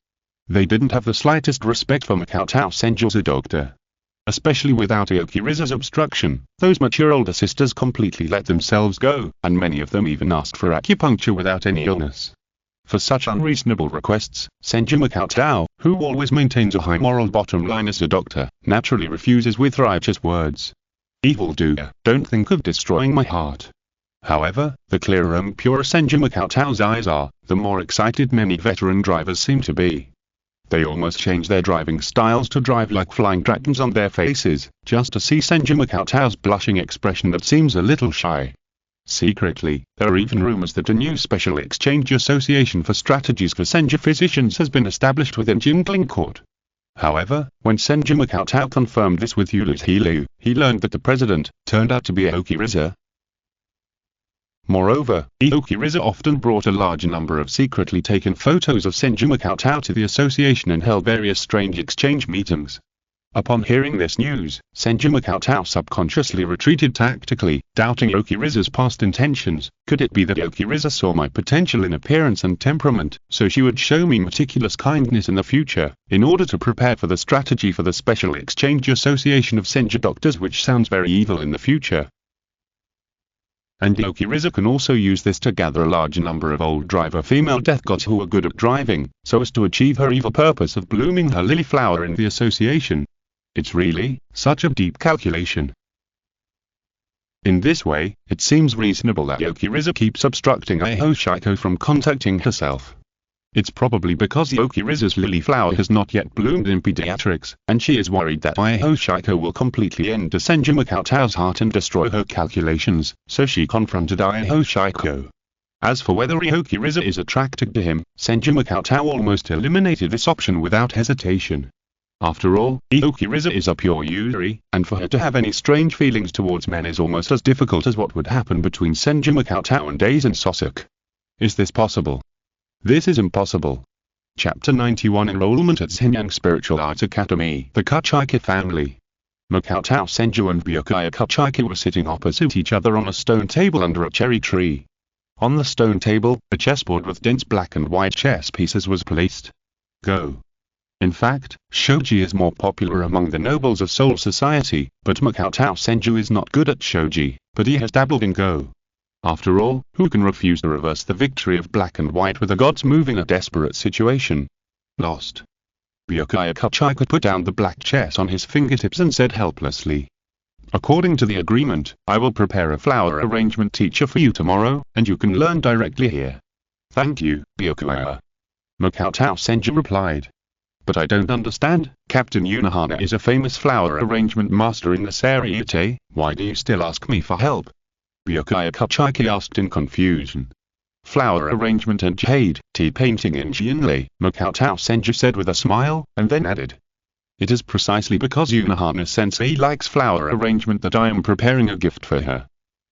They didn't have the slightest respect for Makoto Senju as a doctor. Especially without Aokiriza's obstruction, those mature older sisters completely let themselves go, and many of them even asked for acupuncture without any illness. For such unreasonable requests, Senju Makoto, who always maintains a high moral bottom line as a doctor, naturally refuses with righteous words. Evildoer, don't think of destroying my heart. However, the clearer and purer Senju Makoto's eyes are, the more excited many veteran drivers seem to be. They almost change their driving styles to drive like flying dragons on their faces, just to see Senju Makoto's blushing expression that seems a little shy. Secretly, there are even rumors that a new special exchange association for strategies for Senju physicians has been established within Jingling Court. However, when Senju Makoto confirmed this with Yulu's Hilu, he learned that the president turned out to be Aokiriza. Moreover, Aokiriza often brought a large number of secretly taken photos of Senju Makoto to the association and held various strange exchange meetings. Upon hearing this news, Senju Makoto subconsciously retreated tactically, doubting Aokiriza's past intentions. Could it be that Aokiriza saw my potential in appearance and temperament, so she would show me meticulous kindness in the future, in order to prepare for the strategy for the Special Exchange Association of Senju Doctors, which sounds very evil in the future. And Aokiriza can also use this to gather a large number of old driver female death gods who are good at driving, so as to achieve her evil purpose of blooming her lily flower in the association. It's really such a deep calculation. In this way, it seems reasonable that Aokiriza keeps obstructing Aoshiko from contacting herself. It's probably because Aokiriza's lily flower has not yet bloomed in pediatrics, and she is worried that Aoshiko will completely enter Senju Makoto's heart and destroy her calculations, so she confronted Aoshiko. As for whether Aokiriza is attracted to him, Senju Makoto almost eliminated this option without hesitation. After all, Aokiriza is a pure Yuri, and for her to have any strange feelings towards men is almost as difficult as what would happen between Senju Makoto and Aizen Sosuk. Is this possible? This is impossible. Chapter 91 Enrollment at Shenyang Spiritual Arts Academy. The Kachika Family. Makoto Senju and Byakuya Kachika were sitting opposite each other on a stone table under a cherry tree. On the stone table, a chessboard with dense black and white chess pieces was placed. Go. In fact, shogi is more popular among the nobles of Soul Society, but Makoto Senju is not good at shogi, but he has dabbled in Go. After all, who can refuse to reverse the victory of black and white with the gods move in a desperate situation? Lost. Byakuya Kachika put down the black chess on his fingertips and said helplessly. According to the agreement, I will prepare a flower arrangement teacher for you tomorrow, and you can learn directly here. Thank you, Byakuya. Makoto Senju replied. But I don't understand, Captain Unohana is a famous flower arrangement master in the Seireitei, why do you still ask me for help? Byakuya Kachika asked in confusion. Flower arrangement and jade, tea painting in Jinlei, Makoto Senju said with a smile, and then added. It is precisely because Unohana-sensei likes flower arrangement that I am preparing a gift for her.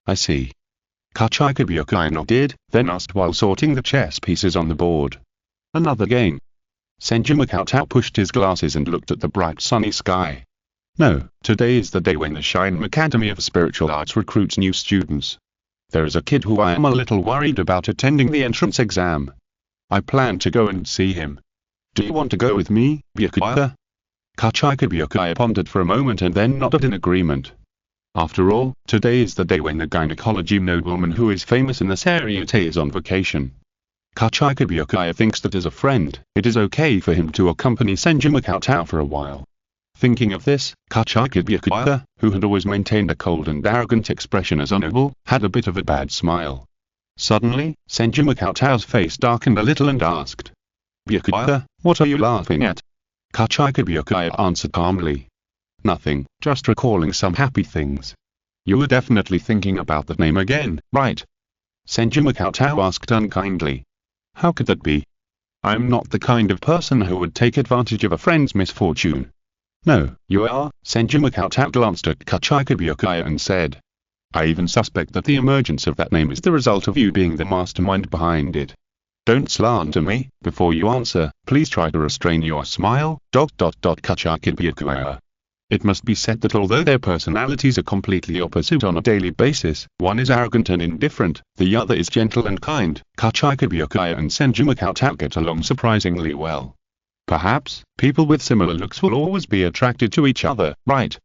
I see. Kachika Byakuya nodded, then asked while sorting the chess pieces on the board. Another game. Senju Makoto pushed his glasses and looked at the bright sunny sky. No, today is the day when the Shinigami Academy of Spiritual Arts recruits new students. There is a kid who I am a little worried about attending the entrance exam. I plan to go and see him. Do you want to go with me, Byakuya? Kachika Byakuya pondered for a moment and then nodded in agreement. After all, today is the day when the gynecology nobleman who is famous in the Seireitei is on vacation. Kachika Byakuya thinks that as a friend, it is okay for him to accompany Senju Makoto for a while. Thinking of this, Kachika Byakuya, who had always maintained a cold and arrogant expression as a noble, had a bit of a bad smile. Suddenly, Senju Makoto's face darkened a little and asked. Byakuya, what are you laughing at? Kachika Byakuya answered calmly. Nothing, just recalling some happy things. You were definitely thinking about that name again, right? Senju Makoto asked unkindly. How could that be? I'm not the kind of person who would take advantage of a friend's misfortune. No, you are, Senju Makoto glanced at Kachika Byakuya and said. I even suspect that the emergence of that name is the result of you being the mastermind behind it. Don't slander me, before you answer, please try to restrain your smile, Kachika Byakuya. It must be said that although their personalities are completely opposite on a daily basis, one is arrogant and indifferent, the other is gentle and kind. Kachika Byakuya and Senju Makoto get along surprisingly well. Perhaps, people with similar looks will always be attracted to each other, right?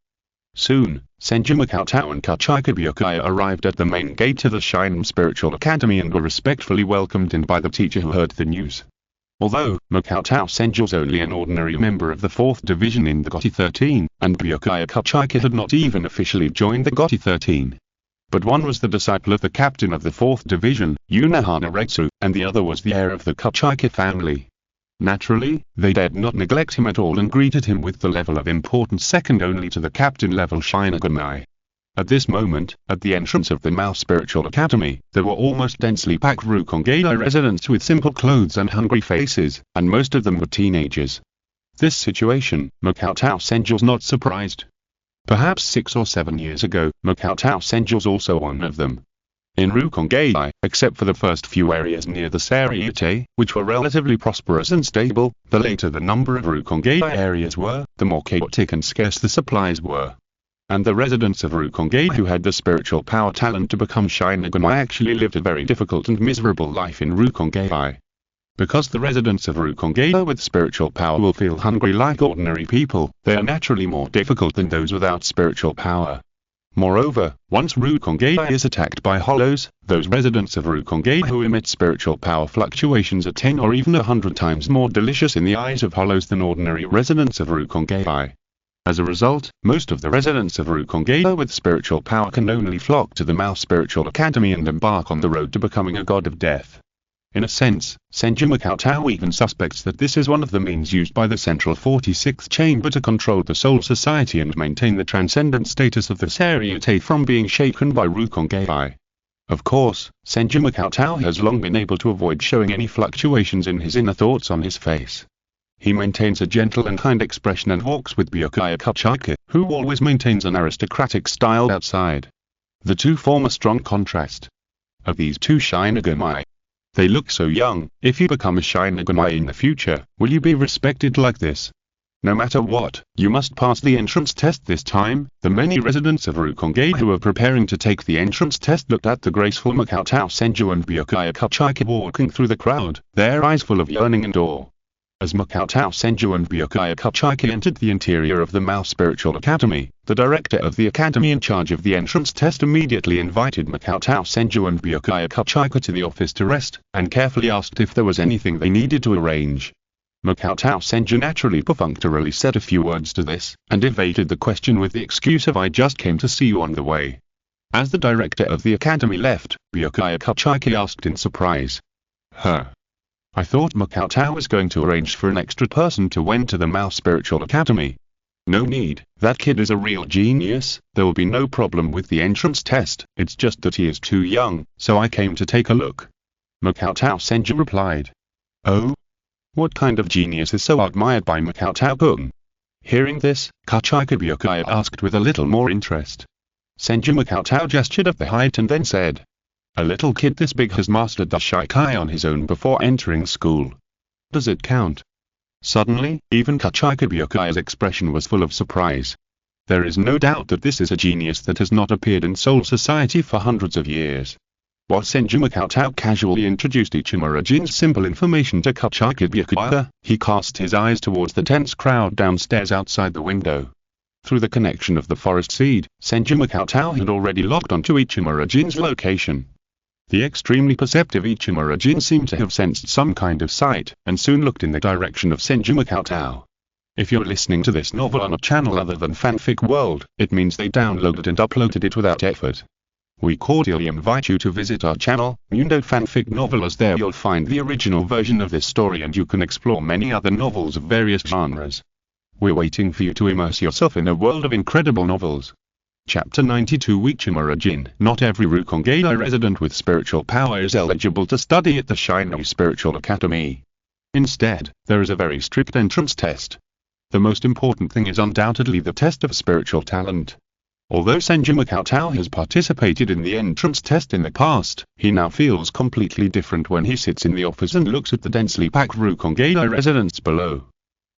Soon, Senju Makoto and Kachika Byakuya arrived at the main gate to the Shinigami Spiritual Academy and were respectfully welcomed in by the teacher who heard the news. Although, Makoto Senju was only an ordinary member of the 4th Division in the GOTY 13, and Byakuya Kachika had not even officially joined the GOTY 13. But one was the disciple of the captain of the 4th Division, Unohana Retsu, and the other was the heir of the Kachika family. Naturally, they dared not neglect him at all and greeted him with the level of importance second only to the captain-level Shinigami. At this moment, at the entrance of the Mao Spiritual Academy, there were almost densely packed Rukongei residents with simple clothes and hungry faces, and most of them were teenagers. This situation, Makoto Senju was not surprised. Perhaps 6 or 7 years ago, Makoto Senju was also one of them. In Rukongei, except for the first few areas near the Seireitei, which were relatively prosperous and stable, the later the number of Rukongei areas were, the more chaotic and scarce the supplies were. And the residents of Rukongei who had the spiritual power talent to become Shinigami actually lived a very difficult and miserable life in Rukongei. Because the residents of Rukongei with spiritual power will feel hungry like ordinary people, they are naturally more difficult than those without spiritual power. Moreover, once Rukongei is attacked by hollows, those residents of Rukongei who emit spiritual power fluctuations are 10 or even 100 times more delicious in the eyes of hollows than ordinary residents of Rukongei. As a result, most of the residents of Rukongei with spiritual power can only flock to the Mao Spiritual Academy and embark on the road to becoming a god of death. In a sense, Senju Makoto even suspects that this is one of the means used by the Central 46th Chamber to control the Soul Society and maintain the transcendent status of the Seireitei from being shaken by Rukongei. Of course, Senju Makoto has long been able to avoid showing any fluctuations in his inner thoughts on his face. He maintains a gentle and kind expression and walks with Byakuya Kachika, who always maintains an aristocratic style outside. The two form a strong contrast. Of these two Shinigami, they look so young. If you become a Shinigami in the future, will you be respected like this? No matter what, you must pass the entrance test this time. The many residents of Rukongei who were preparing to take the entrance test looked at the graceful Makoto Senju and Byakuya Kachika walking through the crowd, their eyes full of yearning and awe. As Makoto Senju and Byakuya Kachika entered the interior of the Mao Spiritual Academy, the director of the academy in charge of the entrance test immediately invited Makoto Senju and Byakuya Kachika to the office to rest, and carefully asked if there was anything they needed to arrange. Makoto Senju naturally perfunctorily said a few words to this, and evaded the question with the excuse of "I just came to see you on the way." As the director of the academy left, Byakuya Kachika asked in surprise. I thought Makoto was going to arrange for an extra person to enter the Mao Spiritual Academy. No need, that kid is a real genius, there will be no problem with the entrance test, it's just that he is too young, so I came to take a look. Makoto Senju replied. Oh? What kind of genius is so admired by Makoto-kun? Hearing this, Kachika Byakuya asked with a little more interest. Senju Makoto gestured at the height and then said. A little kid this big has mastered the Shikai on his own before entering school. Does it count? Suddenly, even Kachika Byakuya's expression was full of surprise. There is no doubt that this is a genius that has not appeared in Soul Society for hundreds of years. While Senju Makoto casually introduced Ichimura Jin's simple information to Kachika Byakuya, he cast his eyes towards the tense crowd downstairs outside the window. Through the connection of the forest seed, Senju Makoto had already logged onto Ichimura Jin's location. The extremely perceptive Ichimura Jin seemed to have sensed some kind of sight, and soon looked in the direction of Senju Makoto. If you're listening to this novel on a channel other than Fanfic World, it means they downloaded and uploaded it without effort. We cordially invite you to visit our channel, Mundo Fanfic Novel, as there you'll find the original version of this story and you can explore many other novels of various genres. We're waiting for you to immerse yourself in a world of incredible novels. Chapter 92 Ichimura Jin. Not every Rukongei resident with spiritual power is eligible to study at the Shinigami Spiritual Academy. Instead, there is a very strict entrance test. The most important thing is undoubtedly the test of spiritual talent. Although Senju Makoto has participated in the entrance test in the past, he now feels completely different when he sits in the office and looks at the densely packed Rukongei residents below.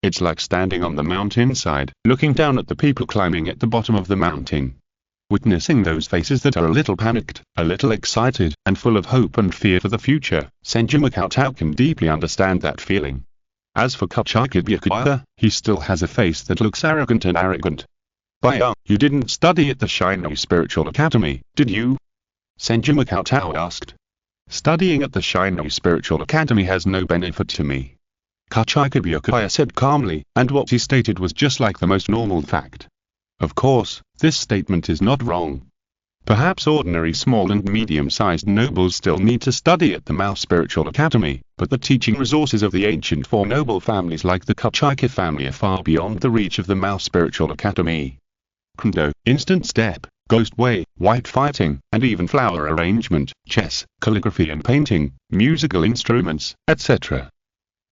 It's like standing on the mountainside, looking down at the people climbing at the bottom of the mountain. Witnessing those faces that are a little panicked, a little excited, and full of hope and fear for the future, Senju Makoto can deeply understand that feeling. As for Kachika Byakuya, he still has a face that looks arrogant and arrogant. You didn't study at the Shinigami Spiritual Academy, did you? Senju Makoto asked. Studying at the Shinigami Spiritual Academy has no benefit to me. Kachika Byakuya said calmly, and what he stated was just like the most normal fact. Of course, this statement is not wrong. Perhaps ordinary small and medium-sized nobles still need to study at the Mao Spiritual Academy, but the teaching resources of the ancient four noble families like the Kachika family are far beyond the reach of the Mao Spiritual Academy. Kendo, instant step, ghost way, white fighting, and even flower arrangement, chess, calligraphy and painting, musical instruments, etc.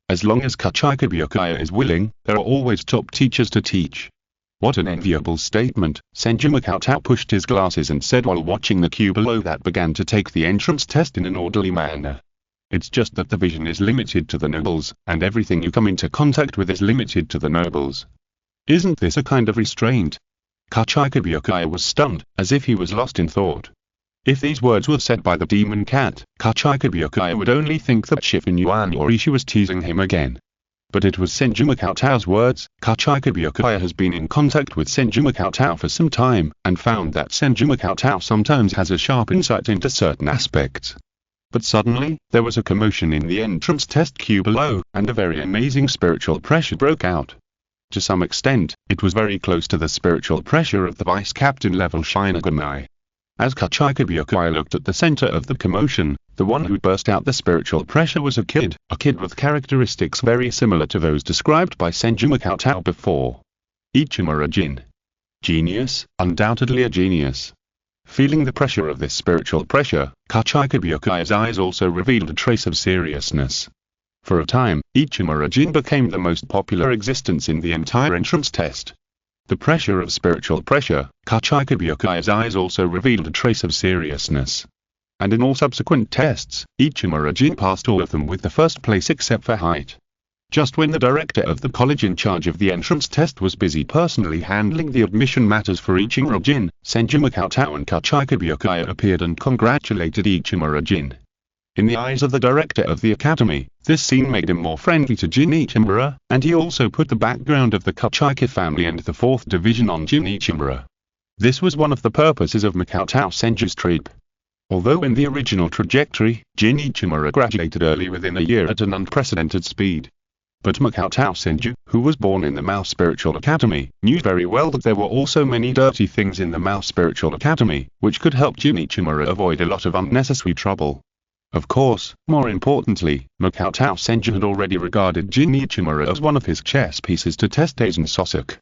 As long as Kachika Byakuya is willing, there are always top teachers to teach. What an enviable statement, Senju Makoto pushed his glasses and said while watching the queue below that began to take the entrance test in an orderly manner. It's just that the vision is limited to the nobles, and everything you come into contact with is limited to the nobles. Isn't this a kind of restraint? Kachika Byakuya was stunned, as if he was lost in thought. If these words were said by the demon cat, Kachika Byakuya would only think that Shifu Yuan Yorishi was teasing him again. But it was Senju Makoto's words. Kachika Byakuya has been in contact with Senju Makoto for some time, and found that Senju Makoto sometimes has a sharp insight into certain aspects. But suddenly, there was a commotion in the entrance test queue below, and a very amazing spiritual pressure broke out. To some extent, it was very close to the spiritual pressure of the vice-captain level Shinigami. As Kachika Byakuya looked at the center of the commotion, the one who burst out the spiritual pressure was a kid with characteristics very similar to those described by Senju Makoto before. Ichimura Jin. Genius, undoubtedly a genius. Feeling the pressure of this spiritual pressure, Kachika Byakuya's eyes also revealed a trace of seriousness. For a time, Ichimura Jin became the most popular existence in the entire entrance test. The pressure of spiritual pressure, Kachika Byakuya's eyes also revealed a trace of seriousness. And in all subsequent tests, Ichimura Jin passed all of them with the first place except for height. Just when the director of the college in charge of the entrance test was busy personally handling the admission matters for Ichimura Jin, Senju Makoto and Kachika Byakuya appeared and congratulated Ichimura Jin. In the eyes of the director of the academy, this scene made him more friendly to Jin Ichimura, and he also put the background of the Kachika family and the 4th Division on Jin Ichimura. This was one of the purposes of Makoto Senju's trip. Although in the original trajectory, Jin Ichimura graduated early within a year at an unprecedented speed. But Makoto Senju, who was born in the Mao Spiritual Academy, knew very well that there were also many dirty things in the Mao Spiritual Academy, which could help Jin Ichimura avoid a lot of unnecessary trouble. Of course, more importantly, Makoto Senju had already regarded Jin Ichimura as one of his chess pieces to test Aizen Sosok.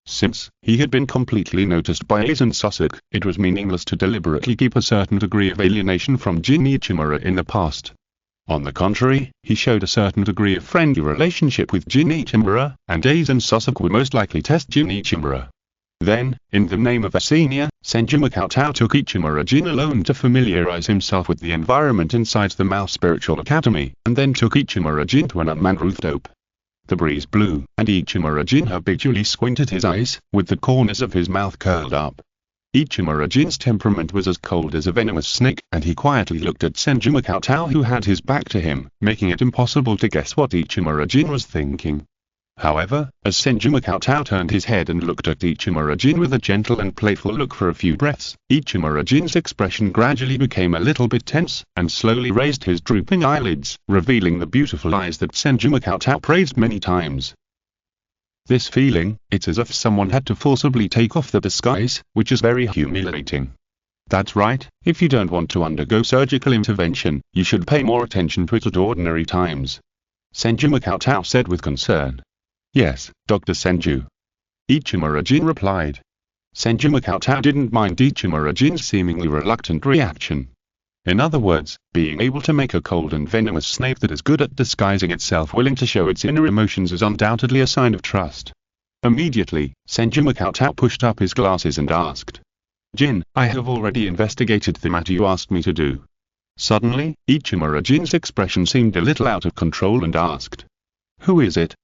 Since he had been completely noticed by Aizen Sosok, it was meaningless to deliberately keep a certain degree of alienation from Jin Ichimura in the past. On the contrary, he showed a certain degree of friendly relationship with Jin Ichimura, and Aizen Sosok would most likely test Jin Ichimura. Then, in the name of a senior, Senju Makoto took Ichimura Jin alone to familiarize himself with the environment inside the Mao Spiritual Academy, and then took Ichimura Jin to an unmanned rooftop. The breeze blew, and Ichimura Jin habitually squinted his eyes, with the corners of his mouth curled up. Ichimura Jin's temperament was as cold as a venomous snake, and he quietly looked at Senju Makoto who had his back to him, making it impossible to guess what Ichimura Jin was thinking. However, as Senju Makoto turned his head and looked at Ichimura Jin with a gentle and playful look for a few breaths, Ichimura Jin's expression gradually became a little bit tense, and slowly raised his drooping eyelids, revealing the beautiful eyes that Senju Makoto praised many times. This feeling, it's as if someone had to forcibly take off the disguise, which is very humiliating. That's right, if you don't want to undergo surgical intervention, you should pay more attention to it at ordinary times. Senju Makoto said with concern. Yes, Dr. Senju. Ichimura Jin replied. Senju Makoto didn't mind Ichimura Jin's seemingly reluctant reaction. In other words, being able to make a cold and venomous snake that is good at disguising itself willing to show its inner emotions is undoubtedly a sign of trust. Immediately, Senju Makoto pushed up his glasses and asked. Jin, I have already investigated the matter you asked me to do. Suddenly, Ichimura Jin's expression seemed a little out of control and asked. Who is it?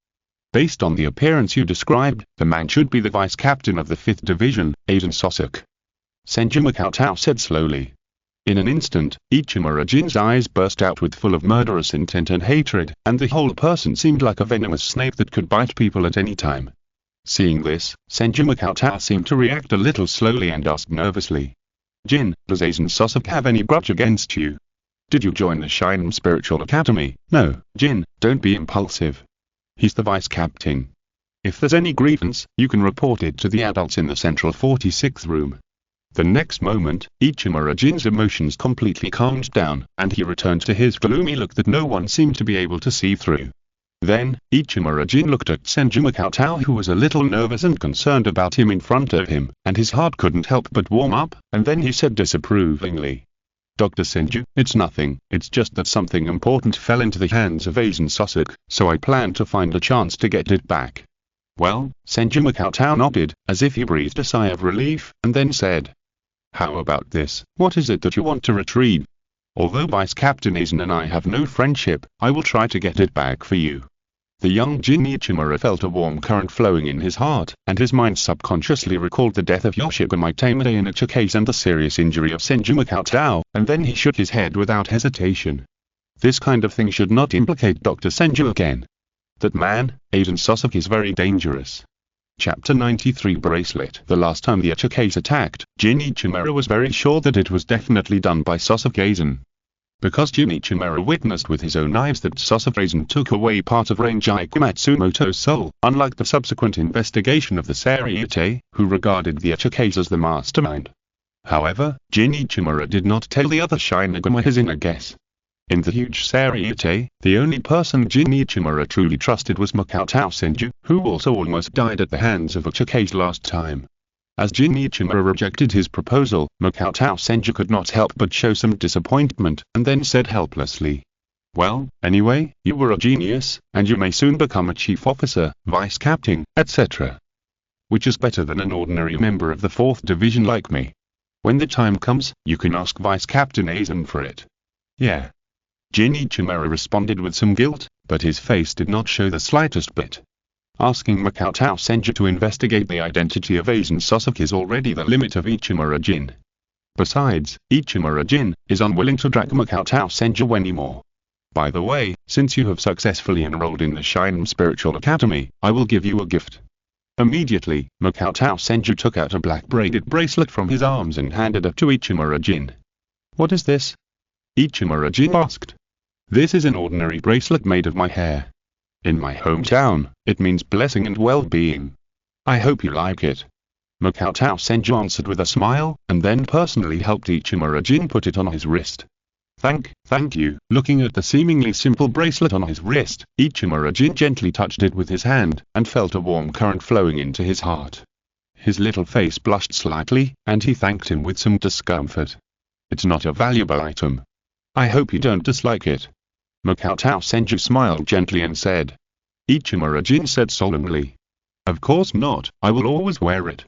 Based on the appearance you described, the man should be the vice captain of the 5th Division, Aizen Sosok. Senju Makoto said slowly. In an instant, Ichimura Jin's eyes burst out with full of murderous intent and hatred, and the whole person seemed like a venomous snake that could bite people at any time. Seeing this, Senju Makoto seemed to react a little slowly and asked nervously. Jin, does Aizen Sosok have any grudge against you? Did you join the Shinigami Spiritual Academy? No, Jin, don't be impulsive. He's the vice captain. If there's any grievance, you can report it to the adults in the central 46th room. The next moment, Ichimura Jin's emotions completely calmed down, and he returned to his gloomy look that no one seemed to be able to see through. Then, Ichimura Jin looked at Senju Makoto who was a little nervous and concerned about him in front of him, and his heart couldn't help but warm up, and then he said disapprovingly. Dr. Senju, it's nothing, it's just that something important fell into the hands of Aizen Sosok, so I plan to find a chance to get it back. Well, Senju Makoto nodded, as if he breathed a sigh of relief, and then said. How about this, what is it that you want to retrieve? Although Vice Captain Aizen and I have no friendship, I will try to get it back for you. The young Jin Ichimura felt a warm current flowing in his heart, and his mind subconsciously recalled the death of Yoshigami Tamada in a case and the serious injury of Senju Makoto, and then he shook his head without hesitation. This kind of thing should not implicate Dr. Senju again. That man, Aizen Sosok, is very dangerous. Chapter 93 Bracelet. The last time the case attacked, Jin Ichimura was very sure that it was definitely done by Sosok Aizen. Because Jin Ichimura witnessed with his own eyes that Sosok Aizen took away part of Rangiku Matsumoto's soul, unlike the subsequent investigation of the Seireitei, who regarded the case as the mastermind. However, Jin Ichimura did not tell the other Shinigami his inner guess. In the huge Seireitei, the only person Jin Ichimura truly trusted was Makoto Senju, who also almost died at the hands of case last time. As Jin Ichimura rejected his proposal, Makoto Senju could not help but show some disappointment, and then said helplessly. Well, anyway, you were a genius, and you may soon become a chief officer, vice captain, etc. Which is better than an ordinary member of the 4th Division like me. When the time comes, you can ask Vice Captain Aizen for it. Yeah. Jin Ichimura responded with some guilt, but his face did not show the slightest bit. Asking Makoto Senju to investigate the identity of Asian Sasuke is already the limit of Ichimura Jin. Besides, Ichimura Jin is unwilling to drag Makoto Senju anymore. By the way, since you have successfully enrolled in the Shinem Spiritual Academy, I will give you a gift. Immediately, Makoto Senju took out a black braided bracelet from his arms and handed it to Ichimura Jin. What is this? Ichimura Jin asked. This is an ordinary bracelet made of my hair. In my hometown, it means blessing and well-being. I hope you like it. Makoto Senju answered with a smile, and then personally helped Ichimura Jin put it on his wrist. Thank you. Looking at the seemingly simple bracelet on his wrist, Ichimura Jin gently touched it with his hand, and felt a warm current flowing into his heart. His little face blushed slightly, and he thanked him with some discomfort. It's not a valuable item. I hope you don't dislike it. Makoto Senju smiled gently and said. Ichimura Jin said solemnly. Of course not, I will always wear it.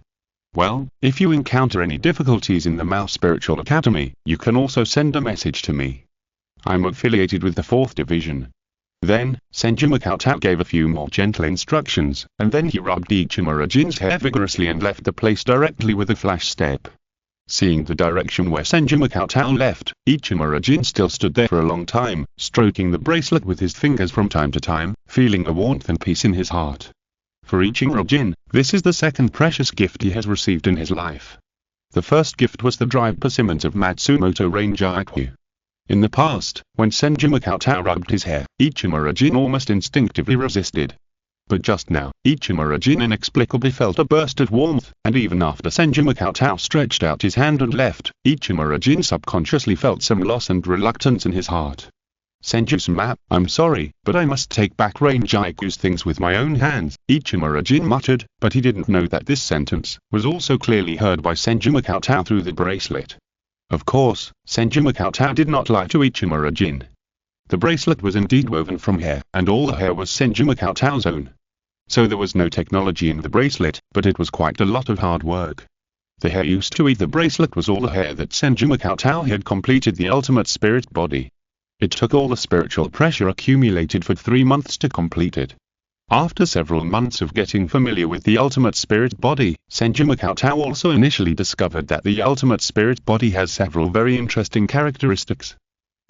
Well, if you encounter any difficulties in the Mao Spiritual Academy, you can also send a message to me. I'm affiliated with the 4th Division. Then, Senju Makoto gave a few more gentle instructions, and then he rubbed Ichimura Jin's hair vigorously and left the place directly with a flash step. Seeing the direction where Senju Makoto left, Ichimura Jin still stood there for a long time, stroking the bracelet with his fingers from time to time, feeling a warmth and peace in his heart. For Ichimura Jin, this is the second precious gift he has received in his life. The first gift was the dried persimmons of Matsumoto Ranger Aikyu. In the past, when Senju Makoto rubbed his hair, Ichimura Jin almost instinctively resisted. But just now, Ichimura Jin inexplicably felt a burst of warmth, and even after Senju Makoto stretched out his hand and left, Ichimura Jin subconsciously felt some loss and reluctance in his heart. Senju-sama, I'm sorry, but I must take back Ranger Aikyu's things with my own hands, Ichimura Jin muttered, but he didn't know that this sentence was also clearly heard by Senju Makoto through the bracelet. Of course, Senju Makoto did not lie to Ichimura Jin. The bracelet was indeed woven from hair, and all the hair was Senju Makoto's own. So there was no technology in the bracelet, but it was quite a lot of hard work. The hair used to eat the bracelet was all the hair that Senju Makoto had completed the ultimate spirit body. It took all the spiritual pressure accumulated for 3 months to complete it. After several months of getting familiar with the ultimate spirit body, Senju Makoto also initially discovered that the ultimate spirit body has several very interesting characteristics.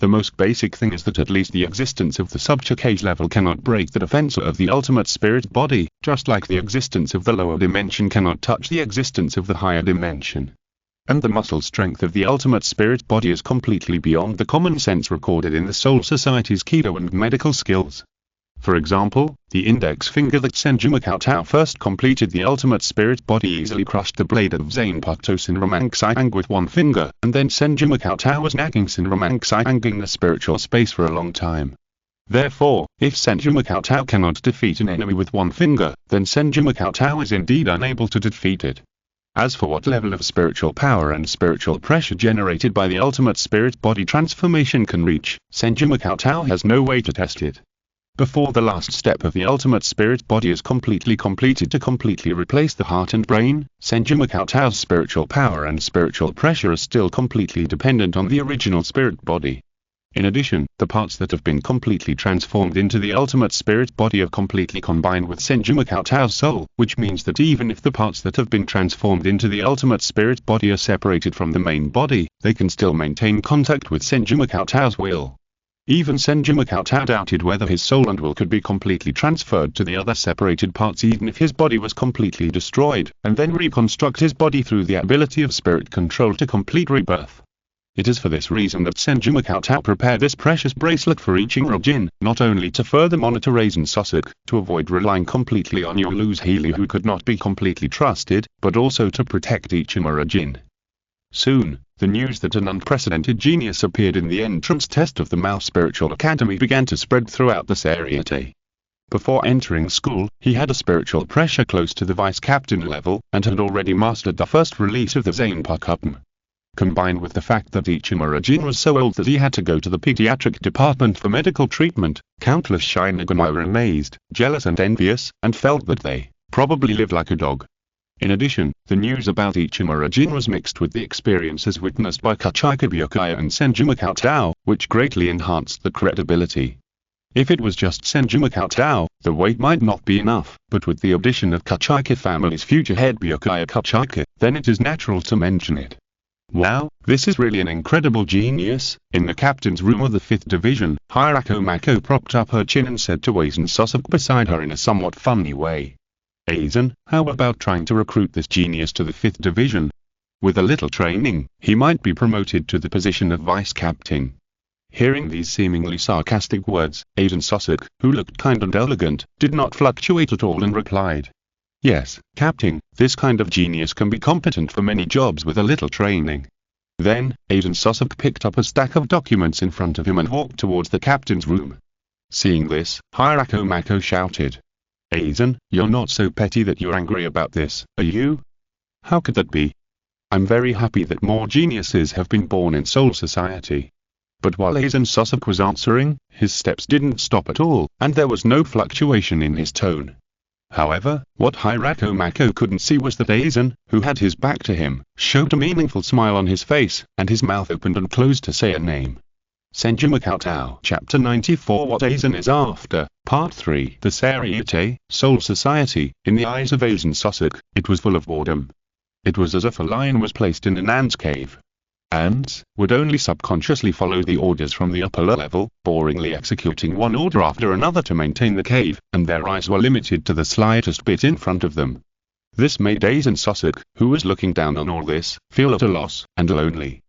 The most basic thing is that at least the existence of the sub-Cheng-ge level cannot break the defense of the ultimate spirit body, just like the existence of the lower dimension cannot touch the existence of the higher dimension. And the muscle strength of the ultimate spirit body is completely beyond the common sense recorded in the Soul Society's Kido and medical skills. For example, the index finger that Senju Makoto first completed the ultimate spirit body easily crushed the blade of zanpakutō Shinigami with one finger, and then Senju Makoto was nagging Shinigami in the spiritual space for a long time. Therefore, if Senju Makoto cannot defeat an enemy with one finger, then Senju Makoto is indeed unable to defeat it. As for what level of spiritual power and spiritual pressure generated by the ultimate spirit body transformation can reach, Senju Makoto has no way to test it. Before the last step of the ultimate spirit body is completely completed to completely replace the heart and brain, Senju Makoto's spiritual power and spiritual pressure are still completely dependent on the original spirit body. In addition, the parts that have been completely transformed into the ultimate spirit body are completely combined with Senju Makoto's soul, which means that even if the parts that have been transformed into the ultimate spirit body are separated from the main body, they can still maintain contact with Senju Makoto's will. Even Senju Makoto doubted whether his soul and will could be completely transferred to the other separated parts even if his body was completely destroyed, and then reconstruct his body through the ability of spirit control to complete rebirth. It is for this reason that Senju Makoto prepared this precious bracelet for Ichimura Jin, not only to further monitor Aizen Sasuke, to avoid relying completely on your loose Healy who could not be completely trusted, but also to protect Ichimura Jin. Soon, the news that an unprecedented genius appeared in the entrance test of the Mao Spiritual Academy began to spread throughout the Seireitei. Before entering school, he had a spiritual pressure close to the vice-captain level, and had already mastered the first release of the zanpakutō. Combined with the fact that Ichimura Jin was so old that he had to go to the pediatric department for medical treatment, countless Shinigami were amazed, jealous and envious, and felt that they probably lived like a dog. In addition, the news about Ichimura Jin was mixed with the experiences witnessed by Kachika Byakuya and Senju Makoto, which greatly enhanced the credibility. If it was just Senju Cheng, the weight might not be enough, but with the addition of Kachika family's future head Byakuya Kachika, then it is natural to mention it. Wow, this is really an incredible genius. In the captain's room of the 5th Division, Hirako Mako propped up her chin and said to Aizen Sosok beside her in a somewhat funny way. Aizen, how about trying to recruit this genius to the 5th Division? With a little training, he might be promoted to the position of vice captain. Hearing these seemingly sarcastic words, Aizen Sosok, who looked kind and elegant, did not fluctuate at all and replied. Yes, Captain, this kind of genius can be competent for many jobs with a little training. Then, Aizen Sosok picked up a stack of documents in front of him and walked towards the captain's room. Seeing this, Hirako Mako shouted. Aizen, you're not so petty that you're angry about this, are you? How could that be? I'm very happy that more geniuses have been born in Soul Society. But while Aizen Sosok was answering, his steps didn't stop at all, and there was no fluctuation in his tone. However, what Hirako Mako couldn't see was that Aizen, who had his back to him, showed a meaningful smile on his face, and his mouth opened and closed to say a name. Senju Cheng, Chapter 94. What Aizen is After, Part 3. The Seireitei, Soul Society. In the eyes of Aizen Sosok, it was full of boredom. It was as if a lion was placed in an ant's cave. Ants would only subconsciously follow the orders from the upper level, boringly executing one order after another to maintain the cave, and their eyes were limited to the slightest bit in front of them. This made Aizen Sosok, who was looking down on all this, feel at a loss, and lonely.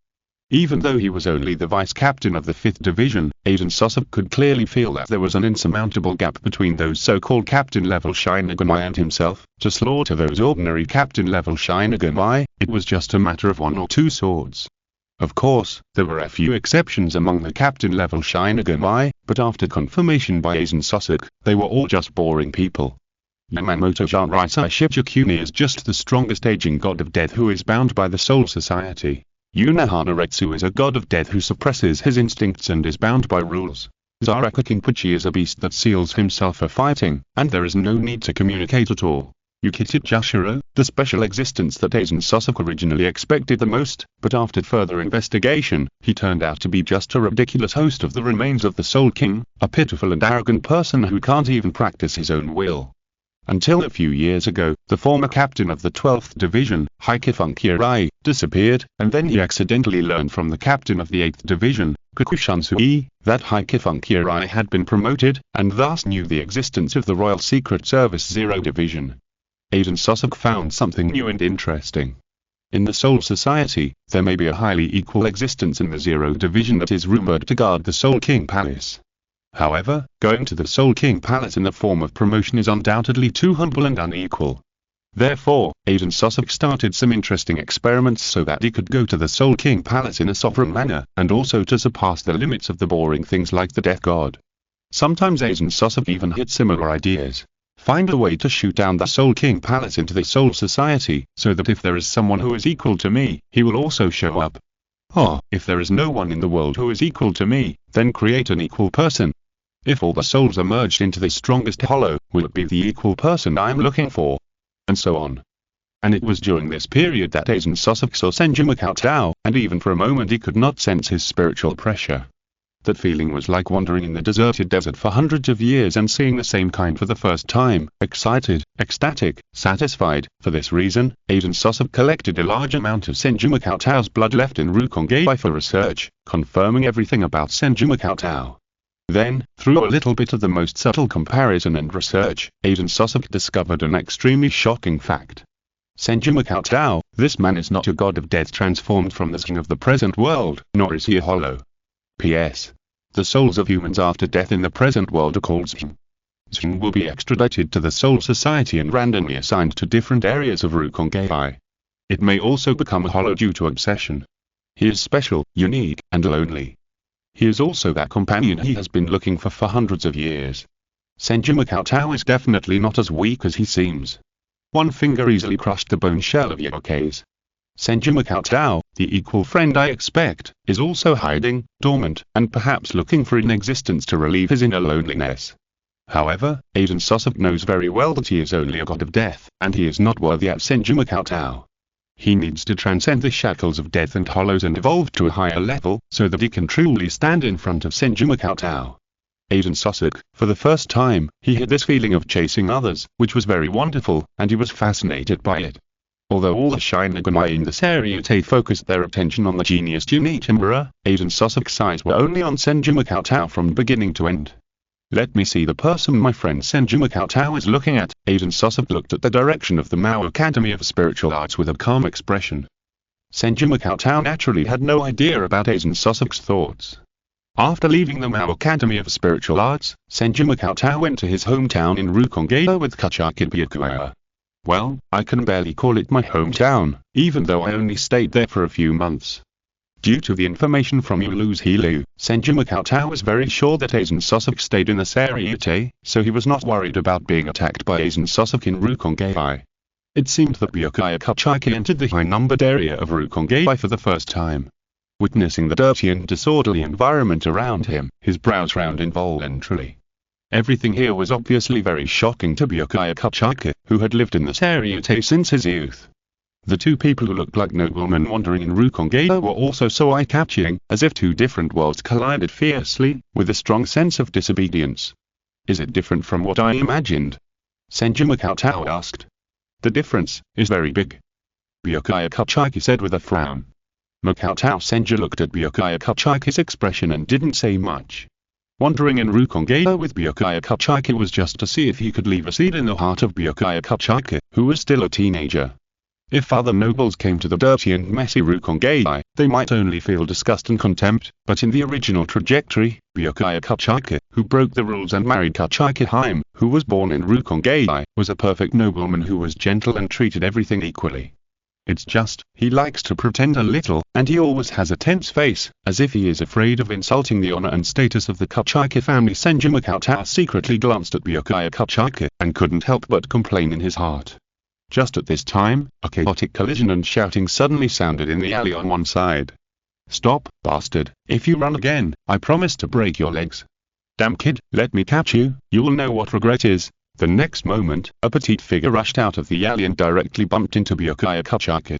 Even though he was only the vice captain of the 5th Division, Aizen Sosok could clearly feel that there was an insurmountable gap between those so-called captain-level Shinigami and himself. To slaughter those ordinary captain-level Shinigami, it was just a matter of 1 or 2 swords. Of course, there were a few exceptions among the captain-level Shinigami, but after confirmation by Aizen Sosok, they were all just boring people. Yamamoto Seireitei Shibukuni is just the strongest aging god of death who is bound by the Soul Society. Unohana Retsu is a god of death who suppresses his instincts and is bound by rules. Zaraka Kinpachi is a beast that seals himself for fighting, and there is no need to communicate at all. Yukita Jashiro, the special existence that Aizen Sosok originally expected the most, but after further investigation, he turned out to be just a ridiculous host of the remains of the Soul King, a pitiful and arrogant person who can't even practice his own will. Until a few years ago, the former captain of the 12th Division, Hikifun disappeared, and then he accidentally learned from the captain of the 8th Division, Kakushansui, that Hikifun had been promoted, and thus knew the existence of the Royal Secret Service 0 Division. Aizen Sosok found something new and interesting. In the Soul Society, there may be a highly equal existence in the 0 Division that is rumored to guard the Soul King Palace. However, going to the Soul King Palace in the form of promotion is undoubtedly too humble and unequal. Therefore, Aizen Sosok started some interesting experiments so that he could go to the Soul King Palace in a sovereign manner, and also to surpass the limits of the boring things like the Death God. Sometimes Aizen Sosok even had similar ideas. Find a way to shoot down the Soul King Palace into the Soul Society, so that if there is someone who is equal to me, he will also show up. If there is no one in the world who is equal to me, then create an equal person. If all the souls are merged into the strongest hollow, will it be the equal person I am looking for? And so on. And it was during this period that Aizen Sosok saw Senju Cheng, and even for a moment he could not sense his spiritual pressure. That feeling was like wandering in the deserted desert for hundreds of years and seeing the same kind for the first time, excited, ecstatic, satisfied. For this reason, Aizen Sosok collected a large amount of Senju Cheng's blood left in Rukongei for research, confirming everything about Senju Cheng. Then, through a little bit of the most subtle comparison and research, Aizen Sosok discovered an extremely shocking fact. Senju Cheng, this man is not a god of death transformed from the king of the present world, nor is he a hollow. P.S. The souls of humans after death in the present world are called Cheng. Cheng will be extradited to the Soul Society and randomly assigned to different areas of Rukongei. It may also become a hollow due to obsession. He is special, unique, and lonely. He is also that companion he has been looking for hundreds of years. Senju Cheng is definitely not as weak as he seems. One finger easily crushed the bone shell of Yoke's. Senju Cheng, the equal friend I expect, is also hiding, dormant, and perhaps looking for an existence to relieve his inner loneliness. However, Aizen Sosok knows very well that he is only a god of death, and he is not worthy of Senju Cheng. He needs to transcend the shackles of death and hollows and evolve to a higher level, so that he can truly stand in front of Senju Cheng. Aiden Sosok. For the first time, he had this feeling of chasing others, which was very wonderful, and he was fascinated by it. Although all the Shinigami in the Seireitei focused their attention on the genius Junichimura, Aiden Sosok's eyes were only on Senju Makoto from beginning to end. Let me see the person my friend Senju Makoto is looking at. Aiden Sosok looked at the direction of the Mao Academy of Spiritual Arts with a calm expression. Senju Makoto naturally had no idea about Aiden Sosok's thoughts. After leaving the Mao Academy of Spiritual Arts, Senju Makoto went to his hometown in Rukongeda with Kachaki Byakuya. Well, I can barely call it my hometown, even though I only stayed there for a few months. Due to the information from Yulu's Hilu, Senju Makoto was very sure that Aiden Sosok stayed in the Seireitei, so he was not worried about being attacked by Aiden Sosok in Rukongeda. It seemed that Byakuya Kachaki entered the high-numbered area of Rukongeda for the first time. Witnessing the dirty and disorderly environment around him, his brows frowned involuntarily. Everything here was obviously very shocking to Byakuya Kachaki, who had lived in the Seireitei since his youth. The two people who looked like noblemen wandering in Rukongeda were also so eye-catching, as if two different worlds collided fiercely, with a strong sense of disobedience. Is it different from what I imagined? Senju Makoto asked. The difference is very big, Byakuya Kachaki said with a frown. Makoto Senju looked at Byakuya Kachaki's expression and didn't say much. Wandering in Rukongeda with Byakuya Kachaki was just to see if he could leave a seed in the heart of Byakuya Kachaki, who was still a teenager. If other nobles came to the dirty and messy Rukongeda, they might only feel disgust and contempt, but in the original trajectory, Byakuya Kachaki, who broke the rules and married Kachaki Haim, who was born in Rukongeda, was a perfect nobleman who was gentle and treated everything equally. It's just, he likes to pretend a little, and he always has a tense face, as if he is afraid of insulting the honor and status of the Kachaki family. Senju Makoto secretly glanced at Byakuya Kachaki, and couldn't help but complain in his heart. Just at this time, a chaotic collision and shouting suddenly sounded in the alley on one side. Stop, bastard, if you run again, I promise to break your legs. Damn kid, let me catch you, you'll know what regret is. The next moment, a petite figure rushed out of the alley and directly bumped into Byakuya Kachaki.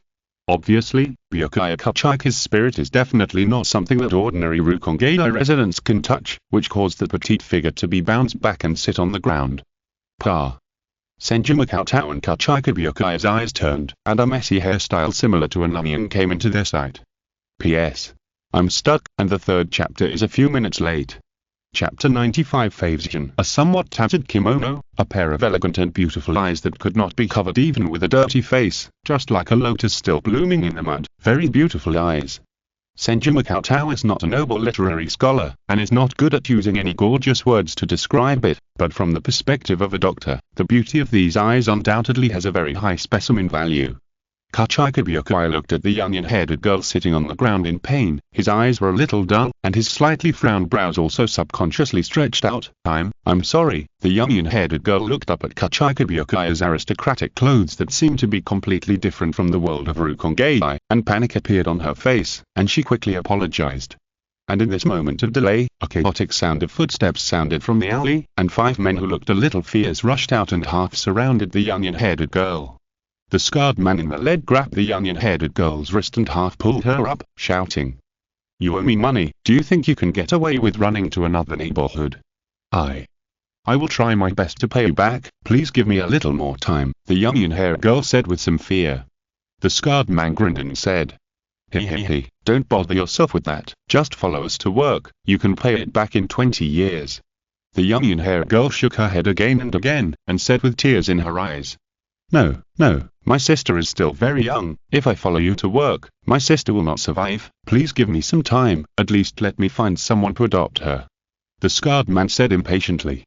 Obviously, Byakuya Kachaki's spirit is definitely not something that ordinary Rukongeda residents can touch, which caused the petite figure to be bounced back and sit on the ground. Pa. Senju Makoto and Kachaki Byakuya's eyes turned, and a messy hairstyle similar to an onion came into their sight. P.S. I'm stuck, and the third chapter is a few minutes late. Chapter 95 Vision. A somewhat tattered kimono, a pair of elegant and beautiful eyes that could not be covered even with a dirty face, just like a lotus still blooming in the mud, very beautiful eyes. Senju Makoto is not a noble literary scholar, and is not good at using any gorgeous words to describe it, but from the perspective of a doctor, the beauty of these eyes undoubtedly has a very high specimen value. Kachaki Byakuya looked at the onion-headed girl sitting on the ground in pain. His eyes were a little dull, and his slightly frowned brows also subconsciously stretched out. I'm sorry. The onion-headed girl looked up at Kachaki Byakuya's aristocratic clothes that seemed to be completely different from the world of Rukongeda, and panic appeared on her face, and she quickly apologized. And in this moment of delay, a chaotic sound of footsteps sounded from the alley, and 5 men who looked a little fierce rushed out and half surrounded the onion-headed girl. The scarred man in the lead grabbed the onion-headed girl's wrist and half pulled her up, shouting, "You owe me money. Do you think you can get away with running to another neighborhood? I will try my best to pay you back. Please give me a little more time," the onion-haired girl said with some fear. The scarred man grinned and said, Hey, don't bother yourself with that. Just follow us to work. You can pay it back in 20 years. The onion-haired girl shook her head again and said with tears in her eyes, No, my sister is still very young. If I follow you to work, my sister will not survive. Please give me some time, at least let me find someone to adopt her. The scarred man said impatiently.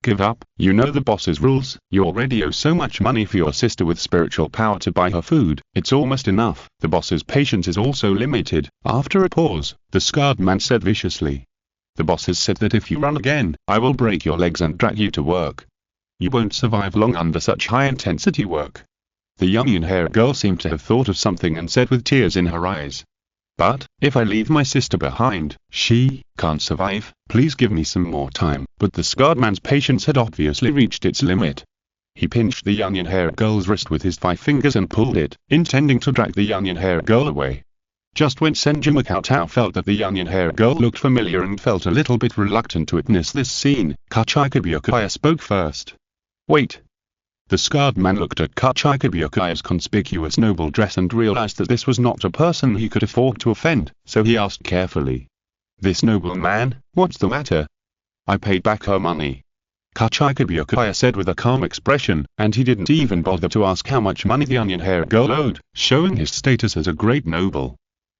Give up, you know the boss's rules. You already owe so much money for your sister with spiritual power to buy her food. It's almost enough. The boss's patience is also limited. After a pause, the scarred man said viciously. The boss has said that if you run again, I will break your legs and drag you to work. You won't survive long under such high-intensity work. The onion-haired girl seemed to have thought of something and said with tears in her eyes. But, if I leave my sister behind, she can't survive. Please give me some more time. But the scarred man's patience had obviously reached its limit. He pinched the onion-haired girl's wrist with his 5 fingers and pulled it, intending to drag the onion-haired girl away. Just when Senju Cheng felt that the onion-haired girl looked familiar and felt a little bit reluctant to witness this scene, Kachika Byakuya spoke first. Wait. The scarred man looked at Kachika Byakuya's conspicuous noble dress and realized that this was not a person he could afford to offend, so he asked carefully. This noble man, what's the matter? I paid back her money. Kachika Byakuya said with a calm expression, and he didn't even bother to ask how much money the onion-haired girl owed, showing his status as a great noble.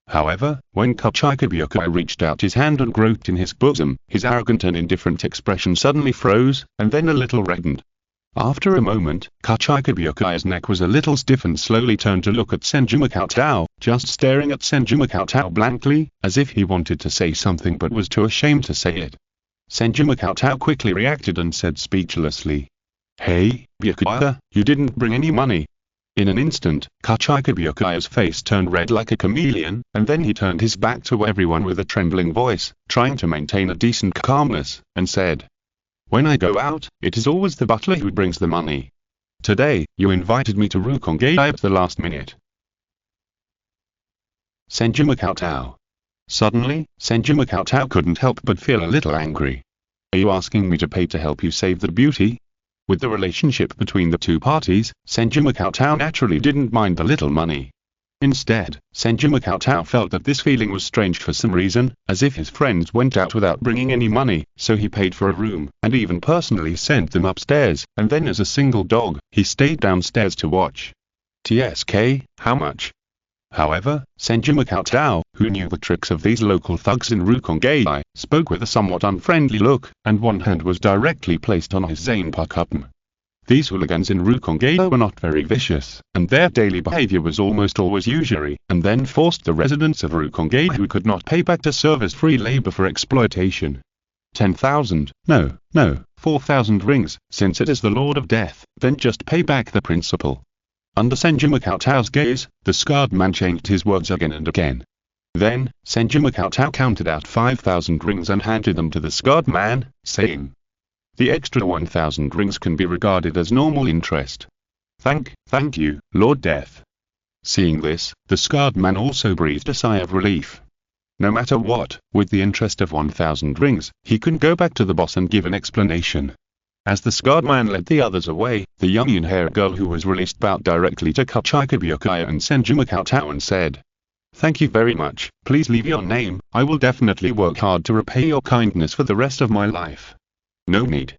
However, when Kachika Byakuya reached out his hand and groped in his bosom, his arrogant and indifferent expression suddenly froze, and then a little reddened. After a moment, Kachika Byakuya's neck was a little stiff and slowly turned to look at Senju Cheng, just staring at Senju Cheng blankly, as if he wanted to say something but was too ashamed to say it. Senju Cheng quickly reacted and said speechlessly, Hey, Byakuya, you didn't bring any money. In an instant, Kachika Byakuya's face turned red like a chameleon, and then he turned his back to everyone with a trembling voice, trying to maintain a decent calmness, and said, When I go out, it is always the butler who brings the money. Today, you invited me to Rukongei at the last minute. Senju Cheng. Suddenly, Senju Cheng couldn't help but feel a little angry. Are you asking me to pay to help you save the beauty? With the relationship between the two parties, Senju Cheng naturally didn't mind the little money. Instead, Senju Cheng felt that this feeling was strange for some reason, as if his friends went out without bringing any money, so he paid for a room, and even personally sent them upstairs, and then as a single dog, he stayed downstairs to watch. TSK, how much? However, Senju Cheng, who knew the tricks of these local thugs in Rukongei, spoke with a somewhat unfriendly look, and one hand was directly placed on his zanpakutō. These hooligans in Rukongei were not very vicious, and their daily behavior was almost always usury, and then forced the residents of Rukongei who could not pay back to serve as free labor for exploitation. 10,000, no, 4,000 rings, since it is the Lord of Death, then just pay back the principal. Under Senju Cheng's gaze, the scarred man changed his words again and again. Then, Senju Cheng counted out 5,000 rings and handed them to the scarred man, saying, The extra 1,000 rings can be regarded as normal interest. Thank you, Lord Death. Seeing this, the scarred man also breathed a sigh of relief. No matter what, with the interest of 1,000 rings, he could go back to the boss and give an explanation. As the scarred man led the others away, the onion-haired girl who was released bowed directly to Kachika Byakuya and Senju Cheng and said, Thank you very much, please leave your name, I will definitely work hard to repay your kindness for the rest of my life. No need.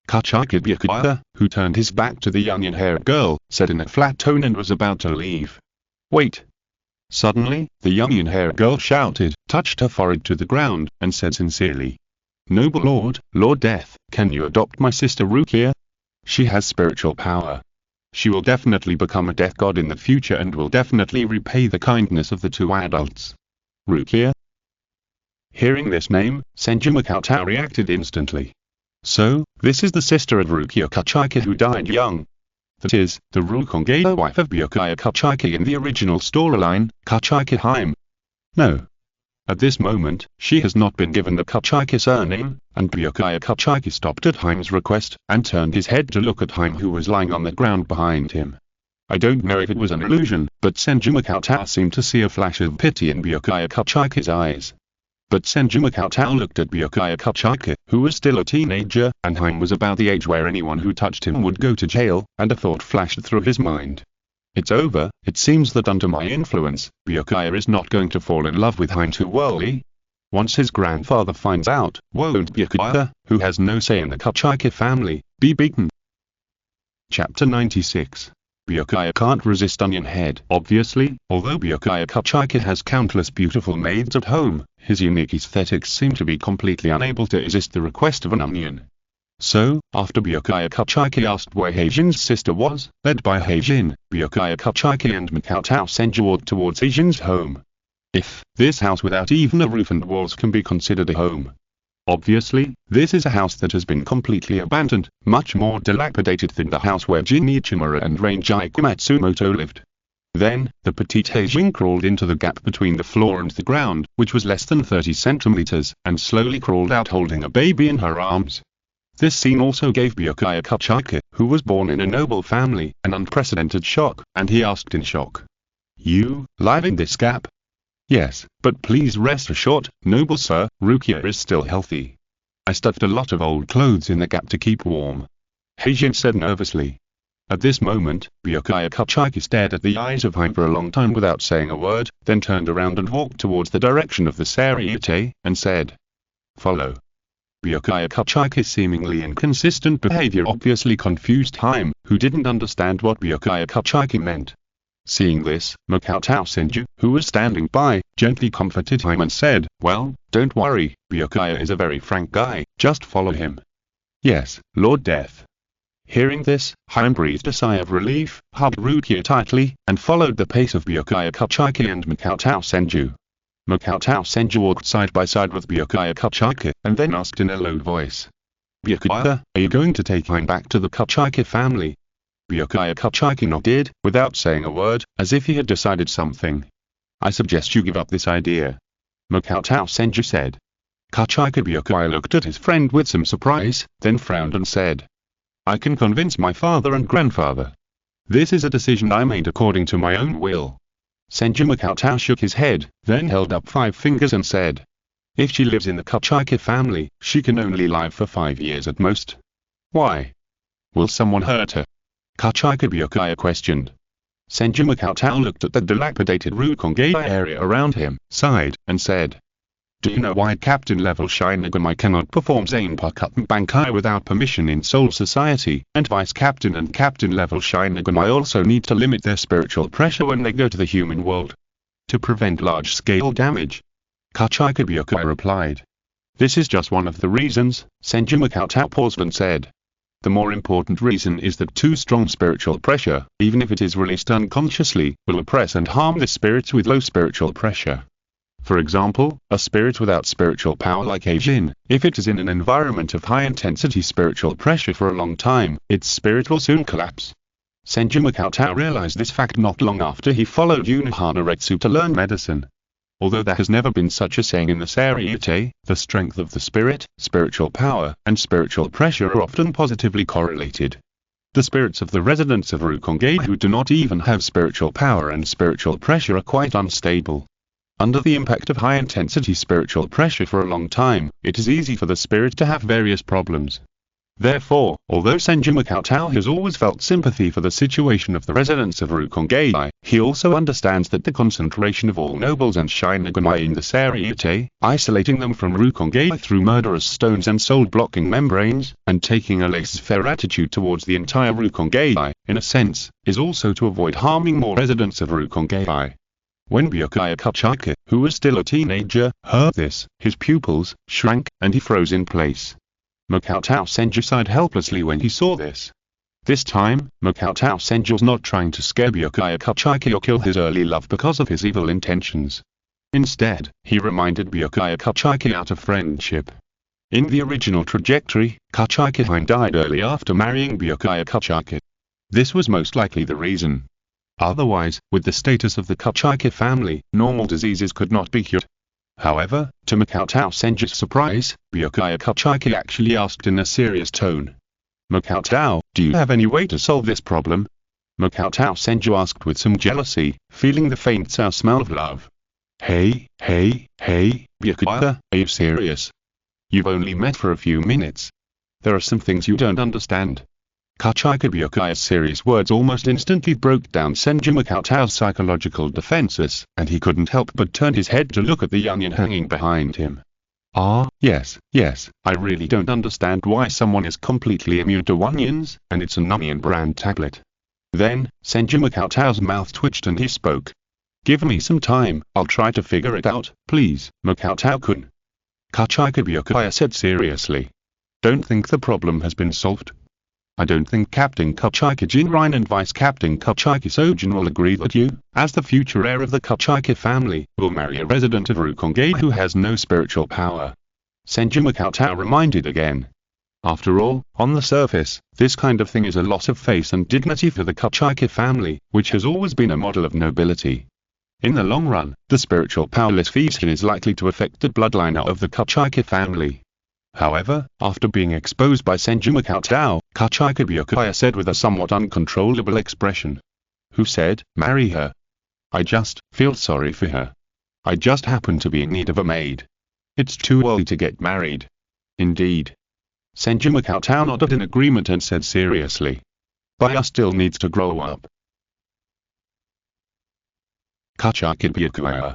Kachika Byakuya, who turned his back to the onion-haired girl, said in a flat tone and was about to leave. Wait. Suddenly, the onion-haired girl shouted, touched her forehead to the ground, and said sincerely, Noble Lord, Lord Death, can you adopt my sister Rukia? She has spiritual power. She will definitely become a death god in the future and will definitely repay the kindness of the two adults. Rukia? Hearing this name, Senju Cheng reacted instantly. So, this is the sister of Rukia Kachika who died young. That is, the Rukongei wife of Byakuya Kachika in the original storyline, Kachika Haim. No. At this moment, she has not been given the Kachika surname, and Byakuya Kachika stopped at Haim's request, and turned his head to look at Haim who was lying on the ground behind him. I don't know if it was an illusion, but Senju Cheng seemed to see a flash of pity in Byakuya Kachika's eyes. But Senju Cheng looked at Byakuya Kachika, who was still a teenager, and Haim was about the age where anyone who touched him would go to jail, and a thought flashed through his mind. It's over, it seems that under my influence, Byakuya is not going to fall in love with Haim too early. Once his grandfather finds out, won't Byakuya, who has no say in the Kachika family, be beaten? Chapter 96. Byakuya can't resist Onion Head. Obviously, although Byakuya Kachika has countless beautiful maids at home, his unique aesthetics seem to be completely unable to resist the request of an onion. So, after Byakuya Kachika asked where Heijin's sister was, led by Heijin, Byakuya Kachika and Makoto Senju walked towards Heijin's home. If this house without even a roof and walls can be considered a home. Obviously, this is a house that has been completely abandoned, much more dilapidated than the house where Jin Ichimura and Ranjai Matsumoto lived. Then, the petite Heijin crawled into the gap between the floor and the ground, which was less than 30 centimeters, and slowly crawled out holding a baby in her arms. This scene also gave Byakuya Kachika, who was born in a noble family, an unprecedented shock, and he asked in shock, You, live in this gap? Yes, but please rest assured, noble sir, Rukia is still healthy. I stuffed a lot of old clothes in the gap to keep warm. Heijin said nervously. At this moment, Byakuya Kachiki stared at the eyes of Hein for a long time without saying a word, then turned around and walked towards the direction of the Seireitei, and said, "Follow." Byakuya Kachiki's seemingly inconsistent behavior obviously confused Hein, who didn't understand what Byakuya Kachiki meant. Seeing this, Makoto Senju, who was standing by, gently comforted Hein and said, "Well, don't worry, Byakuya is a very frank guy, just follow him." "Yes, Lord Death." Hearing this, Hein breathed a sigh of relief, hugged Rukia tightly, and followed the pace of Byakuya Kachiki and Makoto Senju. Makoto Senju walked side by side with Byakuya Kachiki, and then asked in a low voice, "Byakuya, are you going to take Hein back to the Kachiki family?" Byakuya Kachiki nodded, without saying a word, as if he had decided something. "I suggest you give up this idea," Makoto Senju said. Kachiki Byakuya looked at his friend with some surprise, then frowned and said, "I can convince my father and grandfather. This is a decision I made according to my own will." Senju Makoto shook his head, then held up 5 fingers and said, "If she lives in the Kachiki family, she can only live for 5 years at most." "Why? Will someone hurt her?" Kachiki Byakuya questioned. Senju Makoto looked at the dilapidated Rukongai area around him, sighed, and said, "Do you know why Captain-level Shinigami cannot perform zanpakutō Bankai without permission in Soul Society, and Vice-Captain and Captain-level Shinigami also need to limit their spiritual pressure when they go to the human world? To prevent large-scale damage?" Kachiki Byakuya replied. "This is just one of the reasons," Senju Makoto paused and said. "The more important reason is that too strong spiritual pressure, even if it is released unconsciously, will oppress and harm the spirits with low spiritual pressure. For example, a spirit without spiritual power like Heijin, if it is in an environment of high-intensity spiritual pressure for a long time, its spirit will soon collapse." Senju Makoto realized this fact not long after he followed Unohana Retsu to learn medicine. Although there has never been such a saying in the Seireitei, the strength of the spirit, spiritual power, and spiritual pressure are often positively correlated. The spirits of the residents of Rukongai who do not even have spiritual power and spiritual pressure are quite unstable. Under the impact of high-intensity spiritual pressure for a long time, it is easy for the spirit to have various problems. Therefore, although Senju Makoto has always felt sympathy for the situation of the residents of Rukongai, he also understands that the concentration of all nobles and Shinigami in the Seireitei, isolating them from Rukongai through murderous stones and soul-blocking membranes, and taking a laissez-faire attitude towards the entire Rukongai, in a sense, is also to avoid harming more residents of Rukongai. When Byakuya Kachiki, who was still a teenager, heard this, his pupils shrank, and he froze in place. Makoto Senju sighed helplessly when he saw this. This time, Makoto Senju was not trying to scare Byakuya Kachiki or kill his early love because of his evil intentions. Instead, he reminded Byakuya Kachiki out of friendship. In the original trajectory, Kachiki Hein died early after marrying Byakuya Kachiki. This was most likely the reason. Otherwise, with the status of the Kachiki family, normal diseases could not be cured. However, to Makoto Senju's surprise, Byakuya Kachiki actually asked in a serious tone, "Makoto, do you have any way to solve this problem?" Makoto Senju asked with some jealousy, feeling the faint sour smell of love. Hey, Byakuya, are you serious? You've only met for a few minutes. There are some things you don't understand. Kachiki Byakuya's serious words almost instantly broke down Senju Makoto's psychological defenses, and he couldn't help but turn his head to look at the onion hanging behind him. Yes, I really don't understand why someone is completely immune to onions, and it's an onion brand tablet. Then, Senju Makoto's mouth twitched and he spoke. "Give me some time, I'll try to figure it out, please, Makoto-kun." Kachiki Byakuya said seriously. "Don't think the problem has been solved. I don't think Captain Kachiki Jinrin and Vice Captain Kachiki Sojin will agree that you, as the future heir of the Kachiki family, will marry a resident of Rukongai who has no spiritual power." Senju Makoto reminded again. After all, on the surface, this kind of thing is a loss of face and dignity for the Kachiki family, which has always been a model of nobility. In the long run, the spiritual powerless Vision is likely to affect the bloodline of the Kachiki family. However, after being exposed by Senju Makoto, Kachiki Byakuya said with a somewhat uncontrollable expression. "Who said, marry her? I just feel sorry for her. I just happen to be in need of a maid. It's too early to get married. Indeed. Senju Cheng nodded in agreement and said seriously. Baya still needs to grow up. Kachika Byakuya.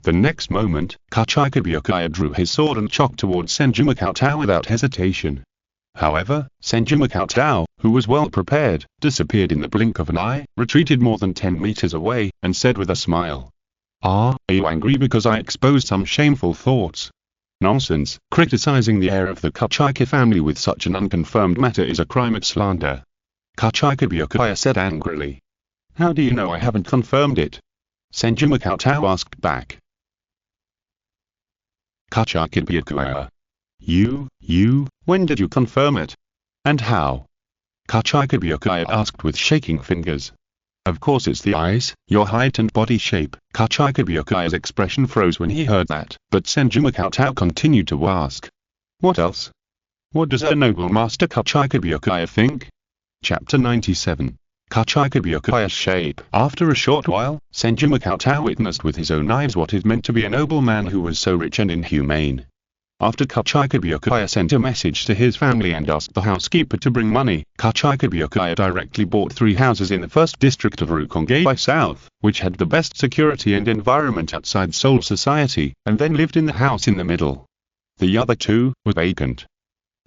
The next moment, Kachika Byakuya drew his sword and chopped towards Senju Cheng without hesitation. However, Senju Cheng, who was well prepared, disappeared in the blink of an eye, retreated more than 10 meters away, and said with a smile. Are you angry because I exposed some shameful thoughts? Nonsense, criticizing the heir of the Kachika family with such an unconfirmed matter is a crime of slander. Kachika Byakuya said angrily. How do you know I haven't confirmed it? Senju Cheng asked back. Kachika Byakuya. You, when did you confirm it? And how? Kachika Byakuya asked with shaking fingers. Of course it's the eyes, your height and body shape. Kachika Byakuya's expression froze when he heard that, but Senju Cheng continued to ask. What else? What does a noble master Kachika Byakuya think? Chapter 97. Kachika Byakuya's shape. After a short while, Senju Cheng witnessed with his own eyes what it meant to be a noble man who was so rich and inhumane. After Kachika Byakuya sent a message to his family and asked the housekeeper to bring money, Kachika Byakuya directly bought 3 houses in the 1st district of Rukongai South, which had the best security and environment outside Seoul society, and then lived in the house in the middle. The other 2 were vacant.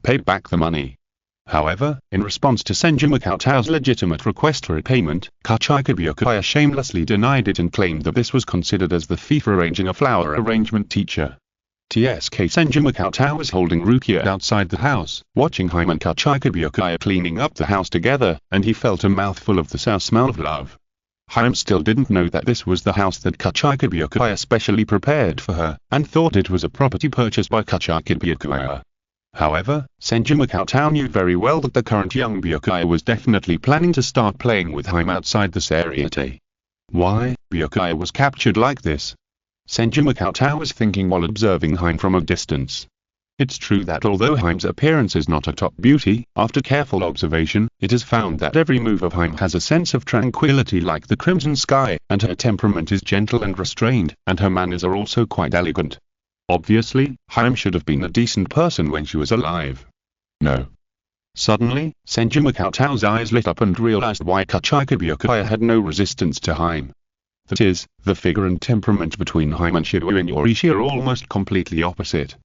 Paid back the money. However, in response to Senju Cheng's legitimate request for repayment, Kachika Byakuya shamelessly denied it and claimed that this was considered as the fee for arranging a flower arrangement teacher. TSK Senju Cheng was holding Rukia outside the house, watching Haim and Kachika Byakuya cleaning up the house together, and he felt a mouthful of the sour smell of love. Haim still didn't know that this was the house that Kachika Byakuya specially prepared for her, and thought it was a property purchased by Kachika Byakuya. However, Senju Cheng knew very well that the current young Byakuya was definitely planning to start playing with Haim outside the Seireitei. Why, Byakuya was captured like this? Senju Cheng was thinking while observing Haim from a distance. It's true that although Haim's appearance is not a top beauty, after careful observation, it is found that every move of Haim has a sense of tranquility like the crimson sky, and her temperament is gentle and restrained, and her manners are also quite elegant. Obviously, Haim should have been a decent person when she was alive. No. Suddenly, Senju Cheng's eyes lit up and realized why Kachika Byakuya had no resistance to Haim. That is, the figure and temperament between Haim and Shibuya Yorishi are almost completely opposite.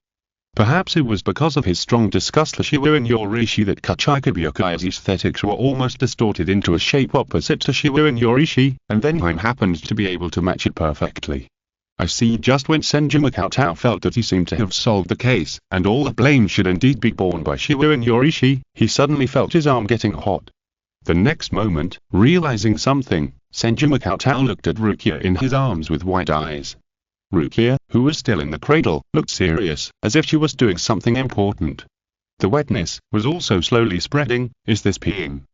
Perhaps it was because of his strong disgust for Shibuya Yorishi that Kachika Byakuya's aesthetics were almost distorted into a shape opposite to Shibuya Yorishi, and then Haim happened to be able to match it perfectly. I see. Just when Senju Cheng felt that he seemed to have solved the case, and all the blame should indeed be borne by Shibuya Yorishi, he suddenly felt his arm getting hot. The next moment, realizing something, Senju Cheng looked at Rukia in his arms with wide eyes. Rukia, who was still in the cradle, looked serious, as if she was doing something important. The wetness was also slowly spreading. Is this peeing?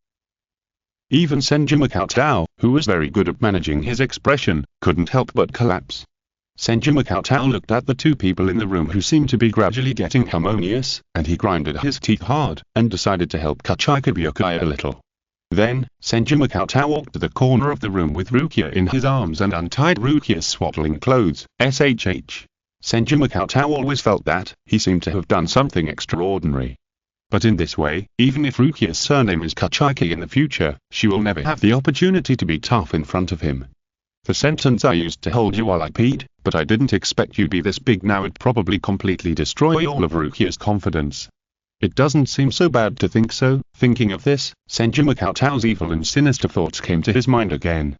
Even Senju Cheng, who was very good at managing his expression, couldn't help but collapse. Senju Cheng looked at the 2 people in the room who seemed to be gradually getting harmonious, and he grinded his teeth hard, and decided to help Kachika Byakuya a little. Then, Senju Cheng walked to the corner of the room with Rukia in his arms and untied Rukia's swaddling clothes. Senju Cheng always felt that he seemed to have done something extraordinary. But in this way, even if Rukia's surname is Kachika in the future, she will never have the opportunity to be tough in front of him. The sentence I used to hold you while I peed, but I didn't expect you'd be this big now would probably completely destroy all of Rukia's confidence. It doesn't seem so bad to think so. Thinking of this, Senju Cheng's evil and sinister thoughts came to his mind again.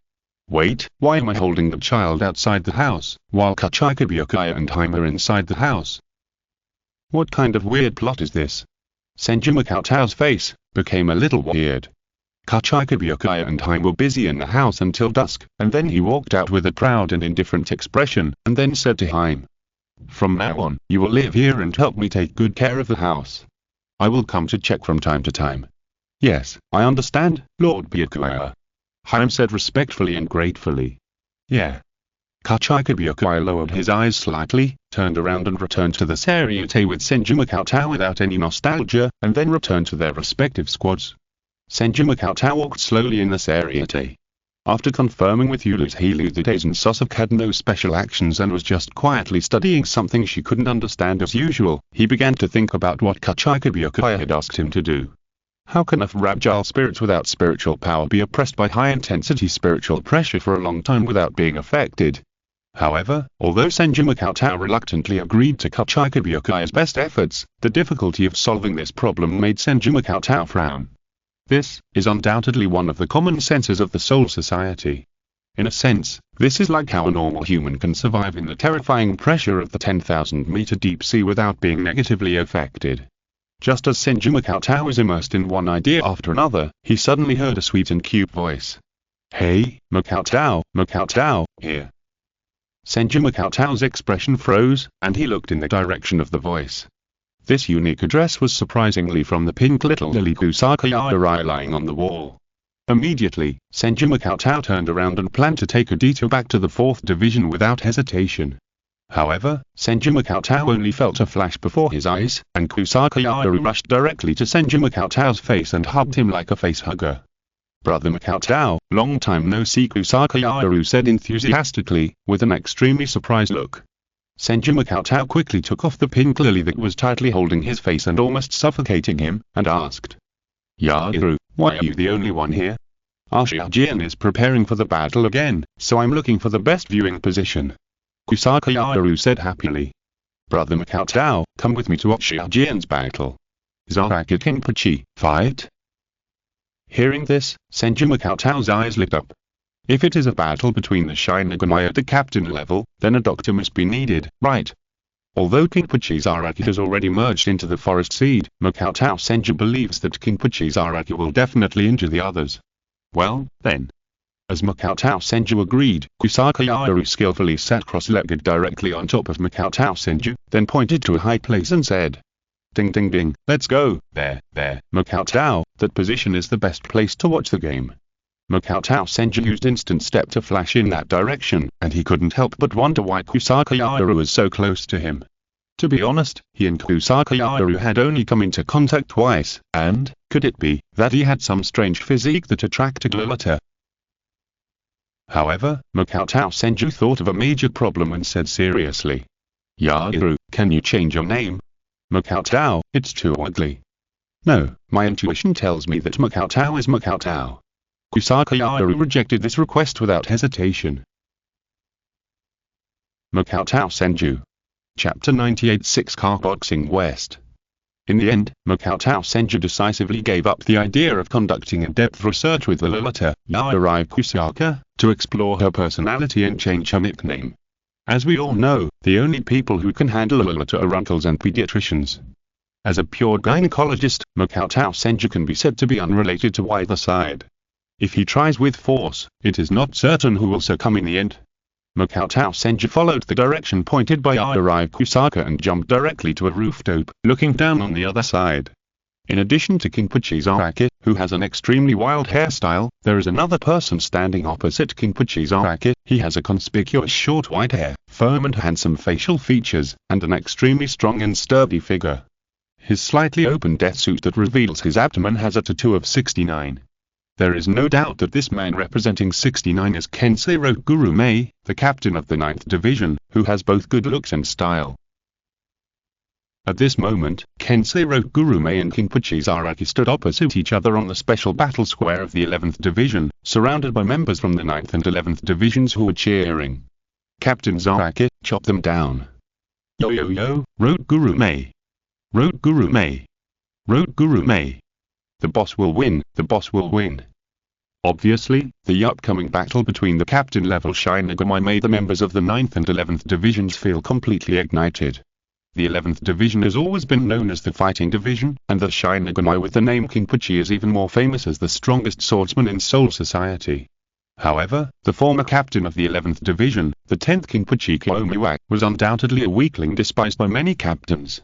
Wait, why am I holding the child outside the house, while Kachika Byakuya and Haim are inside the house? What kind of weird plot is this? Senju Cheng's face became a little weird. Kachika Byakuya and Haim were busy in the house until dusk, and then he walked out with a proud and indifferent expression, and then said to Haim, "From now on, you will live here and help me take good care of the house. I will come to check from time to time." "Yes, I understand, Lord Byakuya," Haim said respectfully and gratefully. "Yeah." Kachika Byakuya lowered his eyes slightly, turned around and returned to the Seireitei with Senju Cheng without any nostalgia, and then returned to their respective squads. Senju Cheng walked slowly in the Seireitei. After confirming with Yulu's that Aizen Sosok had no special actions and was just quietly studying something she couldn't understand as usual, he began to think about what Kachikabyukai had asked him to do. How can a fragile spirit without spiritual power be oppressed by high-intensity spiritual pressure for a long time without being affected? However, although Senju Makoto reluctantly agreed to Kachikabyukai's best efforts, the difficulty of solving this problem made Senju Makoto frown. This is undoubtedly one of the common senses of the Soul Society. In a sense, this is like how a normal human can survive in the terrifying pressure of the 10,000-meter deep sea without being negatively affected. Just as Senju Makoto was immersed in one idea after another, he suddenly heard a sweet and cute voice. "Hey, Makoto, here." Senju Makoto's expression froze, and he looked in the direction of the voice. This unique address was surprisingly from the pink little lily Kusaka Yarai lying on the wall. Immediately, Senju Makoto turned around and planned to take a detour back to the 4th Division without hesitation. However, Senju Makoto only felt a flash before his eyes, and Kusaka Yaru rushed directly to Senju Makoto's face and hugged him like a face hugger. "Brother Makoto, long time no see," Kusaka Yaru said enthusiastically, with an extremely surprised look. Senju Makoto quickly took off the pink lily that was tightly holding his face and almost suffocating him, and asked, "Yaru, why are you the only one here?" "Our Shijian is preparing for the battle again, so I'm looking for the best viewing position," Kusaka Yaru said happily. "Brother Makoto, come with me to watch Shijian's battle. Zaraki Kinpachi, fight." Hearing this, Senju Makoto's eyes lit up. If it is a battle between the Shinigami at the captain level, then a doctor must be needed, right? Although Kinpachi Zaraki has already merged into the forest seed, Makoto Senju believes that Kinpachi Zaraki will definitely injure the others. Well, then. As Makoto Senju agreed, Kusaka Yaru skillfully sat cross-legged directly on top of Makoto Senju, then pointed to a high place and said, "Ding ding ding, let's go, there, Makoto, that position is the best place to watch the game." Makoto Senju used instant step to flash in that direction, and he couldn't help but wonder why Kusaka Yaru was so close to him. To be honest, he and Kusaka Yaru had only come into contact twice, and, could it be, that he had some strange physique that attracted Lolita? However, Makoto Senju thought of a major problem and said seriously, "Yaru, can you change your name?" "Makoto, it's too ugly." "No, my intuition tells me that Makoto is Makoto." Kusaka Yaru rejected this request without hesitation. Makoto Senju. Chapter 98 6 Car Boxing West. In the end, Makoto Senju decisively gave up the idea of conducting in-depth research with the Lolita, Yarai Kusaka, to explore her personality and change her nickname. As we all know, the only people who can handle Lolita are uncles and pediatricians. As a pure gynecologist, Makoto Senju can be said to be unrelated to either side. If he tries with force, it is not certain who will succumb in the end. Makoto Senju followed the direction pointed by Yarai Kusaka and jumped directly to a rooftop, looking down on the other side. In addition to Kinpachi Zaraki, who has an extremely wild hairstyle, there is another person standing opposite Kinpachi Zaraki. He has a conspicuous short white hair, firm and handsome facial features, and an extremely strong and sturdy figure. His slightly open death suit that reveals his abdomen has a tattoo of 69. There is no doubt that this man representing 69 is Kensei Rokurume, the captain of the 9th Division, who has both good looks and style. At this moment, Kensei Rokurume and Kinpachi Zaraki stood opposite each other on the special battle square of the 11th Division, surrounded by members from the 9th and 11th Divisions who were cheering. Captain Zaraki, chop them down. Yo yo yo, Rokurume. Rokurume. Rokurume. The boss will win, the boss will win. Obviously, the upcoming battle between the captain-level Shinigami made the members of the 9th and 11th Divisions feel completely ignited. The 11th Division has always been known as the fighting division, and the Shinigami with the name Kinpachi is even more famous as the strongest swordsman in Soul Society. However, the former captain of the 11th Division, the 10th Kinpachi Kiyomiwa, was undoubtedly a weakling despised by many captains.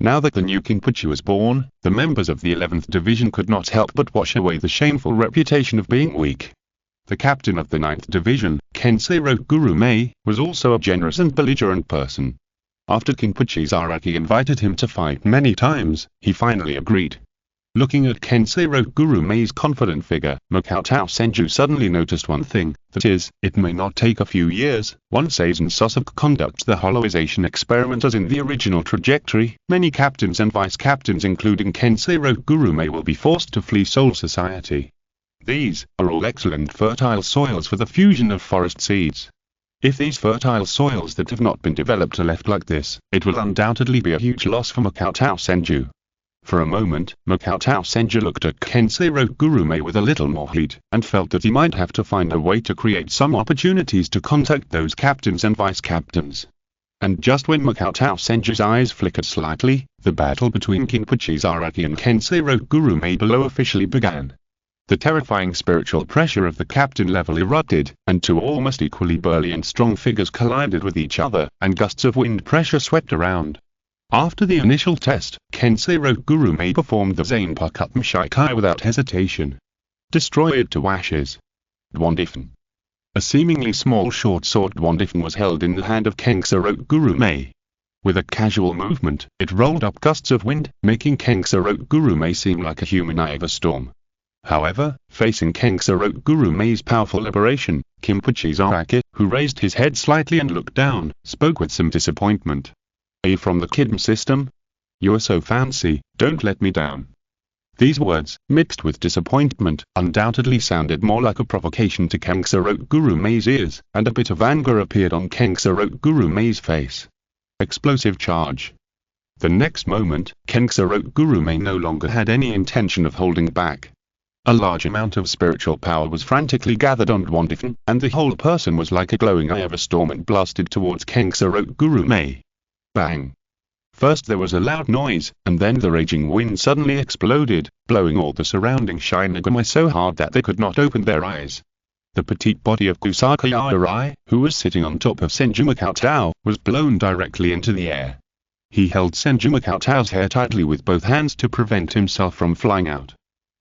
Now that the new Kinpachi was born, the members of the 11th Division could not help but wash away the shameful reputation of being weak. The captain of the 9th Division, Kensei Rokurume, was also a generous and belligerent person. After Kinpachi Zaraki invited him to fight many times, he finally agreed. Looking at Kensei Rokugurumei's confident figure, Makoto Senju suddenly noticed one thing, that is, it may not take a few years. Once Aizen Sosok conducts the holoization experiment as in the original trajectory, many captains and vice-captains including Kensei Rokugurumei will be forced to flee Soul Society. These are all excellent fertile soils for the fusion of forest seeds. If these fertile soils that have not been developed are left like this, it will undoubtedly be a huge loss for Makoto Senju. For a moment, Makoto Senju looked at Kensei Rokugurumei with a little more heat, and felt that he might have to find a way to create some opportunities to contact those captains and vice-captains. And just when Makoto Senju's eyes flickered slightly, the battle between Kinpachi Zaraki and Kensei Rokugurumei below officially began. The terrifying spiritual pressure of the captain level erupted, and two almost equally burly and strong figures collided with each other, and gusts of wind pressure swept around. After the initial test, Kensei Rokugurumei performed the zanpakutō Shikai without hesitation. Destroy it to ashes. Dwandifen. A seemingly small short sword Dwandifen was held in the hand of Kensei Rokugurumei. With a casual movement, it rolled up gusts of wind, making Kensei Rokugurumei seem like a human eye of a storm. However, facing Kensei Rokugurumei's powerful liberation, Kinpachi Zaraki, who raised his head slightly and looked down, spoke with some disappointment. Are you from the Kidm system? You are so fancy, don't let me down. These words, mixed with disappointment, undoubtedly sounded more like a provocation to Kensei Rokugurumei's ears, and a bit of anger appeared on Kensei Rokugurumei's face. Explosive charge. The next moment, Kensei Rokugurumei no longer had any intention of holding back. A large amount of spiritual power was frantically gathered on Dwandifen, and the whole person was like a glowing eye of a storm and blasted towards Kensei Rokugurumei. Bang! First there was a loud noise, and then the raging wind suddenly exploded, blowing all the surrounding Shinigami so hard that they could not open their eyes. The petite body of Kusaka Yarai, who was sitting on top of Senju Makoto, was blown directly into the air. He held Senju Makoto's hair tightly with both hands to prevent himself from flying out.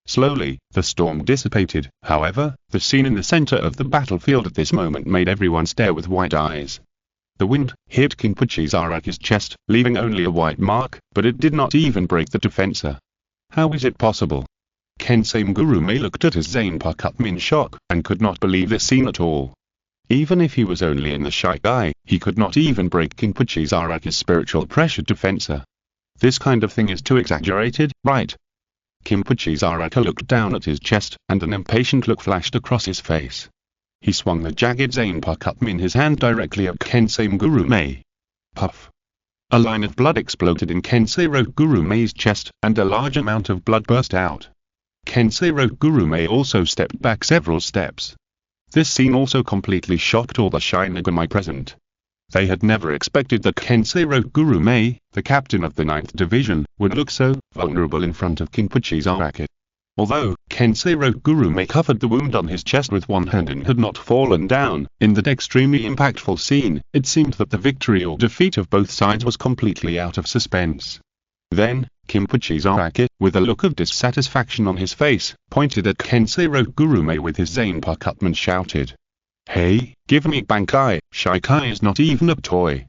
Slowly, the storm dissipated. However, the scene in the center of the battlefield at this moment made everyone stare with wide eyes. The wind hit Kinpachi Zaraki's chest, leaving only a white mark, but it did not even break the defensor. How is it possible? Kensei Rokugurumei looked at his zanpakutō in shock, and could not believe this scene at all. Even if he was only in the Shikai, he could not even break Kinpachi Zaraki's spiritual pressure defensor. This kind of thing is too exaggerated, right? Kinpachi Zaraki looked down at his chest, and an impatient look flashed across his face. He swung the jagged zanpakutō in his hand directly at Kensei Rokugurumei. Puff! A line of blood exploded in Kensei Rokugurumei's chest, and a large amount of blood burst out. Kensei Rokugurumei also stepped back several steps. This scene also completely shocked all the Shinigami present. They had never expected that Kensei Rokugurumei, the captain of the 9th Division, would look so vulnerable in front of Kinpachi Zaraki. Although Kensei Rokugurumei covered the wound on his chest with one hand and had not fallen down, in that extremely impactful scene, it seemed that the victory or defeat of both sides was completely out of suspense. Then, Kinpachi Zaraki, with a look of dissatisfaction on his face, pointed at Kensei Rokugurumei with his zanpakutō and shouted, "Hey, give me Bankai, Shikai is not even a toy."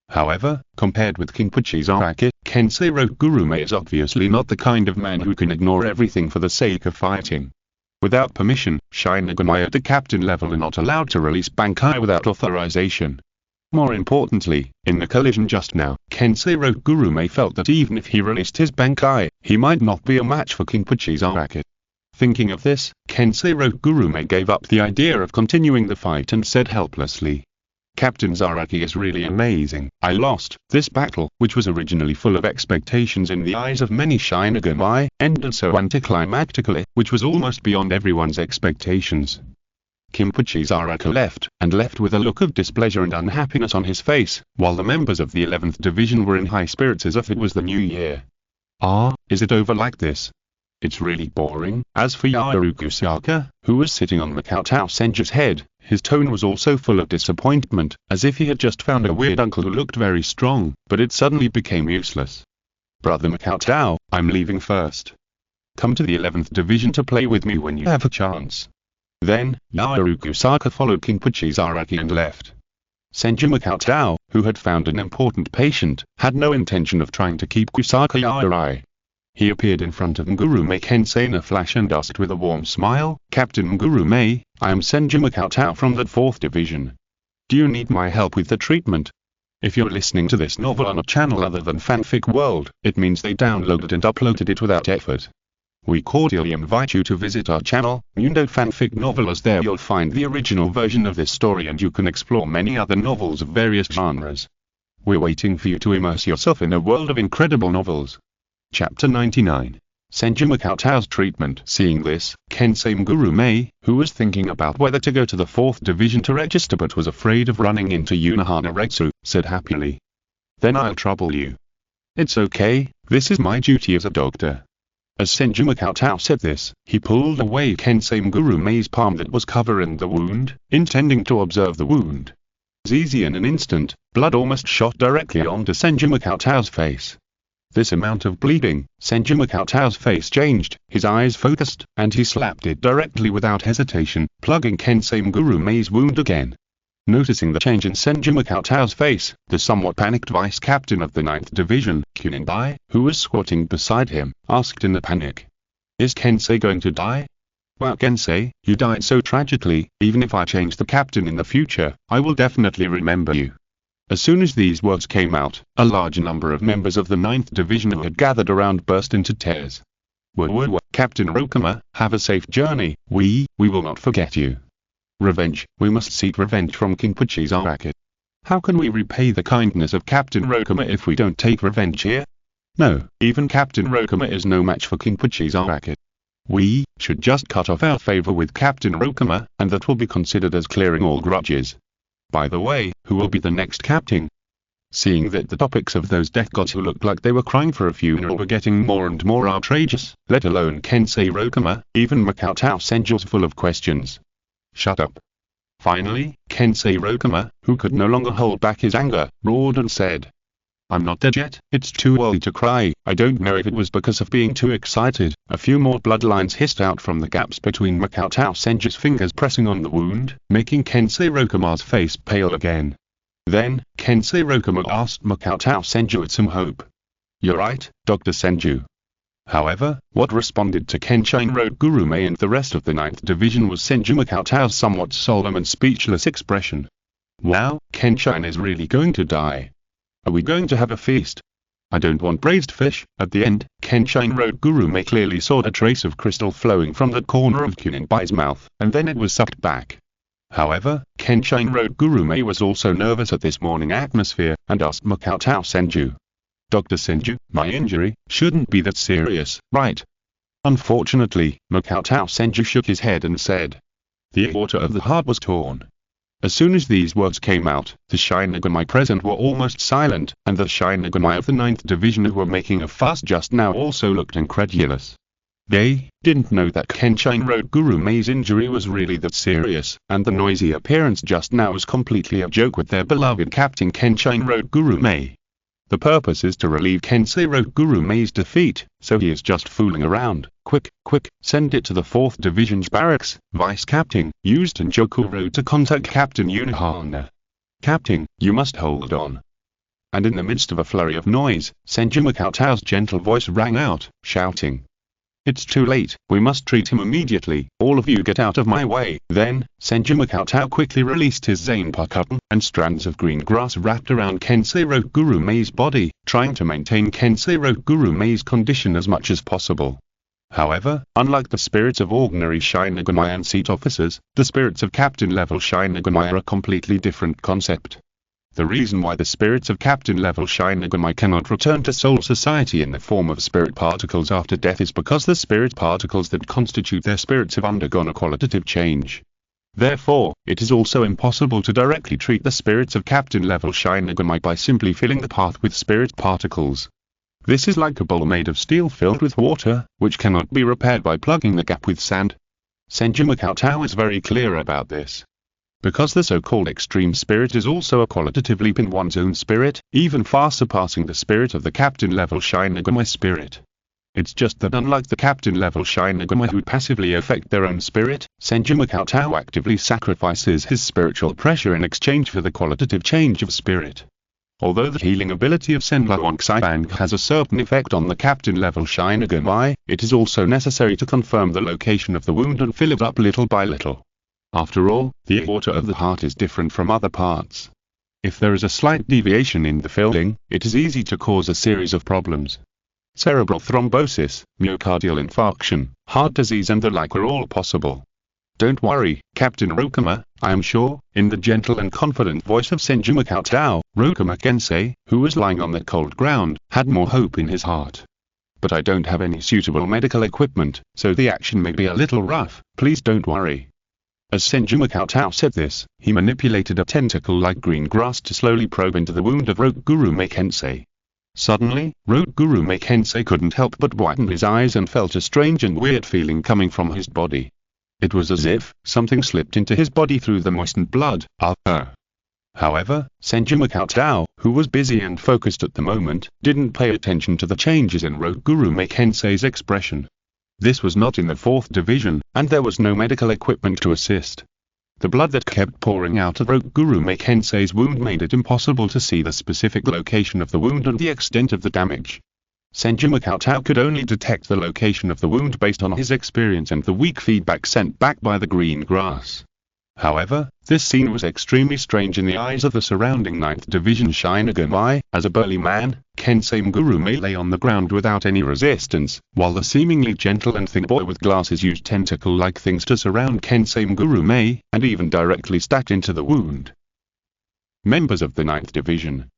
However, compared with Kinpachi Zaraki, Kensei Rokugurumei is obviously not the kind of man who can ignore everything for the sake of fighting. Without permission, Shinigami at the captain level are not allowed to release Bankai without authorization. More importantly, in the collision just now, Kensei Rokugurumei felt that even if he released his Bankai, he might not be a match for Kinpachi Zaraki. Thinking of this, Kensei Rokugurumei gave up the idea of continuing the fight and said helplessly, "Captain Zaraki is really amazing. I lost. This battle, which was originally full of expectations in the eyes of many Shinigami, ended so anticlimactically, which was almost beyond everyone's expectations." Kinpachi Zaraki left with a look of displeasure and unhappiness on his face, while the members of the 11th Division were in high spirits as if it was the new year. "Ah, is it over like this? It's really boring." As for Yaoru Kusaka, who was sitting on Makoto Senju's head, his tone was also full of disappointment, as if he had just found a weird uncle who looked very strong, but it suddenly became useless. "Brother Makoto, I'm leaving first. Come to the 11th Division to play with me when you have a chance." Then, Yaoru Kusaka followed Kinpachi Zaraki and left. Senju Makoto, who had found an important patient, had no intention of trying to keep Kusaka Yaorai. He appeared in front of Ngurume Kensei in a flash and asked with a warm smile, "Captain Ngurume, I am Senju Cheng from the 4th Division. Do you need my help with the treatment?" If you're listening to this novel on a channel other than Fanfic World, it means they downloaded and uploaded it without effort. We cordially invite you to visit our channel, Mundo Fanfic Novel, as there you'll find the original version of this story and you can explore many other novels of various genres. We're waiting for you to immerse yourself in a world of incredible novels. Chapter 99. Senju Cheng's treatment. Seeing this, Kensei Ngurume, who was thinking about whether to go to the 4th Division to register but was afraid of running into Unohana Retsu, said happily, "Then I'll trouble you." "It's okay, this is my duty as a doctor." As Senju Cheng said this, he pulled away Kensei Ngurume's palm that was covering the wound, intending to observe the wound. Easy in an instant, blood almost shot directly onto Senju Cheng's face. This amount of bleeding, Senju Cheng's face changed, his eyes focused, and he slapped it directly without hesitation, plugging Kensei Ngurume's wound again. Noticing the change in Senju Cheng's face, the somewhat panicked vice captain of the 9th Division, Cheng-ge, who was squatting beside him, asked in a panic, "Is Kensei going to die?" "Well, Kensei, you died so tragically, even if I change the captain in the future, I will definitely remember you." As soon as these words came out, a large number of members of the 9th Division who had gathered around burst into tears. "Captain Rokuma, have a safe journey, we will not forget you. Revenge, we must seek revenge from Kinpachi's Araki. How can we repay the kindness of Captain Rokuma if we don't take revenge here? No, even Captain Rokuma is no match for Kinpachi's Araki. We should just cut off our favor with Captain Rokuma, and that will be considered as clearing all grudges. By the way, who will be the next captain?" Seeing that the topics of those death gods who looked like they were crying for a funeral were getting more and more outrageous, let alone Kensei Rokuma, even Makoto Senju's full of questions. "Shut up." Finally, Kensei Rokuma, who could no longer hold back his anger, roared and said, "I'm not dead yet, it's too early to cry." I don't know if it was because of being too excited, a few more bloodlines hissed out from the gaps between Makoto Senju's fingers pressing on the wound, making Kensei Rokuma's face pale again. Then, Kensei Rokuma asked Makoto Senju with some hope, "You're right, Dr. Senju." However, what responded to Kenshin Ngurume and the rest of the 9th Division was Senju Makoto's somewhat solemn and speechless expression. "Wow, Kenshin is really going to die. Are we going to have a feast? I don't want braised fish." At the end, Kenshin Ngurume clearly saw a trace of crystal flowing from the corner of Kuninbai's mouth, and then it was sucked back. However, Kenshin Ngurume was also nervous at this morning atmosphere, and asked Makoto Senju, "Dr. Senju, my injury shouldn't be that serious, right?" Unfortunately, Makoto Senju shook his head and said, "The aorta of the heart was torn." As soon as these words came out, the Shinigami present were almost silent, and the Shinigami of the 9th Division who were making a fuss just now also looked incredulous. They didn't know that Kenshin Ngurume's injury was really that serious, and the noisy appearance just now was completely a joke with their beloved Captain Kenshin Ngurume. The purpose is to relieve Kensei Ngurume's defeat, so he is just fooling around. Quick, send it to the 4th Division's barracks. Vice Captain, use Tenjoku Road to contact Captain Unohana. Captain, you must hold on. And in the midst of a flurry of noise, Senju Makoto's gentle voice rang out, shouting, "It's too late, we must treat him immediately, all of you get out of my way." Then, Senju Makoto quickly released his zanpakutō, and strands of green grass wrapped around Kensei Ngurume's body, trying to maintain Kensei Ngurume's condition as much as possible. However, unlike the spirits of ordinary Shinigami and seat officers, the spirits of captain-level Shinigami are a completely different concept. The reason why the spirits of captain-level Shinigami cannot return to Soul Society in the form of spirit particles after death is because the spirit particles that constitute their spirits have undergone a qualitative change. Therefore, it is also impossible to directly treat the spirits of captain-level Shinigami by simply filling the path with spirit particles. This is like a bowl made of steel filled with water, which cannot be repaired by plugging the gap with sand. Senju Makoto is very clear about this. Because the so-called extreme spirit is also a qualitative leap in one's own spirit, even far surpassing the spirit of the captain-level Shinigami spirit. It's just that unlike the captain-level Shinigami who passively affect their own spirit, Senju Makoto actively sacrifices his spiritual pressure in exchange for the qualitative change of spirit. Although the healing ability of Senbon Bancho has a certain effect on the captain-level Shinigami, it is also necessary to confirm the location of the wound and fill it up little by little. After all, the aorta of the heart is different from other parts. If there is a slight deviation in the filling, it is easy to cause a series of problems. Cerebral thrombosis, myocardial infarction, heart disease and the like are all possible. Don't worry, Captain Rokuma, I am sure, in the gentle and confident voice of Senju Cheng, Rokuma Kensei, who was lying on the cold ground, had more hope in his heart. But I don't have any suitable medical equipment, so the action may be a little rough, please don't worry. As Senju Cheng said this, he manipulated a tentacle-like green grass to slowly probe into the wound of Rokuguru Kensei. Suddenly, Rokuguru Kensei couldn't help but widen his eyes and felt a strange and weird feeling coming from his body. It was as if something slipped into his body through the moistened blood. However, Senju Cheng, who was busy and focused at the moment, didn't pay attention to the changes in Rokuguru Kensei's expression. This was not in the 4th Division, and there was no medical equipment to assist. The blood that kept pouring out of Rokuguru Kensei's wound made it impossible to see the specific location of the wound and the extent of the damage. Senju Cheng could only detect the location of the wound based on his experience and the weak feedback sent back by the green grass. However, this scene was extremely strange in the eyes of the surrounding 9th Division Shinigami, as a burly man, Kensei Mguru lay on the ground without any resistance, while the seemingly gentle and thin boy with glasses used tentacle-like things to surround Kensei Mguru, and even directly stacked into the wound. Members of the 9th Division.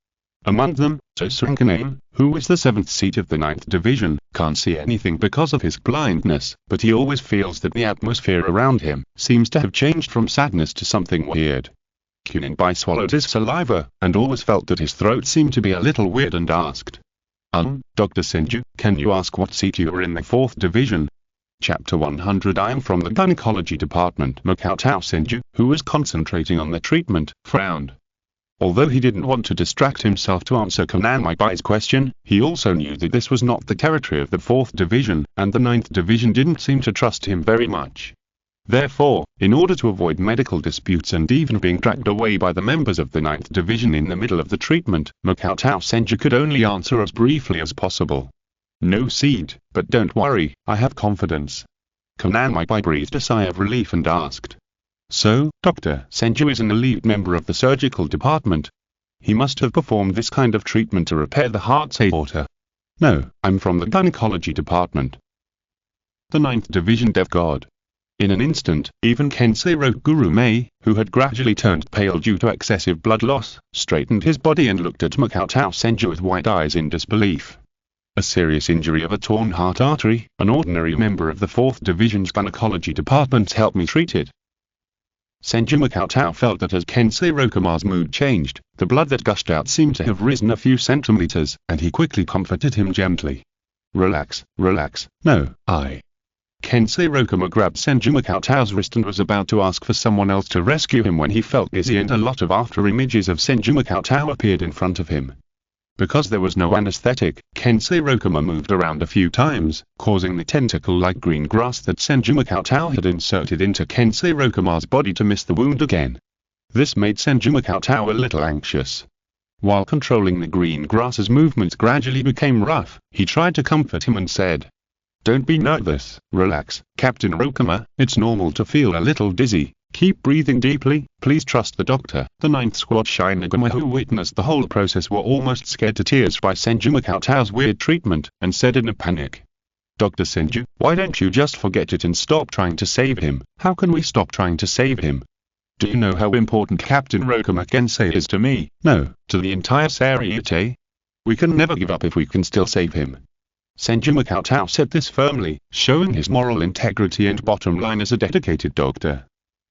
Among them, Seireitei, who is the 7th seat of the 9th Division, can't see anything because of his blindness, but he always feels that the atmosphere around him seems to have changed from sadness to something weird. Kuninbai swallowed his saliva, and always felt that his throat seemed to be a little weird and asked, Dr. Senju, can you ask what seat you are in the 4th Division? Chapter 100 I am from the gynecology department. Makoto Senju, who was concentrating on the treatment, frowned. Although he didn't want to distract himself to answer Kananmai's question, he also knew that this was not the territory of the 4th Division, and the 9th Division didn't seem to trust him very much. Therefore, in order to avoid medical disputes and even being dragged away by the members of the 9th Division in the middle of the treatment, Makoto Senju could only answer as briefly as possible. No seed, but don't worry, I have confidence. Kananmai breathed a sigh of relief and asked. So, Dr. Senju is an elite member of the surgical department. He must have performed this kind of treatment to repair the heart's aorta. No, I'm from the gynecology department. The 9th Division Dev God. In an instant, even Kensei Rokuguru, who had gradually turned pale due to excessive blood loss, straightened his body and looked at Makoto Senju with wide eyes in disbelief. A serious injury of a torn heart artery, an ordinary member of the 4th Division's gynecology department helped me treat it. Senju Makoto felt that as Kensei Rokuma's mood changed, the blood that gushed out seemed to have risen a few centimeters, and he quickly comforted him gently. Relax, no, Kensei Rokuma grabbed Senju Makoto's wrist and was about to ask for someone else to rescue him when he felt dizzy and a lot of after images of Senju Makoto appeared in front of him. Because there was no anesthetic, Kensei Rokuma moved around a few times, causing the tentacle-like green grass that Senju Makoto had inserted into Kensei Rokuma's body to miss the wound again. This made Senju Makoto a little anxious. While controlling the green grass's movements gradually became rough, he tried to comfort him and said, Don't be nervous, relax, Captain Rokuma, it's normal to feel a little dizzy. Keep breathing deeply, please trust the doctor. The 9th Squad Shinigami who witnessed the whole process were almost scared to tears by Senju Makoto's weird treatment, and said in a panic. Dr. Senju, why don't you just forget it and stop trying to save him? How can we stop trying to save him? Do you know how important Captain Rokuma Kensei is to me? No, to the entire Seireitei? We can never give up if we can still save him. Senju Makoto said this firmly, showing his moral integrity and bottom line as a dedicated doctor.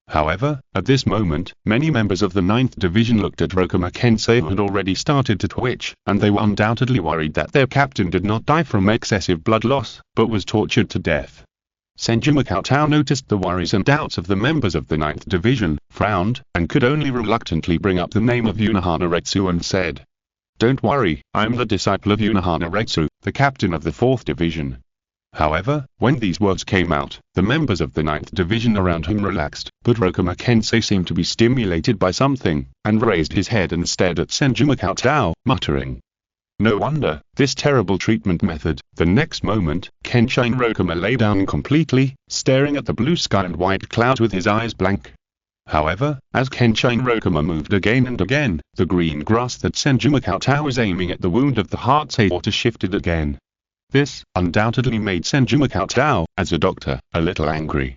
However, at this moment, many members of the 9th Division looked at Rokuma Kensei who had already started to twitch, and they were undoubtedly worried that their captain did not die from excessive blood loss, but was tortured to death. Senju Makoto noticed the worries and doubts of the members of the 9th Division, frowned, and could only reluctantly bring up the name of Unohana Retsu and said, Don't worry, I'm the disciple of Unohana Retsu, the captain of the 4th Division. However, when these words came out, the members of the 9th Division around him relaxed, but Rokuma Kensei seemed to be stimulated by something, and raised his head and stared at Senju Cheng, muttering. No wonder, this terrible treatment method. The next moment, Kenshin Rokuma lay down completely, staring at the blue sky and white clouds with his eyes blank. However, as Kenshin Rokuma moved again and again, the green grass that Senju Cheng was aiming at the wound of the heart's aorta shifted again. This, undoubtedly made Senju Cheng, as a doctor, a little angry.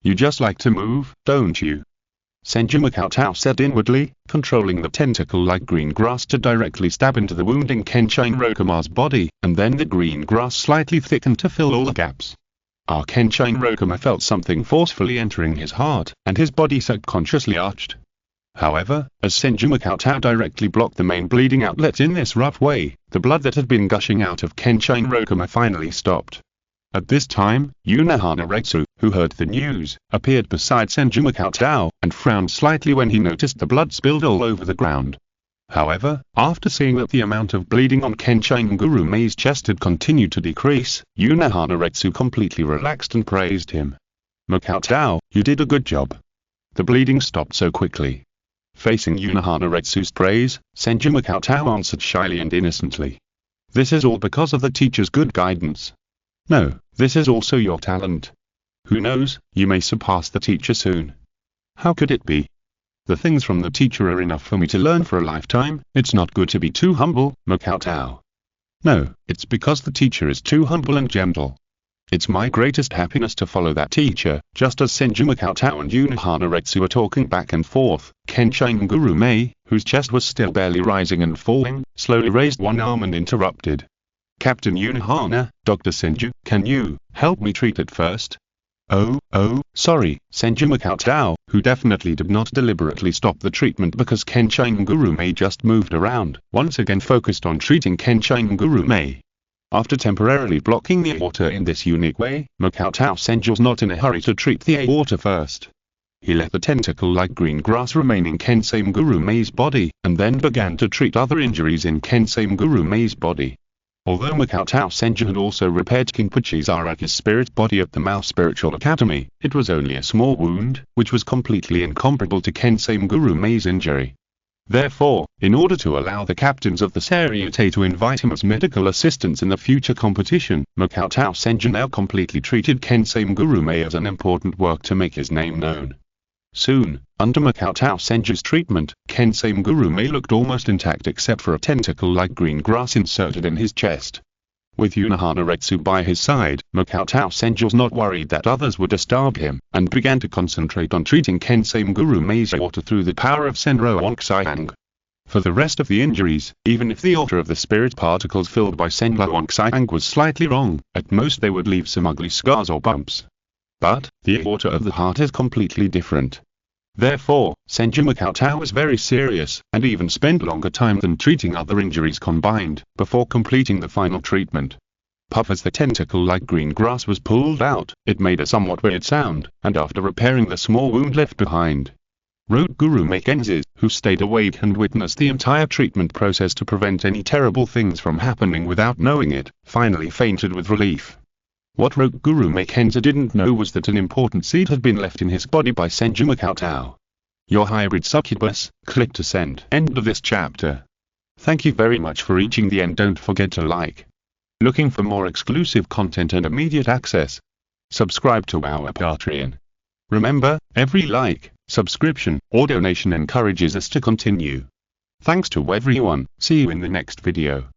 You just like to move, don't you? Senju Cheng said inwardly, controlling the tentacle-like green grass to directly stab into the wounding Kenshin Rokuma's body, and then the green grass slightly thickened to fill all the gaps. Kenshin Rokuma felt something forcefully entering his heart, and his body subconsciously arched. However, as Senju Cheng directly blocked the main bleeding outlet in this rough way, the blood that had been gushing out of Kenshin Rokuma finally stopped. At this time, Unohana, who heard the news, appeared beside Senju Cheng, and frowned slightly when he noticed the blood spilled all over the ground. However, after seeing that the amount of bleeding on Kenshin Gurume's chest had continued to decrease, Unohana completely relaxed and praised him. Cheng, you did a good job. The bleeding stopped so quickly. Facing Unohana praise, Senju Cheng answered shyly and innocently. This is all because of the teacher's good guidance. No, this is also your talent. Who knows, you may surpass the teacher soon. How could it be? The things from the teacher are enough for me to learn for a lifetime. It's not good to be too humble, Cheng. No, it's because the teacher is too humble and gentle. It's my greatest happiness to follow that teacher. Just as Senju Cheng and Unohana were talking back and forth, Kenshin Gurume, whose chest was still barely rising and falling, slowly raised one arm and interrupted. Captain Unohana, Dr. Senju, can you help me treat it first? Oh, sorry, Senju Cheng, who definitely did not deliberately stop the treatment because Kenshin Gurume just moved around, once again focused on treating Kenshin Gurume. After temporarily blocking the aorta in this unique way, Senju was not in a hurry to treat the aorta first. He let the tentacle-like green grass remain in Kenshin Gurume's body, and then began to treat other injuries in Kenshin Gurume's body. Although Senju had also repaired King Pachizara's spirit body at the Mao Spiritual Academy, it was only a small wound, which was completely incomparable to Kenshin Gurume's injury. Therefore, in order to allow the captains of the Seireitei to invite him as medical assistants in the future competition, Senju now completely treated Kenshin Gurume as an important work to make his name known. Soon, under Senju's treatment, Kenshin Gurume looked almost intact except for a tentacle-like green grass inserted in his chest. With Unohana by his side, Senju was not worried that others would disturb him, and began to concentrate on treating Kenshin Gurume's aorta through the power of Senro. For the rest of the injuries, even if the aorta of the spirit particles filled by Senro was slightly wrong, at most they would leave some ugly scars or bumps. But, the aorta of the heart is completely different. Therefore, Senju Cheng was very serious, and even spent longer time than treating other injuries combined, before completing the final treatment. Puff as the tentacle-like green grass was pulled out, it made a somewhat weird sound, and after repairing the small wound left behind, wrote Gurume Kensei, who stayed awake and witnessed the entire treatment process to prevent any terrible things from happening without knowing it, finally fainted with relief. What Gurume Kensei didn't know was that an important seed had been left in his body by Senju Cheng. Your hybrid succubus. Click to send. End of this chapter. Thank you very much for reaching the end. Don't forget to like. Looking for more exclusive content and immediate access? Subscribe to our Patreon. Remember, every like, subscription, or donation encourages us to continue. Thanks to everyone. See you in the next video.